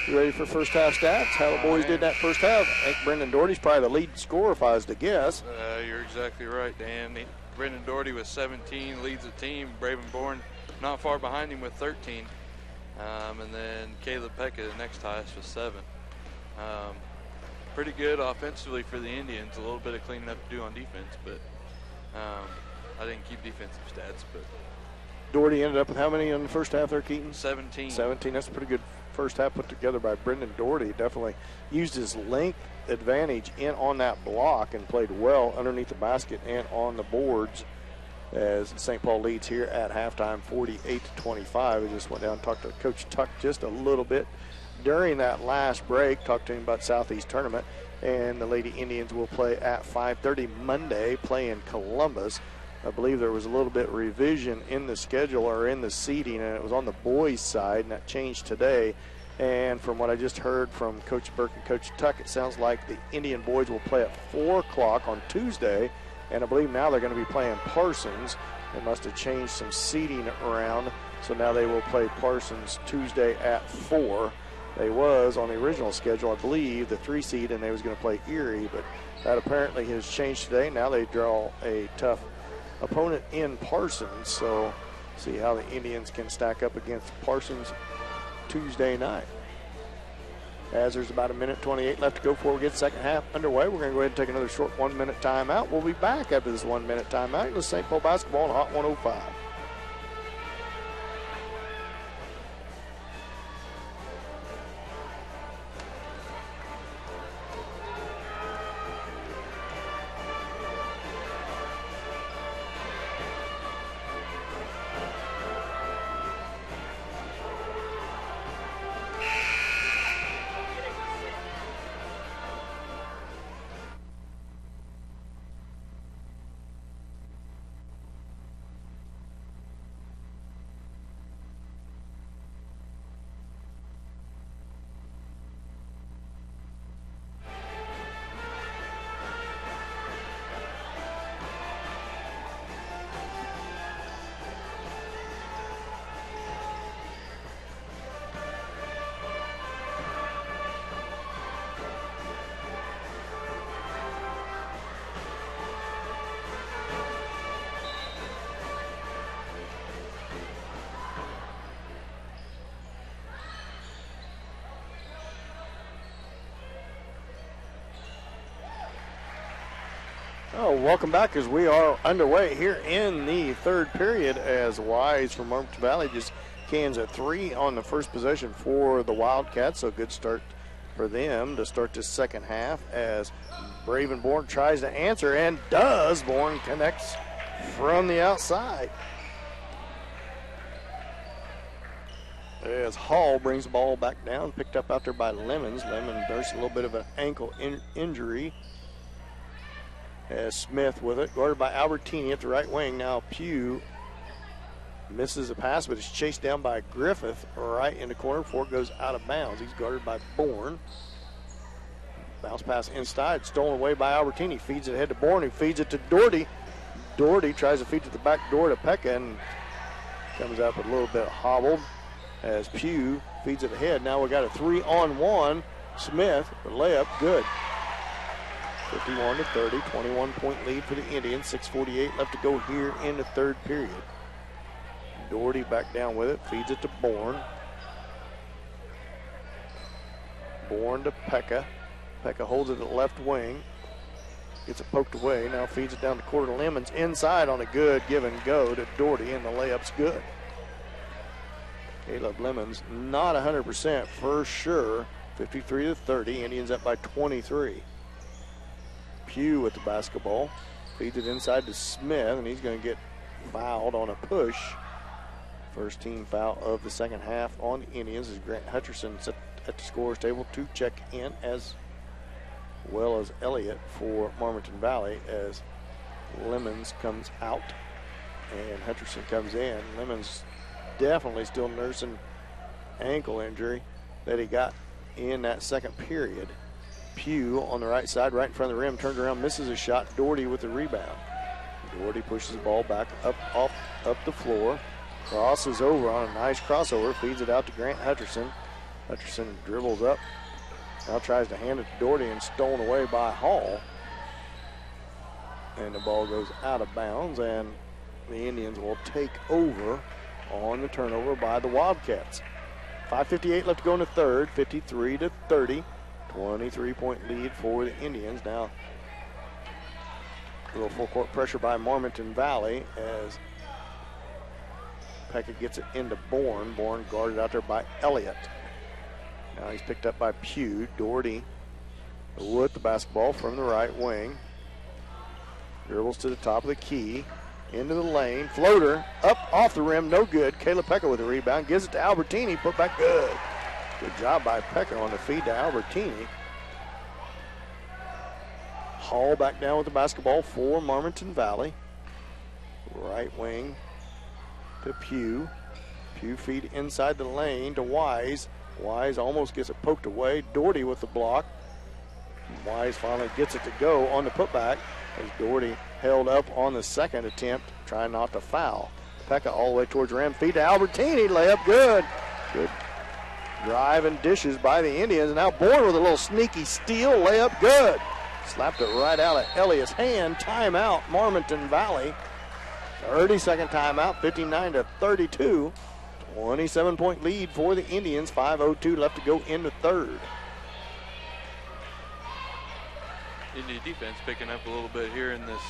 you ready for first half stats? How the boys did that first half? I think Brendan Doherty's probably the lead scorer, if I was to guess. You're exactly right, Dan. Brendan Doherty with 17 leads the team. Bravenborn not far behind him with 13. And then Caleb Pekka, the next highest, with 7. Pretty good offensively for the Indians. A little bit of cleaning up to do on defense, but I didn't keep defensive stats. But Doherty ended up with how many in the first half there, Keaton? 17. 17. That's a pretty good first half put together by Brendan Doherty. Definitely used his length advantage in on that block and played well underneath the basket and on the boards as St. Paul leads here at halftime 48-25. We just went down and talked to Coach Tuck just a little bit during that last break, talked to him about Southeast Tournament, and the Lady Indians will play at 5:30 Monday, playing Columbus. I believe there was a little bit revision in the schedule or in the seating, and it was on the boys' side, and that changed today. And from what I just heard from Coach Burke and Coach Tuck, it sounds like the Indian boys will play at 4 o'clock on Tuesday, and I believe now they're going to be playing Parsons. They must have changed some seating around, so now they will play Parsons Tuesday at 4. They was on the original schedule, I believe, the 3 seed, and they was going to play Erie, but that apparently has changed today. Now they draw a tough opponent in Parsons, so see how the Indians can stack up against Parsons Tuesday night. As there's about 1:28 left to go before we get the second half underway, we're going to go ahead and take another short 1-minute timeout. We'll be back after this 1-minute timeout with St. Paul basketball on Hot 105. Oh, welcome back as we are underway here in the third period as Wise from Marvin Valley just cans at 3 on the first possession for the Wildcats. So good start for them to start this second half as Bravenborn tries to answer and does. Bourne connects from the outside. As Hall brings the ball back down, picked up out there by Lemons. Lemons nursed a little bit of an ankle injury. As Smith with it, guarded by Albertini at the right wing. Now Pugh misses a pass, but is chased down by Griffith right in the corner before it goes out of bounds. He's guarded by Bourne. Bounce pass inside, stolen away by Albertini. Feeds it ahead to Bourne, who feeds it to Doherty. Doherty tries to feed to the back door to Pekka and comes up a little bit hobbled as Pugh feeds it ahead. Now we got a 3-on-1. Smith, the layup, good. 51-30, 21-point lead for the Indians. 6:48 left to go here in the third period. Doherty back down with it, feeds it to Bourne. Bourne to Pekka. Pekka holds it at the left wing. Gets it poked away, now feeds it down the court to Lemons. Inside on a good give and go to Doherty, and the layup's good. Caleb Lemons not 100% for sure. 53-30, Indians up by 23. Pugh with the basketball. Feeds it inside to Smith, and he's going to get fouled on a push. First team foul of the second half on the Indians as Grant Hutcherson's at the scorer's table to check in, as well as Elliott for Marmaton Valley, as Lemons comes out and Hutcherson comes in. Lemons definitely still nursing ankle injury that he got in that second period. Pugh on the right side, right in front of the rim, turns around, misses a shot. Doherty with the rebound. Doherty pushes the ball back up the floor. Crosses over on a nice crossover, feeds it out to Grant Hutcherson. Hutcherson dribbles up, now tries to hand it to Doherty and stolen away by Hall. And the ball goes out of bounds, and the Indians will take over on the turnover by the Wildcats. 5:58 left to go in the third, 53-30. 23-point lead for the Indians. Now a little full court pressure by Marmonton Valley as Pekka gets it into Bourne. Bourne guarded out there by Elliott. Now he's picked up by Pugh. Doherty with the basketball from the right wing. Dribbles to the top of the key. Into the lane. Floater up off the rim. No good. Caleb Pekka with the rebound. Gives it to Albertini. Put back good. Good job by Pekka on the feed to Albertini. Hall back down with the basketball for Marmonton Valley. Right wing to Pugh. Pugh feed inside the lane to Wise. Wise almost gets it poked away. Doherty with the block. Wise finally gets it to go on the putback as Doherty held up on the second attempt, trying not to foul. Pekka all the way towards the rim. Feed to Albertini. Layup good. Good drive and dishes by the Indians. And now Bourne with a little sneaky steal. Layup good. Slapped it right out of Elliott's hand. Timeout, Marmonton Valley. 30-second timeout, 59-32. 27-point lead for the Indians. 5:02 left to go in the third. Indy defense picking up a little bit here in this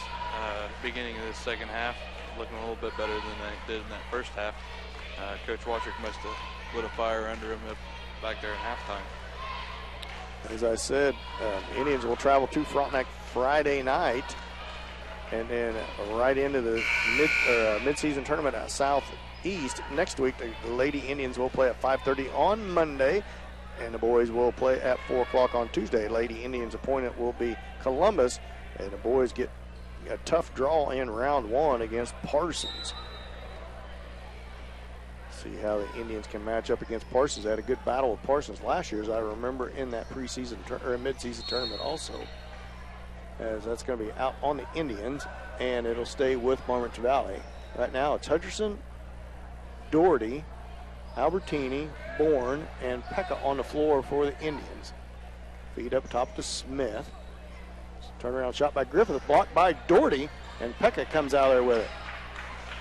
beginning of this second half. Looking a little bit better than they did in that first half. Coach Watrick must have lit a fire under him back there at halftime. As I said, the Indians will travel to Frontenac Friday night and then right into the mid-season tournament at Southeast. Next week, the Lady Indians will play at 5:30 on Monday, and the boys will play at 4 o'clock on Tuesday. Lady Indians' opponent will be Columbus, and the boys get a tough draw in round one against Parsons. See how the Indians can match up against Parsons. They had a good battle with Parsons last year, as I remember, in that preseason or mid-season tournament also. As that's going to be out on the Indians, and it'll stay with Marmonton Valley. Right now it's Hutcherson, Doherty, Albertini, Bourne, and Pekka on the floor for the Indians. Feed up top to Smith. Turnaround shot by Griffith, blocked by Doherty, and Pekka comes out there with it.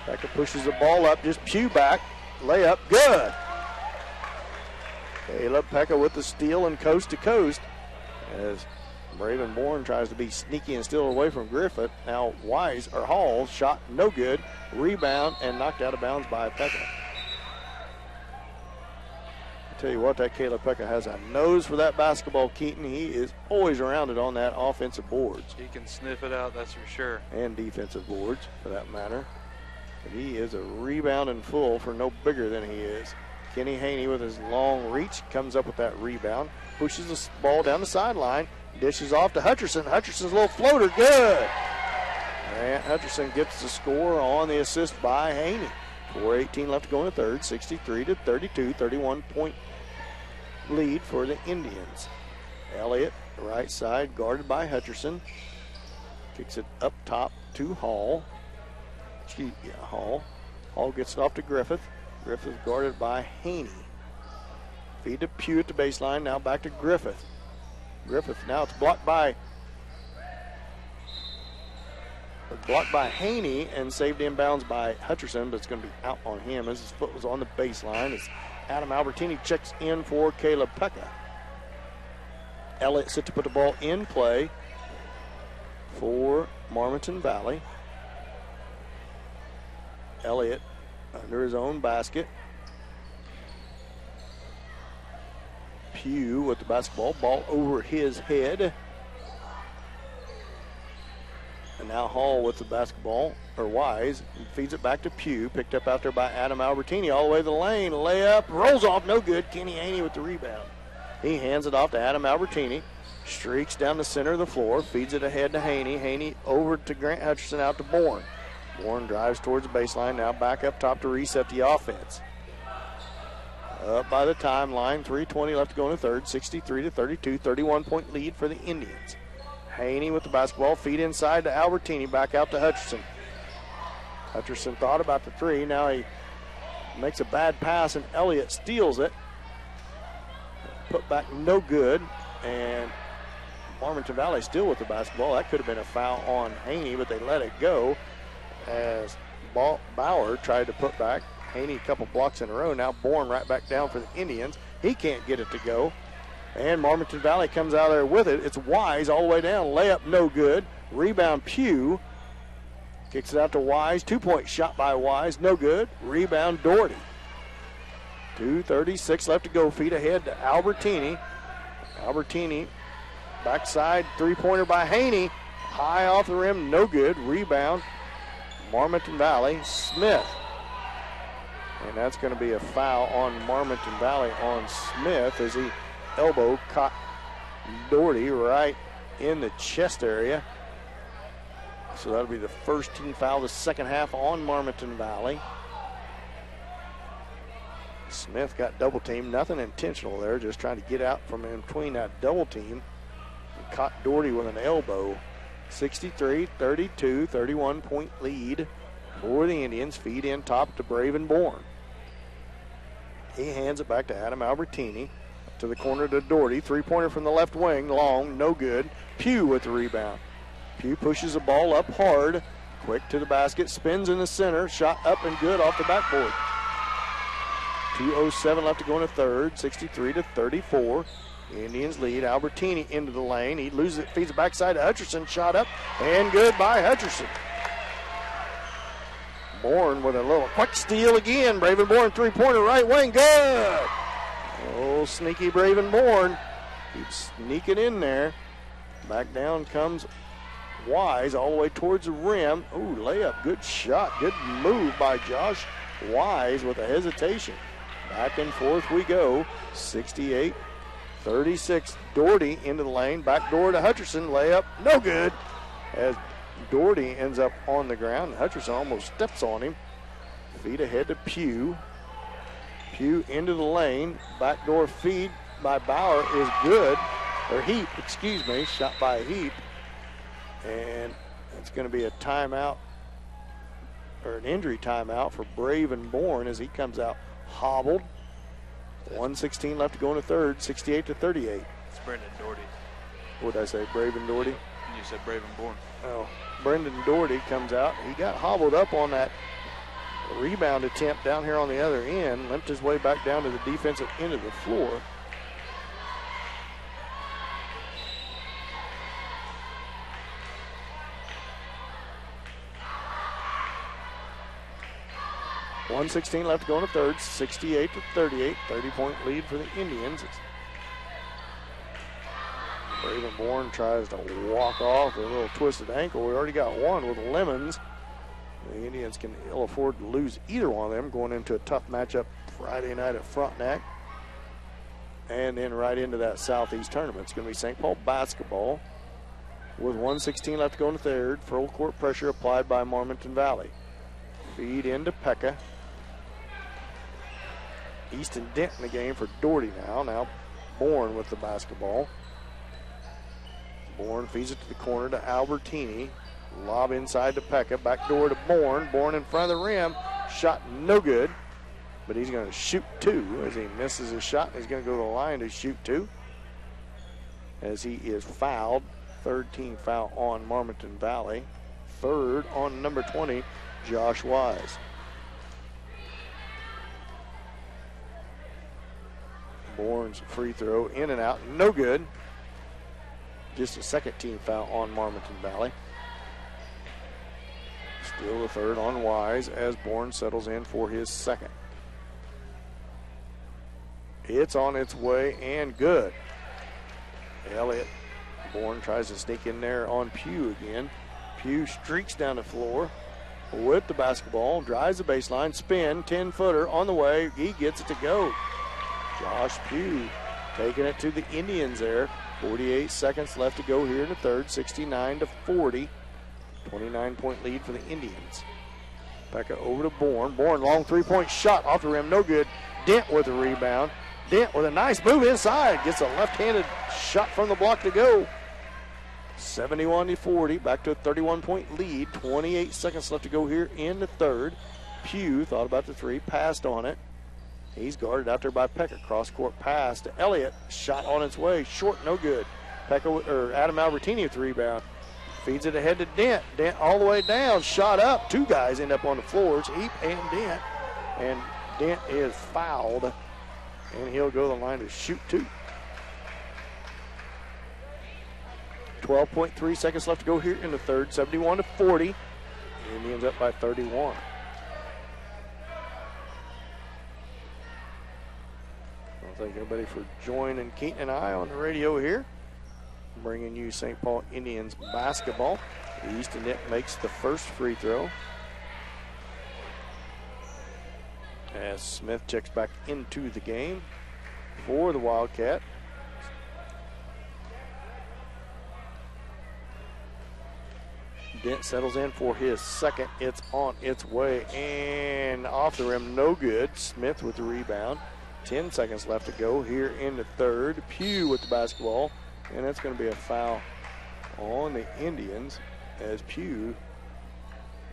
Pekka pushes the ball up, just Pugh back. Layup, good. Caleb Pekka with the steal and coast to coast as Braden Bourne tries to be sneaky and steal away from Griffith. Now Hall shot no good. Rebound and knocked out of bounds by Pekka. I tell you what, that Caleb Pekka has a nose for that basketball, Keaton. He is always around it on that offensive boards. He can sniff it out, that's for sure. And defensive boards, for that matter. But he is a rebounding fool for no bigger than he is. Kenny Haney with his long reach comes up with that rebound. Pushes the ball down the sideline. Dishes off to Hutcherson. Hutcherson's little floater, good. Grant Hutcherson gets the score on the assist by Haney. 4:18 left to go in the third. 63-32, 31-point lead for the Indians. Elliott, right side, guarded by Hutcherson. Kicks it up top to Hall. Hall. Hall gets it off to Griffith. Griffith guarded by Haney. Feed to Pugh at the baseline. Now back to Griffith. Griffith, now it's blocked by Haney and saved inbounds by Hutcherson, but it's going to be out on him as his foot was on the baseline. As Adam Albertini checks in for Caleb Pekka. Elliott set to put the ball in play for Marmonton Valley. Elliott under his own basket. Pugh with the basketball, ball over his head. And now Hall with the basketball, or Wise, feeds it back to Pugh. Picked up out there by Adam Albertini all the way to the lane. Layup, rolls off, no good. Kenny Haney with the rebound. He hands it off to Adam Albertini. Streaks down the center of the floor, feeds it ahead to Haney. Haney over to Grant Hutcherson, out to Bourne. Bourne drives towards the baseline, now back up top to reset the offense. Up by the timeline, 3:20 left to go in the third, 63-32, 31-point lead for the Indians. Haney with the basketball, feed inside to Albertini, back out to Hutcherson. Hutcherson thought about the three, now he makes a bad pass and Elliott steals it. Put back no good, and Farmington Valley still with the basketball. That could have been a foul on Haney, but they let it go as Bauer tried to put back. Haney a couple blocks in a row. Now Bourne right back down for the Indians. He can't get it to go. And Farmington Valley comes out there with it. It's Wise all the way down. Layup no good. Rebound Pugh. Kicks it out to Wise. 2-point shot by Wise. No good. Rebound Doherty. 2:36 left to go. Feet ahead to Albertini. Albertini. Backside three-pointer by Haney. High off the rim. No good. Rebound. Farmington Valley. Smith. And that's going to be a foul on Farmington Valley on Smith as he elbow caught Doherty right in the chest area. So that'll be the first team foul the second half on Farmington Valley. Smith got double teamed, nothing intentional there, just trying to get out from in between that double team. And caught Doherty with an elbow. 63-32, 31-point lead for the Indians. Feed in top to Braven Bourne. He hands it back to Adam Albertini. To the corner to Doherty. Three-pointer from the left wing. Long, no good. Pugh with the rebound. Pugh pushes the ball up hard. Quick to the basket. Spins in the center. Shot up and good off the backboard. 2:07 left to go in the third. 63-34. Indians lead. Albertini into the lane. He loses it. Feeds it backside to Hutcherson. Shot up and good by Hutcherson. Bourne with a little quick steal again. Braven Bourne three-pointer right wing. Good. Oh, sneaky Braven Bourne. Keeps sneaking in there. Back down comes Wise all the way towards the rim. Ooh, layup. Good shot. Good move by Josh Wise with a hesitation. Back and forth we go. 68-36. Doherty into the lane. Back door to Hutcherson. Layup. No good. As Doherty ends up on the ground. Hutcherson almost steps on him. Feed ahead to Pugh. Pugh into the lane. Backdoor feed by Bauer is good. Or Heap, excuse me. Shot by Heap. And it's going to be a timeout, or an injury timeout for Braven Bourne as he comes out hobbled. 1:16 left to go in the third. 68-38. It's Brendan Doherty. What did I say? Braven Doherty? You said Braven Bourne. Oh, Brendan Doherty comes out. He got hobbled up on that rebound attempt down here on the other end. Limped his way back down to the defensive end of the floor. .116 left to go in the third. 68-38. 30-point lead for the Indians. Braven Bourne tries to walk off with a little twisted ankle. We already got one with Lemons. The Indians can ill afford to lose either one of them going into a tough matchup Friday night at Frontenac. And then right into that Southeast tournament. It's going to be St. Paul basketball with 1:16 left to go in the third. Full court pressure applied by Farmington Valley. Feed into Pekka. Easton Dent in the game for Doherty now. Now Bourne with the basketball. Bourne feeds it to the corner to Albertini. Lob inside to Pekka. Back door to Bourne. Bourne in front of the rim. Shot no good. But he's going to shoot two as he misses his shot. He's going to go to the line to shoot two. As he is fouled. Third team foul on Farmington Valley. Third on number 20, Josh Wise. Bourne's free throw in and out. No good. Just a second team foul on Farmington Valley. Still the third on Wise as Bourne settles in for his second. It's on its way and good. Elliott. Bourne tries to sneak in there on Pugh again. Pugh streaks down the floor with the basketball, drives the baseline, spin, 10-footer on the way. He gets it to go. Josh Pugh taking it to the Indians there. 48 seconds left to go here in the third. 69-40. 29-point lead for the Indians. Pekka over to Bourne. Bourne, long three-point shot off the rim. No good. Dent with the rebound. Dent with a nice move inside. Gets a left-handed shot from the block to go. 71-40. Back to a 31-point lead. 28 seconds left to go here in the third. Pugh thought about the three. Passed on it. He's guarded out there by Pekka. Cross-court pass to Elliott. Shot on its way. Short, no good. Adam Albertini with the rebound. Feeds it ahead to Dent. Dent all the way down. Shot up. Two guys end up on the floors. Heap and Dent. And Dent is fouled. And he'll go to the line to shoot two. 12.3 seconds left to go here in the third. 71-40. Indians up by 31. Thank everybody for joining Keaton and I on the radio here. Bringing you St. Paul Indians basketball. The Easton net makes the first free throw. As Smith checks back into the game for the Wildcat. Dent settles in for his second. It's on its way and off the rim, no good. Smith with the rebound. 10 seconds left to go here in the third. Pugh with the basketball, and that's going to be a foul on the Indians as Pugh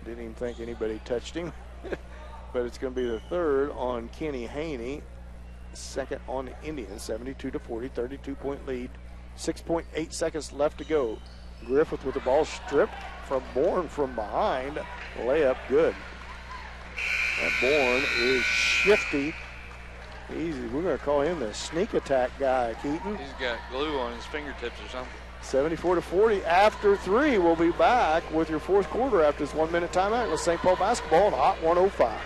didn't even think anybody touched him. But it's going to be the third on Kenny Haney. Second on the Indians, 72-40, 32-point lead. 6.8 seconds left to go. Griffith with the ball stripped from Bourne from behind. Layup good. That Bourne is shifty. Easy. We're going to call him the sneak attack guy, Keaton. He's got glue on his fingertips or something. 74-40 after three. We'll be back with your fourth quarter after this 1 minute timeout with St. Paul basketball on Hot 105.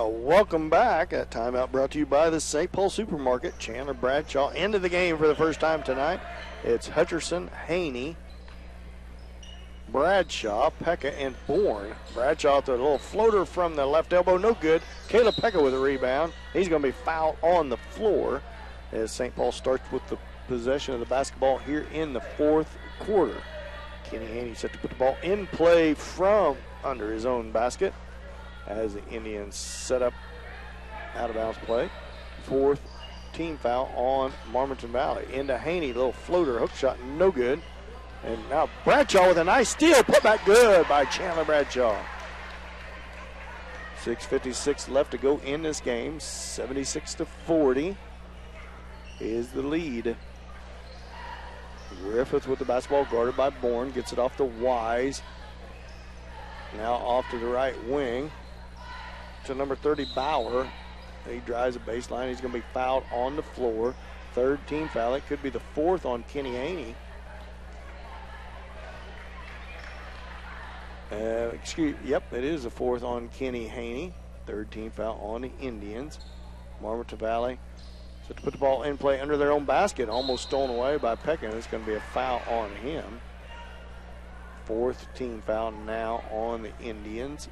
Welcome back. That timeout brought to you by the St. Paul Supermarket. Chandler Bradshaw into the game for the first time tonight. It's Hutcherson, Haney, Bradshaw, Pekka, and Bourne. Bradshaw with a little floater from the left elbow, no good. Caleb Pekka with a rebound. He's going to be fouled on the floor as St. Paul starts with the possession of the basketball here in the fourth quarter. Kenny Haney set to put the ball in play from under his own basket as the Indians set up out of bounds play. Fourth team foul on Marmonton Valley. Into Haney, little floater, hook shot, no good. And now Bradshaw with a nice steal, put back good by Chandler Bradshaw. 6:56 left to go in this game. 76-40 is the lead. Griffith with the basketball guarded by Bourne, gets it off to Wise. Now off to the right wing to number 30, Bauer. He drives the baseline. He's going to be fouled on the floor. Third team foul. It could be the fourth on Kenny Haney. Yep, it is the fourth on Kenny Haney. Third team foul on the Indians. Marmonton Valley set to put the ball in play under their own basket. Almost stolen away by Peckin. It's going to be a foul on him. Fourth team foul now on the Indians.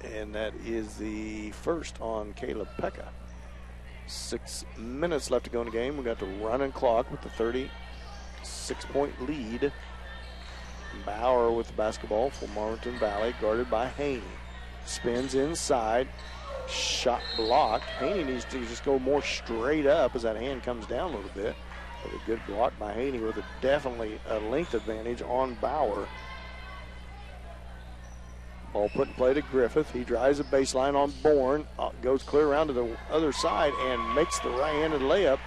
And that is the first on Caleb Pekka. 6 minutes left to go in the game. We got the running clock with the 36-point lead. Bauer with the basketball for Marmaton Valley, guarded by Haney. Spins inside. Shot blocked. Haney needs to just go more straight up as that hand comes down a little bit. But a good block by Haney with definitely a length advantage on Bauer. Ball put in play to Griffith. He drives the baseline on Bourne. Goes clear around to the other side and makes the right-handed layup.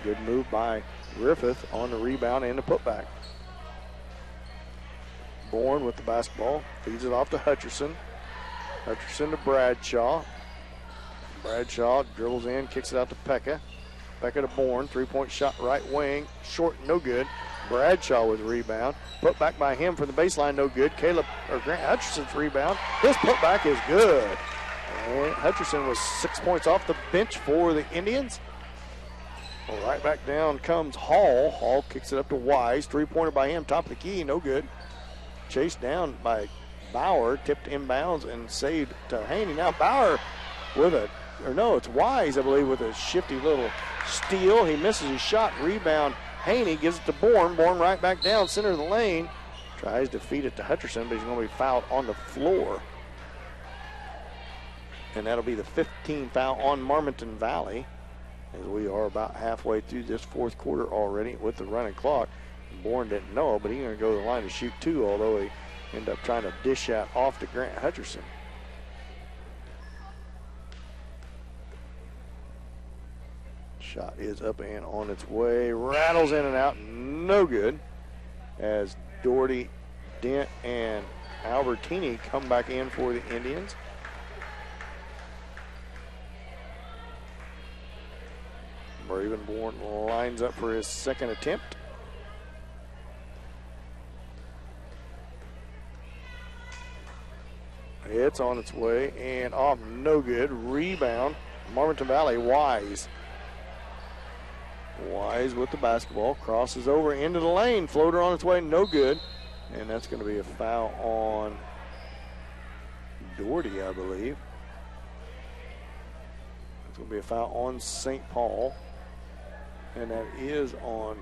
Good move by Griffith on the rebound and the putback. Bourne with the basketball. Feeds it off to Hutcherson. Hutcherson to Bradshaw. Bradshaw dribbles in, kicks it out to Pekka. Pekka to Bourne. Three-point shot right wing. Short, no good. Bradshaw with the rebound. Put back by him from the baseline, no good. Grant Hutcherson's rebound. His putback is good. And Hutcherson was 6 points off the bench for the Indians. Well, right back down comes Hall. Hall kicks it up to Wise. Three-pointer by him, top of the key, no good. Chased down by Bauer, tipped inbounds and saved to Haney. Now Bauer with it's Wise, I believe, with a shifty little steal. He misses his shot. Rebound. Haney gives it to Bourne. Bourne right back down, center of the lane. Tries to feed it to Hutcherson, but he's going to be fouled on the floor. And that'll be the 15th foul on Marmaton Valley, as we are about halfway through this fourth quarter already with the running clock. Bourne didn't know, but he's going to go to the line to shoot two, although he ended up trying to dish that off to Grant Hutcherson. Shot is up and on its way. Rattles in and out. No good. As Doherty, Dent, and Albertini come back in for the Indians. Bravenborn lines up for his second attempt. It's on its way and off. No good. Rebound. Marmaton Valley. Wise. Wise with the basketball, crosses over into the lane, floater on its way, no good. And that's going to be a foul on Doherty, I believe. It's going to be a foul on St. Paul. And that is on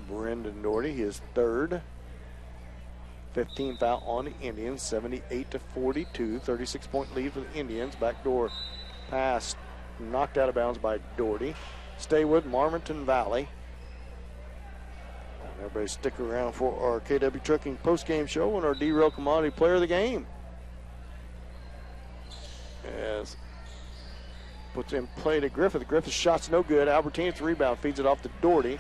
Brendan Doherty, his third. 15th foul on the Indians, 78-42, 36-point lead for the Indians. Backdoor pass knocked out of bounds by Doherty. Stay with Marmaton Valley. Everybody stick around for our KW Trucking postgame show and our D-Rail Commodity Player of the Game. As puts in play to Griffith. Griffith's shot's no good. Albertini's rebound, feeds it off to Doherty.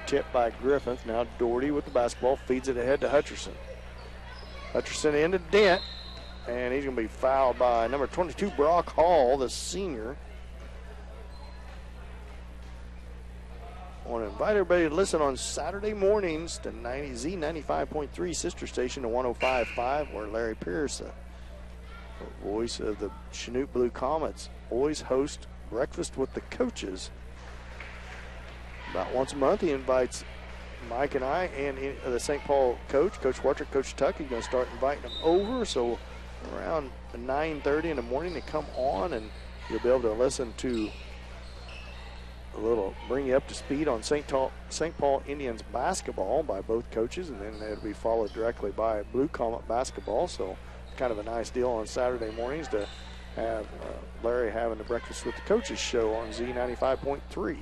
Tipped by Griffith. Now Doherty with the basketball, feeds it ahead to Hutcherson. Hutcherson into Dent. And he's going to be fouled by number 22, Brock Hall, the senior. I want to invite everybody to listen on Saturday mornings to Z95.3 sister station to 105.5, where Larry Pierce, the voice of the Chinook Blue Comets, always hosts Breakfast with the Coaches. About once a month, he invites Mike and I and the St. Paul coach, Coach Wartrick, Coach Tuck. He's going to start inviting them over. So around 9:30 in the morning, they come on, and you'll be able to listen to bring you up to speed on St. Paul Indians basketball by both coaches, and then it'll be followed directly by Blue Comet basketball. So kind of a nice deal on Saturday mornings to have Larry having the Breakfast with the Coaches show on Z95.3.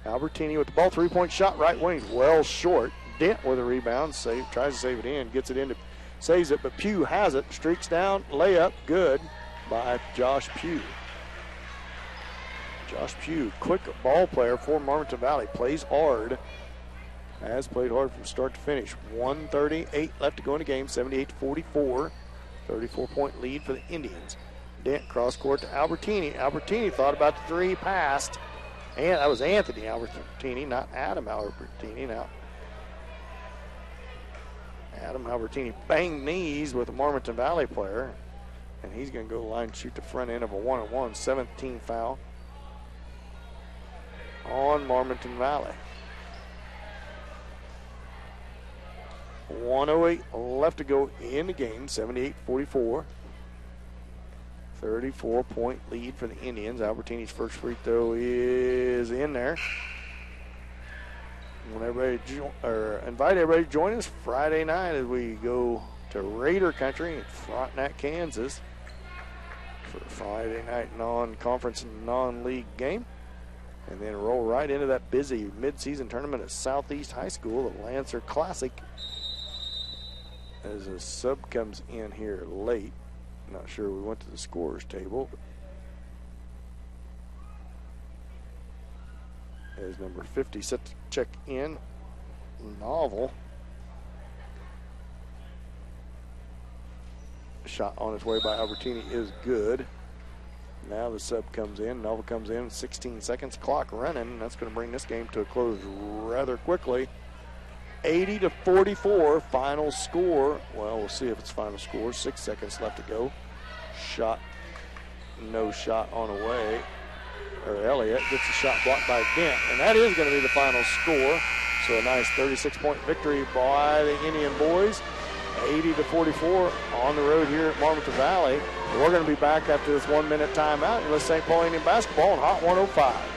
Albertini with the ball, three-point shot, right wing, well short. Dent with a rebound, tries to save it in, gets it into, saves it, but Pugh has it, streaks down, layup, good by Josh Pugh. Josh Pugh, quick ball player for Marmaton Valley, plays hard, has played hard from start to finish. 1:38 left to go in the game, 78-44, 34-point lead for the Indians. Dent cross court to Albertini. Albertini thought about the three, passed. And that was Anthony Albertini, not Adam Albertini. Now, Adam Albertini banged knees with a Marmaton Valley player. And he's going to go to the line and shoot the front end of a 1-on-1. 17 foul on Marmaton Valley. 1:08 left to go in the game, 78-44. 34-point lead for the Indians. Albertini's first free throw is in there. Invite everybody to join us Friday night as we go to Raider Country in Frontenac, Kansas for a Friday night non-conference and non-league game. And then roll right into that busy mid-season tournament at Southeast High School, the Lancer Classic. As a sub comes in here late. Not sure we went to the scorers table. As number 50 set to check in, Novel. Shot on its way by Albertini is good. Now the sub comes in. Novel comes in. 16 seconds. Clock running. That's going to bring this game to a close rather quickly. 80-44 final score. Well, we'll see if it's final score. 6 seconds left to go. Shot. No shot on away. Or Elliott gets a shot blocked by Dent. And that is going to be the final score. So a nice 36-point victory by the Indian boys. 80-44 on the road here at Marmaton Valley. We're going to be back after this 1-minute timeout. You're listening to St. Paul Indian basketball on Hot 105.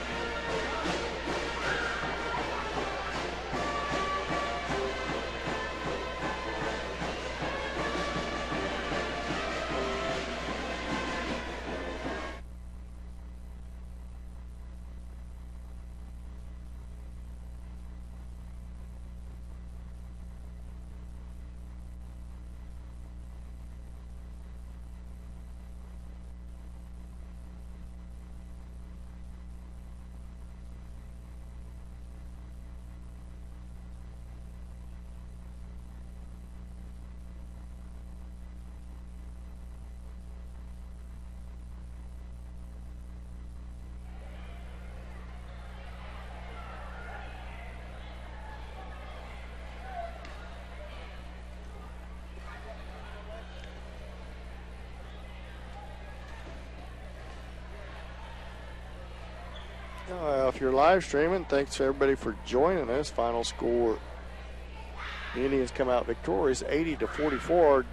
If you're live streaming, thanks to everybody for joining us. Final score, the Indians come out victorious, 80-44.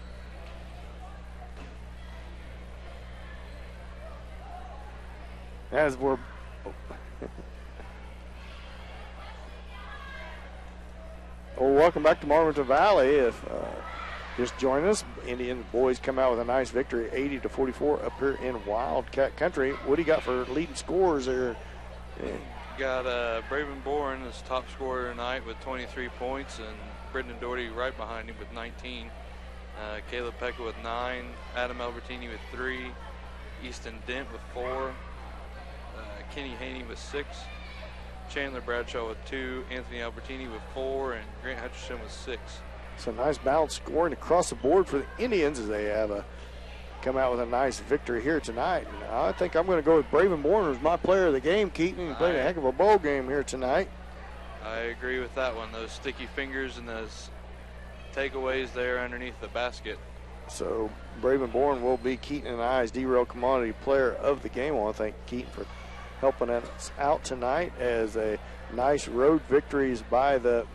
As we're well, welcome back to Marmaton Valley. If just join us, Indian boys come out with a nice victory, 80-44 up here in Wildcat Country. What do you got for leading scorers there? Got Braven Bourne as top scorer tonight with 23 points, and Brendan Doherty right behind him with 19. Caleb Pecca with 9. Adam Albertini with 3. Easton Dent with 4. Kenny Haney with 6. Chandler Bradshaw with 2. Anthony Albertini with 4. And Grant Hutchinson with 6. So nice balanced scoring across the board for the Indians as they have come out with a nice victory here tonight. And I think I'm going to go with Braven Bourne as my player of the game. Keaton, he played a heck of a ball game here tonight. I agree with that one. Those sticky fingers and those takeaways there underneath the basket. So Braven Bourne will be Keaton and I's D-Rail Commodity Player of the game. I want to thank Keaton for helping us out tonight as a nice road victories by the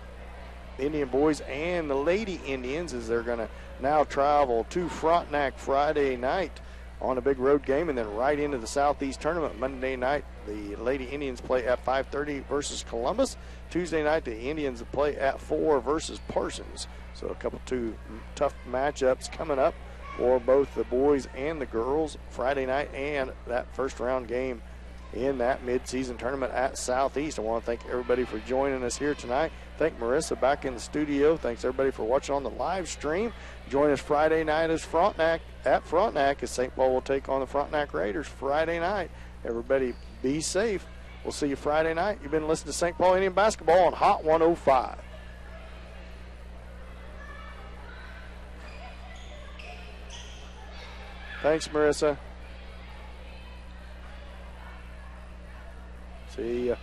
Indian boys and the Lady Indians as they're going to now travel to Frontenac Friday night on a big road game, and then right into the Southeast Tournament Monday night. The Lady Indians play at 5:30 versus Columbus. Tuesday night, the Indians play at 4 versus Parsons. So two tough matchups coming up for both the boys and the girls Friday night, and that first round game in that mid-season tournament at Southeast. I want to thank everybody for joining us here tonight. Thank Marissa back in the studio. Thanks everybody for watching on the live stream. Join us Friday night at Frontenac as St. Paul will take on the Frontenac Raiders Friday night. Everybody be safe. We'll see you Friday night. You've been listening to St. Paul Indian Basketball on Hot 105. Thanks, Marissa. See ya.